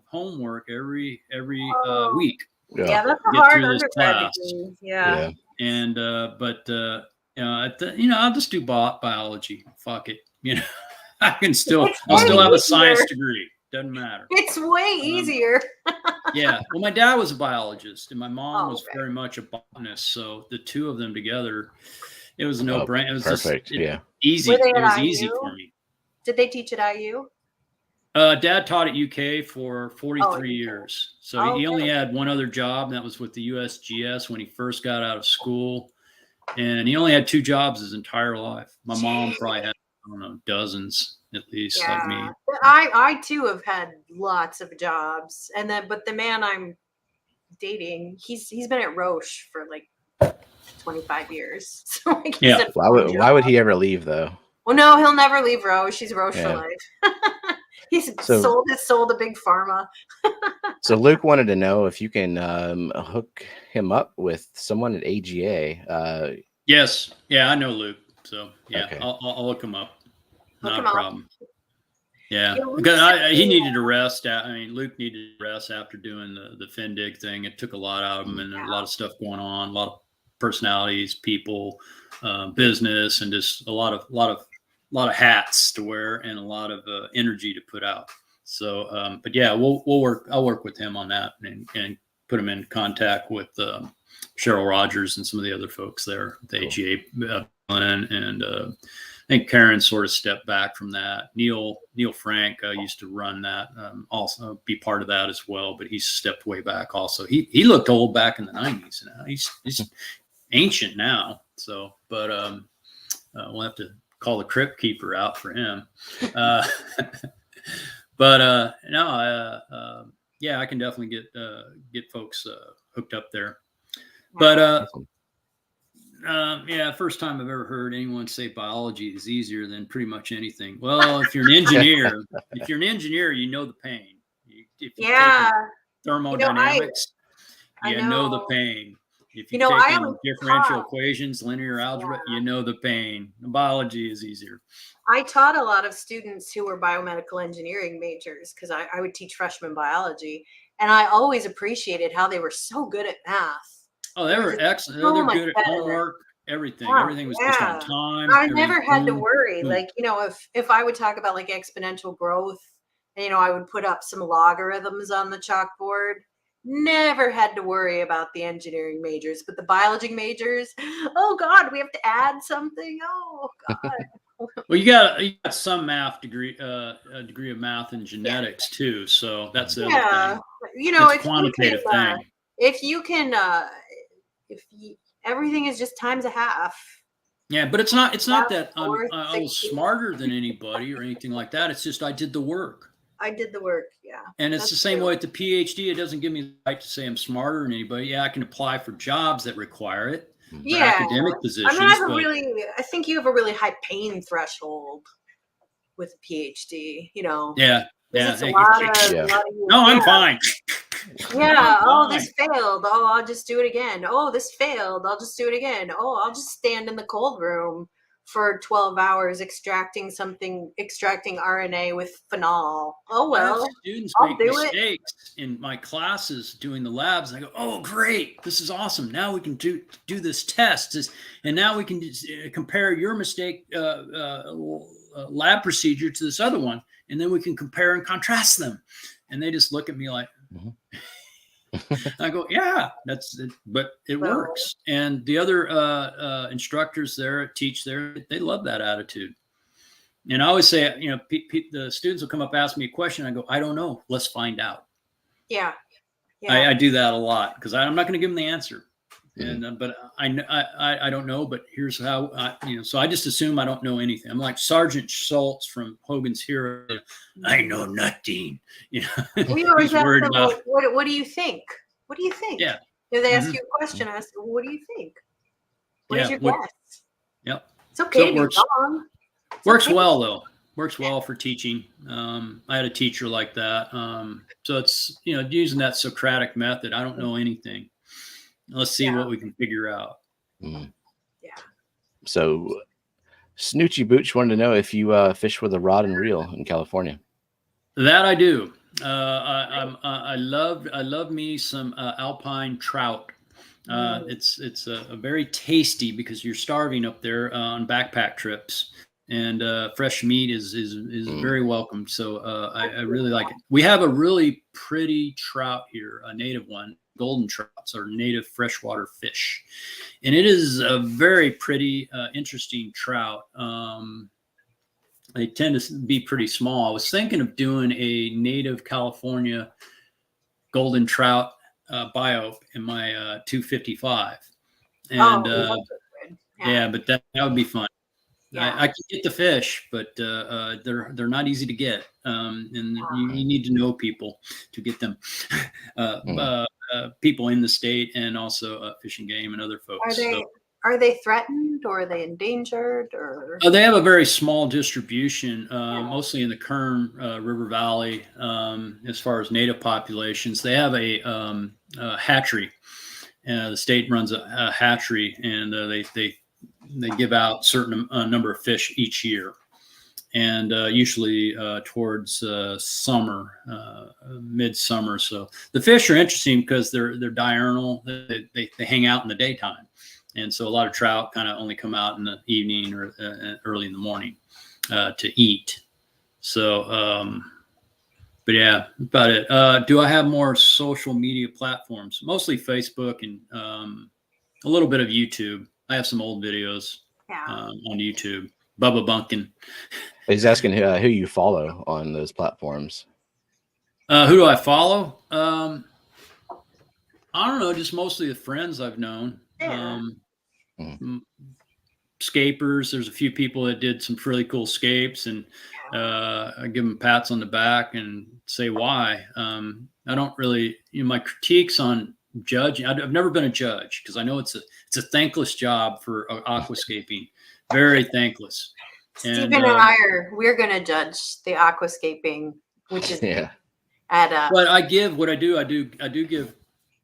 homework every week. Yeah, that's a get hard through this class. Yeah. And I'll just do biology. Fuck it. I'll still have a science degree. Doesn't matter. It's way easier. Yeah. Well, my dad was a biologist, and my mom was very much a botanist. So the two of them together, it was a no-brainer. It was perfect. Easy. It was easy for me. Did they teach at IU? Dad taught at UK for 43 years. So he only had one other job, and that was with the USGS when he first got out of school. And he only had 2 jobs his entire life. My mom probably had, dozens at least, like me. I too have had lots of jobs. But the man I'm dating, he's been at Roche for like 25 years. So why would he ever leave though? Well, no, he'll never leave Roche. He's Roche for life. He's sold his soul to big pharma. So Luke wanted to know if you can hook him up with someone at AGA. Yes. Yeah, I know Luke. So I'll look him up. Not a problem. Yeah, because he needed to rest. Luke needed to rest after doing the Findig thing. It took a lot out of him, and there's a lot of stuff going on, a lot of personalities, people, business, and just a lot of hats to wear and a lot of energy to put out. So, but yeah, I'll work with him on that and put him in contact with Cheryl Rogers and some of the other folks there, the AGA, and I think Karen sort of stepped back from that. Neil Frank used to run that, also be part of that as well, but he stepped way back also. He looked old back in the 90s. Now he's ancient now. So, but we'll have to call the crypt keeper out for him. But I can definitely get folks hooked up there. But first time I've ever heard anyone say biology is easier than pretty much anything. Well, if you're an engineer, you know the pain. If you take thermodynamics, you know the pain. If you take differential equations, linear algebra, you know the pain. Biology is easier. I taught a lot of students who were biomedical engineering majors because I would teach freshman biology, and I always appreciated how they were so good at math. Oh, they were excellent. They're good at homework, everything. Everything was just on time. I never had to worry. If I would talk about like exponential growth, and I would put up some logarithms on the chalkboard. Never had to worry about the engineering majors, but the biology majors, oh God, we have to add something. Oh God. Well, you got some math degree, a degree of math and genetics too. So that's the other thing. It's a quantitative thing. If you can, everything is just times a half. Yeah, but it's not that I was smarter than anybody or anything like that. It's just I did the work. I did the work, yeah. And it's the same way with the PhD. It doesn't give me the right to say I'm smarter than anybody. Yeah, I can apply for jobs that require it. Yeah. Academic positions. I think you have a really high pain threshold with a PhD, Yeah. Yeah. It's a lot of, Yeah. No, I'm fine. Yeah. I'm Oh, fine. this failed. Oh, I'll just do it again. Oh, this failed. I'll just do it again. Oh, I'll just stand in the cold room for 12 hours extracting RNA with phenol. Oh, I have well, students I'll make do it. mistakes in my classes doing the labs. And I go, oh, great. This is awesome. Now we can do this test. And now we can compare your mistake lab procedure to this other one. And then we can compare and contrast them. And they just look at me like, I go, yeah, that's it, but it Well, works. And the other instructors there teach there, they love that attitude. And I always say, you know, the students will come up, ask me a question. I go, I don't know. Let's find out. yeah. Yeah. I do that a lot because I'm not going to give them the answer. And but I don't know. But here's how so I just assume I don't know anything. I'm like Sergeant Schultz from Hogan's Hero. I know nothing. You know, We always he's ask worried them, about. what do you think? What do you think? Yeah. If they ask you a question, I ask, what do you think? What is your what- guess? Yep. It's okay So it to be works. wrong. It's Works okay. well though. Works well for teaching. I had a teacher like that. So it's using that Socratic method. I don't know anything. Let's see what we can figure out. Mm. Yeah. So, Snoochie Booch wanted to know if you fish with a rod and reel in California. That I do. I love me some alpine trout. It's a very tasty because you're starving up there on backpack trips, and fresh meat is very welcome. So I really like it. We have a really pretty trout here, a native one. Golden trouts are native freshwater fish, and it is a very pretty, interesting trout. They tend to be pretty small. I was thinking of doing a native California golden trout bio in my 255, and yeah, but that would be fun. Yeah. I can get the fish, but they're not easy to get, and you need to know people to get them. People in the state, and also Fish and Game and other folks. Are they threatened, or are they endangered, or? They have a very small distribution, mostly in the Kern River Valley. As far as native populations, they have a hatchery. The state runs a hatchery, and they give out certain number of fish each year, and usually towards summer, midsummer. So the fish are interesting because they're diurnal. They hang out in the daytime, and so a lot of trout kind of only come out in the evening or early in the morning to eat. So, but yeah, about it. Do I have more social media platforms? Mostly Facebook and a little bit of YouTube. I have some old videos on YouTube. Bubba Bunkin. He's asking who you follow on those platforms. Who do I follow? I don't know, just mostly the friends I've known. Scapers. There's a few people that did some really cool scapes, and I give them pats on the back and say why. I don't really, my critiques on judging. I've never been a judge because I know it's a thankless job for aquascaping. Very thankless. Stephen and we're going to judge the aquascaping, which is But I do give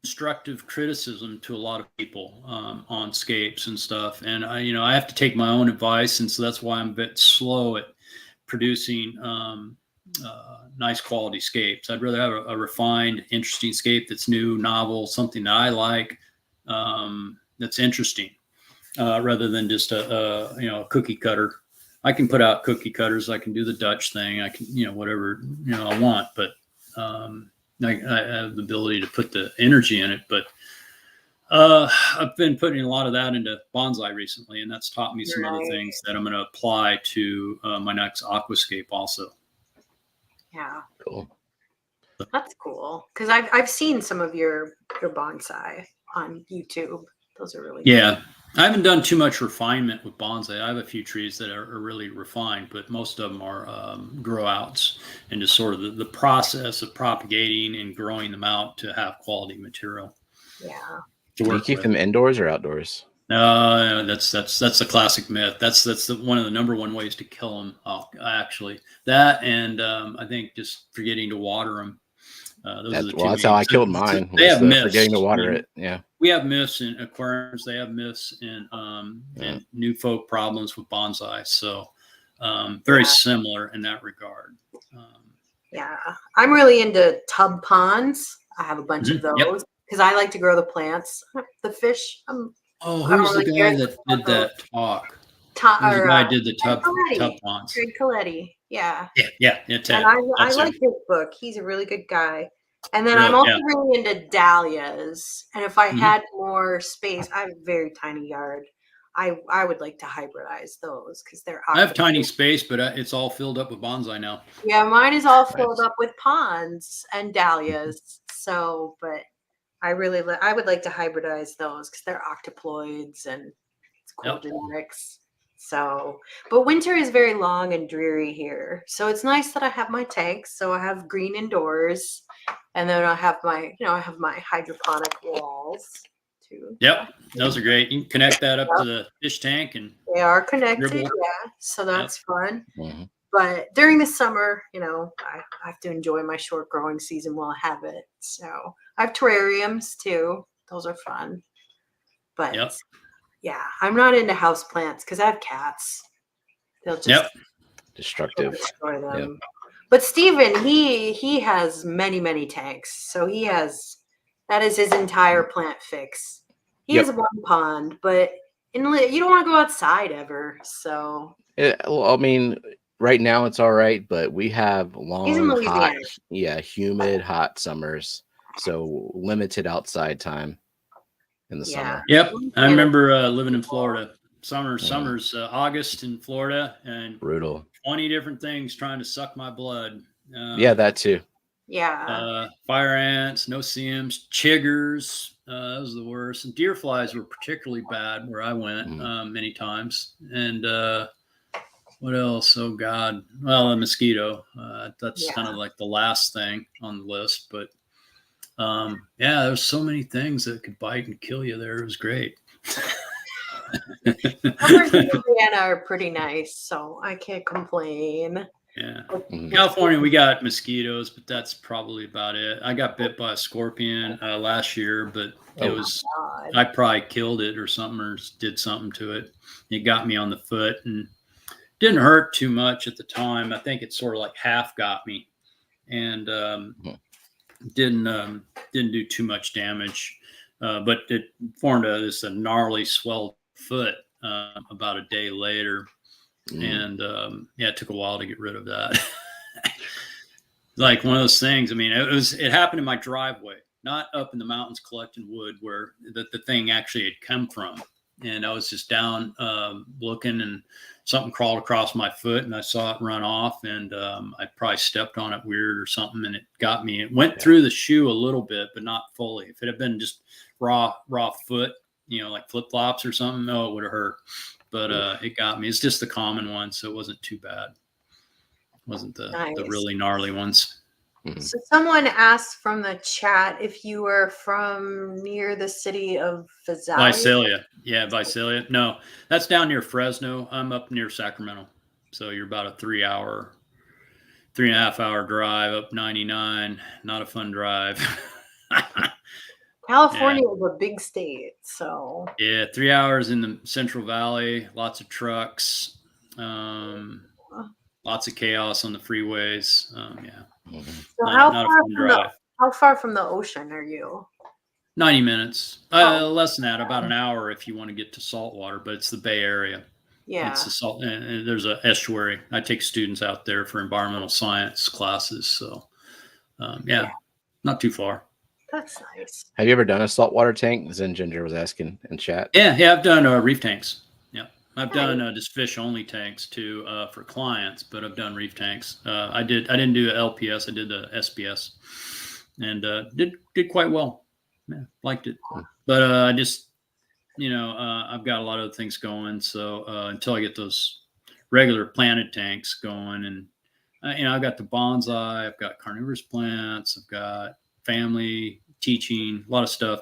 constructive criticism to a lot of people on scapes and stuff, and I have to take my own advice, and so that's why I'm a bit slow at producing nice quality scapes. I'd rather have a refined, interesting scape that's new, novel, something that I like, that's interesting, rather than just a cookie cutter. I can put out cookie cutters. I can do the Dutch thing. I can, whatever, I want, but I have the ability to put the energy in it. But I've been putting a lot of that into bonsai recently, and that's taught me some other things that I'm going to apply to my next aquascape also. Yeah. Cool. That's cool. Because I've seen some of your bonsai on YouTube. Those are really good. I haven't done too much refinement with bonsai. I have a few trees that are really refined, but most of them are grow outs, and just sort of the process of propagating and growing them out to have quality material. Yeah. Do you keep them indoors or outdoors? No, that's a classic myth. That's one of the number one ways to kill them. Actually, that and I think just forgetting to water them. Those are the two That's how main. I killed mine. They Was have myths. forgetting to I water mean, it. Yeah. we have myths in aquariums. They have myths in Yeah. and new folk problems with bonsai. So very similar in that regard. Yeah, I'm really into tub ponds. I have a bunch of Yep. those because I like to grow the plants. The fish, Oh, I don't who's the really guy care that did that talk? Tom, Who's the or guy who did the Greg tub Coletti. ponds? Greg Coletti, yeah. Yeah, And Ted. I That's like him. his book. He's a really good guy. And then I'm Really, also yeah. really into dahlias. And if I Mhm. had more space, I have a very tiny yard. I would like to hybridize those because they're I have tiny space, but it's all filled up with bonsai now. Yeah, mine is all filled Nice. up with ponds and dahlias. So, but I would like to hybridize those because they're octoploids and it's cool Yep. genetics. So, but winter is very long and dreary here. So it's nice that I have my tanks. So I have green indoors, and then I have my hydroponic walls too. Yep, those are great. You can connect that up to the fish tank and They are connected, dribble. yeah. So that's fun. Mhm. But during the summer, I have to enjoy my short growing season while I have it. So I have terrariums too. Those are fun. But Yep. yeah, I'm not into house plants because I have cats. They'll just Destructive. destroy them. But Steven, he has many, many tanks. So that is his entire plant fix. He has one pond, but you don't want to go outside ever. So Well, I mean, right now it's all right, but we have he's in long, hot, Louisiana. humid, hot summers. So limited outside time in the summer. Yep, I Yeah. remember living in Florida. Summers, August in Florida, and Brutal. 20 different things trying to suck my blood. Yeah, that too. Yeah. Fire ants, no-see-ums, chiggers. Those are the worst. And deer flies were particularly bad where I went many times. And what else? Oh God. Well, a mosquito. That's kind of like the last thing on the list. But there's so many things that could bite and kill you there. It was great. Summers in Louisiana are pretty nice, so I can't complain. Yeah. Mhm. California, we got mosquitoes, but that's probably about it. I got bit by a scorpion last year, but I probably killed it or something, or did something to it. It got me on the foot and didn't hurt too much at the time. I think it sort of like half got me, and didn't do too much damage. But it formed this gnarly swelled foot about a day later. And it took a while to get rid of that. Like one of those things. I mean, it happened in my driveway, not up in the mountains collecting wood where the thing actually had come from. And I was just down looking, and something crawled across my foot, and I saw it run off, and I probably stepped on it weird or something, and it got me. It went through the shoe a little bit, but not fully. If it had been just raw foot, like flip flops or something, no, it would have hurt. But it got me. It's just the common one, so it wasn't too bad. It wasn't the really gnarly ones. So someone asked from the chat if you were from near the city of Visalia. Yeah, Visalia. No, that's down near Fresno. I'm up near Sacramento. So you're about a 3.5 hour drive up 99. Not a fun drive. California is a big state, so 3 hours in the Central Valley, lots of trucks, lots of chaos on the freeways. So how far from the ocean are you? 90 minutes, less than that, about an hour if you want to get to saltwater, but it's the Bay Area. Yeah, it's the salt, and there's a estuary. I take students out there for environmental science classes, so not too far. That's nice. Have you ever done a saltwater tank? Zen Ginger was asking in chat. Yeah, I've done reef tanks. Yeah, I've done just fish only tanks too for clients, but I've done reef tanks. I didn't do LPS. I did the SPS, and did quite well. Yeah, liked it. But I just I've got a lot of things going. So until I get those regular planted tanks going, and I've got the bonsai, I've got carnivorous plants, I've got family teaching, a lot of stuff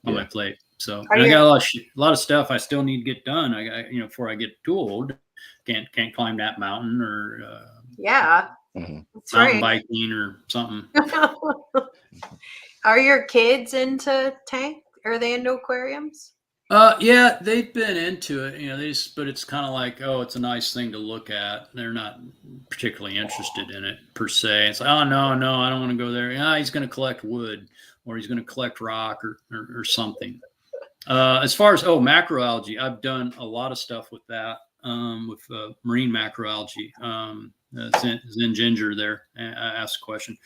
on my plate. So Are and I you- got a lot of stuff I still need to get done. I got, before I get too old, can't climb that mountain or Yeah, Mhm. that's mountain right. biking or something. Are your kids into tank? Are they into aquariums? Yeah, they've been into it, but it's kind of like, oh, it's a nice thing to look at. They're not particularly interested in it per se. It's like, oh, no, I don't want to go there. Yeah, he's going to collect wood or he's going to collect rock or something. As far as, macroalgae, I've done a lot of stuff with that, with marine macroalgae. Zen Ginger there asked a question.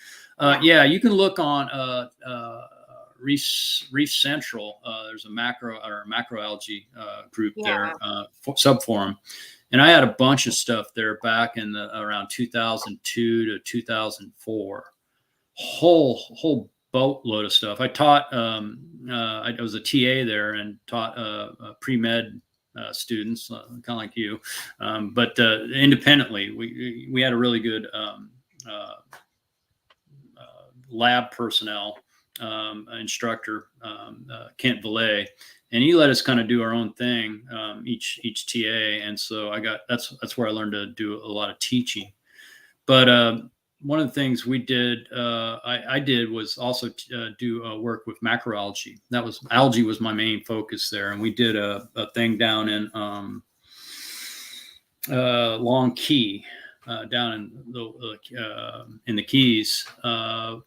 Yeah, you can look on Reef Central. There's a macroalgae group there, subforum, and I had a bunch of stuff there back in around 2002 to 2004. Whole boatload of stuff. I taught. I was a TA there and taught pre-med students, kind of like you, but independently. We had a really good lab personnel instructor, Kent Valet, and he let us kind of do our own thing, each TA. And so that's where I learned to do a lot of teaching. But one of the things we did, I did, was also do work with macroalgae. Algae was my main focus there, and we did a thing down in Long Key. Down in the Keys,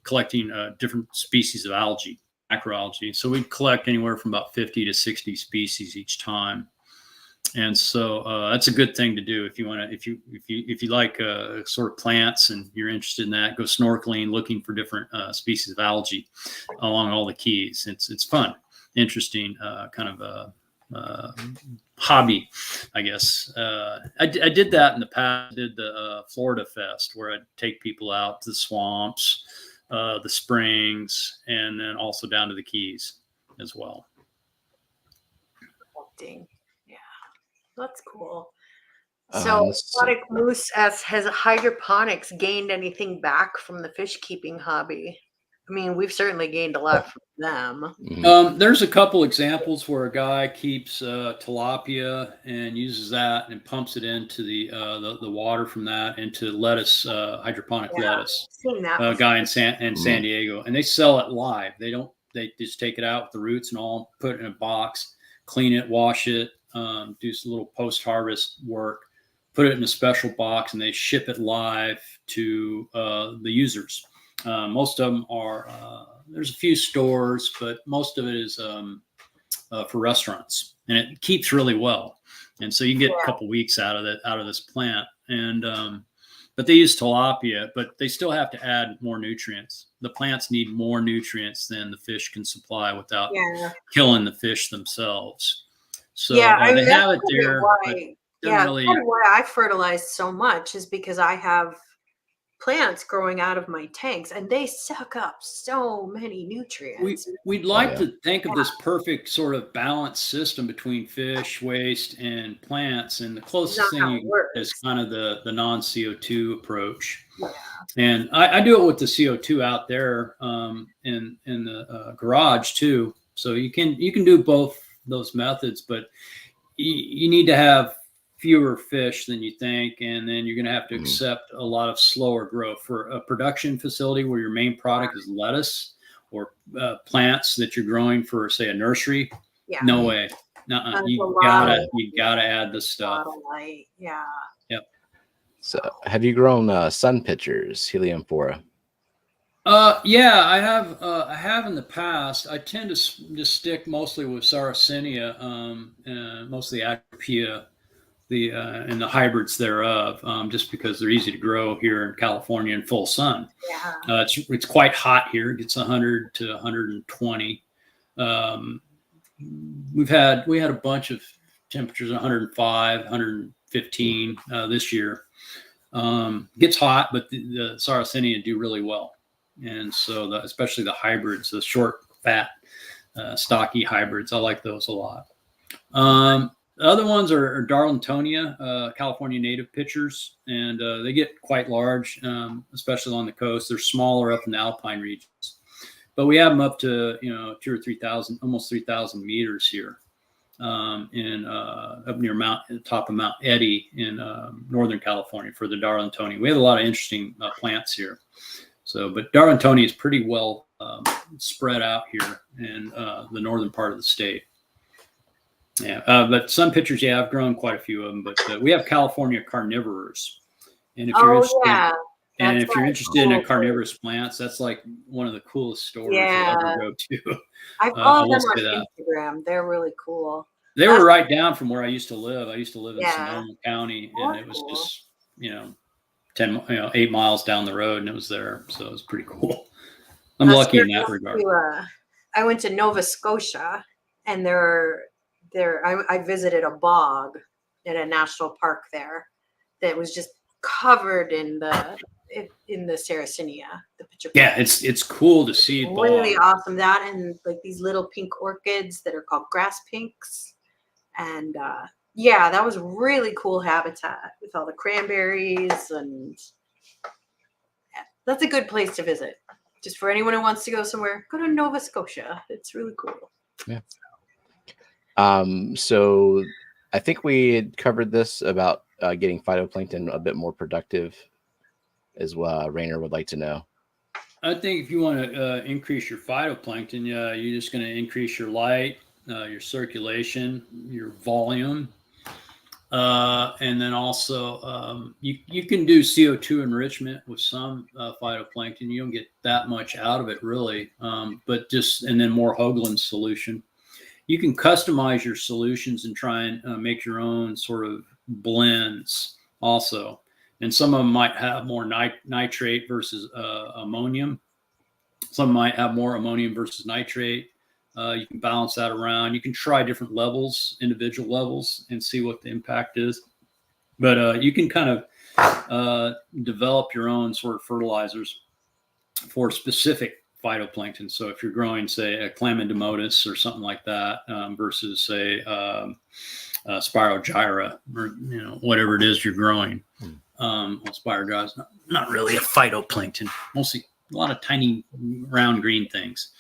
collecting different species of algae, macroalgae. So we collect anywhere from about 50 to 60 species each time, and so that's a good thing to do if you want to. If you like sort of plants and you're interested in that, go snorkeling, looking for different species of algae along all the Keys. It's fun, interesting, kind of hobby, I guess. I did that in the past. I did the Florida Fest, where I'd take people out to the swamps, the springs, and then also down to the Keys as well. Yeah, that's cool. So Aquatic Moose asks, has hydroponics gained anything back from the fish keeping hobby? I mean, we've certainly gained a lot from them. There's a couple examples where a guy keeps tilapia and uses that and pumps it into the water from that into lettuce, hydroponic lettuce. Seen that A guy in San Diego, and they sell it live. They just take it out with the roots and all, put it in a box, clean it, wash it, do some little post-harvest work, put it in a special box, and they ship it live to the users. Most of them are, there's a few stores, but most of it is for restaurants, and it keeps really well. And so you can get a couple weeks out of this plant. And but they use tilapia, but they still have to add more nutrients. The plants need more nutrients than the fish can supply without killing the fish themselves. So they have it there. Part of why I fertilize so much is because I have plants growing out of my tanks, and they suck up so many nutrients. We'd like to think of this perfect sort of balanced system between fish waste and plants, and the closest thing you get is kind of the non-CO2 approach. And I do it with the CO2 out there in the garage too. So you can do both those methods, but you need to have fewer fish than you think, and then you're going to have to accept a lot of slower growth. For a production facility where your main product is lettuce or plants that you're growing for, say, a nursery, no way. You gotta add this stuff. Yep. So have you grown sun pitchers, Helianthora? Yeah, I have in the past. I tend to just stick mostly with Sarracenia, mostly Atropia, and the hybrids thereof, just because they're easy to grow here in California in full sun. It's quite hot here. It gets 100 to 120. We had a bunch of temperatures, 105, 115 this year. Gets hot, but the Sarracenia do really well. And so especially the hybrids, the short, fat, stocky hybrids, I like those a lot. The other ones are Darlingtonia, California native pitchers, and they get quite large, especially on the coast. They're smaller up in the alpine regions. but we have them up to 2,000 or 3,000, almost 3,000 meters here. In up near top of Mount Eddy in Northern California for the Darlingtonia. We have a lot of interesting plants here. So, but Darlingtonia is pretty well spread out here in the northern part of the state. Yeah, but some pictures, yeah, I've grown quite a few of them. But we have California carnivorers, and if you're interested, and if you're interested in carnivorous plants, that's like one of the coolest stores you'll ever go to. I follow them on Instagram. They're really cool. They were right down from where I used to live. I used to live in Sonoma County, and it was just 8 miles down the road, and it was there. So it was pretty cool. I'm lucky in that regard. I went to Nova Scotia, and I visited a bog in a national park there that was just covered in the Sarracenia. Yeah, it's cool to see. Really awesome. That and like these little pink orchids that are called grass pinks. And that was really cool habitat with all the cranberries, and that's a good place to visit. Just for anyone who wants to go somewhere, go to Nova Scotia. It's really cool. Yeah. So I think we had covered this about getting phytoplankton a bit more productive as well. Rainer would like to know. I think if you want to increase your phytoplankton, you're just going to increase your light, your circulation, your volume, and then also you can do CO2 enrichment with some phytoplankton. You don't get that much out of it really, but and then more Hoagland solution. You can customize your solutions and try and make your own sort of blends also. And some of them might have more nitrate versus ammonium. Some might have more ammonium versus nitrate. You can balance that around. You can try different levels, individual levels, and see what the impact is. But you can kind of develop your own sort of fertilizers for specific phytoplankton. So if you're growing, say, a Chlamydomonas or something like that versus, say, Spirogyra or whatever it is you're growing. Well, Spirogyra is not really a phytoplankton. Mostly a lot of tiny round green things.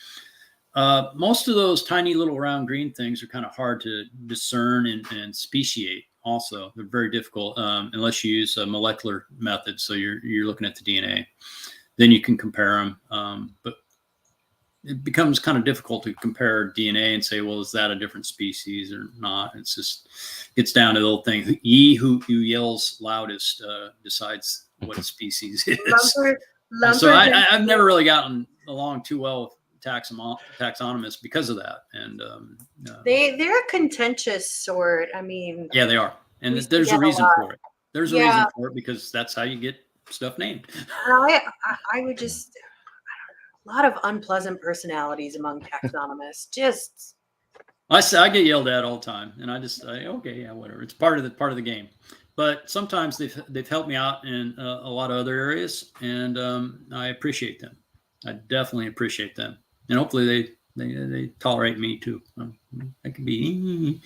Most of those tiny little round green things are kind of hard to discern and speciate. Also, they're very difficult unless you use a molecular method. So you're looking at the DNA, then you can compare them. But it becomes kind of difficult to compare DNA and say, well, is that a different species or not? It's down to the old thing. Who yells loudest decides what a species is. So I've never really gotten along too well with taxonomists because of that. And they're a contentious sort. I mean, yeah, they are. And there's a reason for it. There's a reason for it because that's how you get stuff named. I would just... a lot of unpleasant personalities among taxonomists. Just I get yelled at all the time, and okay, yeah, whatever. It's part of the game. But sometimes they've helped me out in a lot of other areas, and I appreciate them. I definitely appreciate them, and hopefully they tolerate me too. I can be.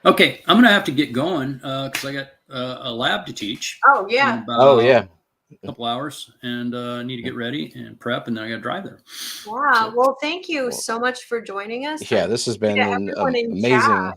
Okay, I'm gonna have to get going because I got a lab to teach. Oh yeah. A couple hours, and need to get ready and prep, and then I got to drive there. Wow. Well, thank you so much for joining us. Yeah, this has been an amazing,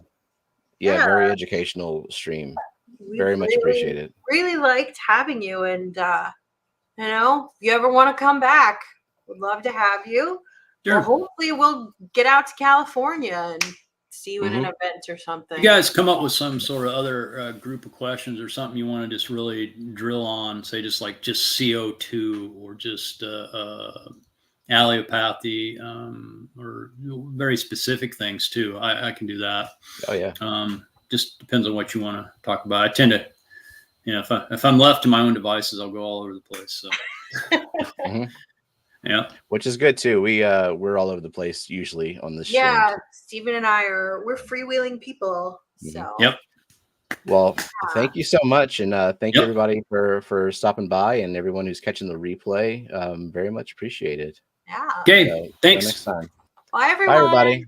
very educational stream. Very much appreciated. Really liked having you, and if you ever want to come back, would love to have you. Sure. Well, hopefully we'll get out to California and see you at an event or something. You guys come up with some sort of other group of questions or something you want to just really drill on, say just CO2 or just allelopathy or very specific things too. I can do that. Oh yeah. Just depends on what you want to talk about. I tend to, if I'm left to my own devices, I'll go all over the place. So. Yeah, which is good too. We're all over the place usually on this show. Yeah, Stephen and we're freewheeling people. So yep. Well, thank you so much, and thank you everybody for stopping by, and everyone who's catching the replay. Very much appreciated. Yeah. Okay. So, thanks. Next time. Bye everyone. Bye everybody.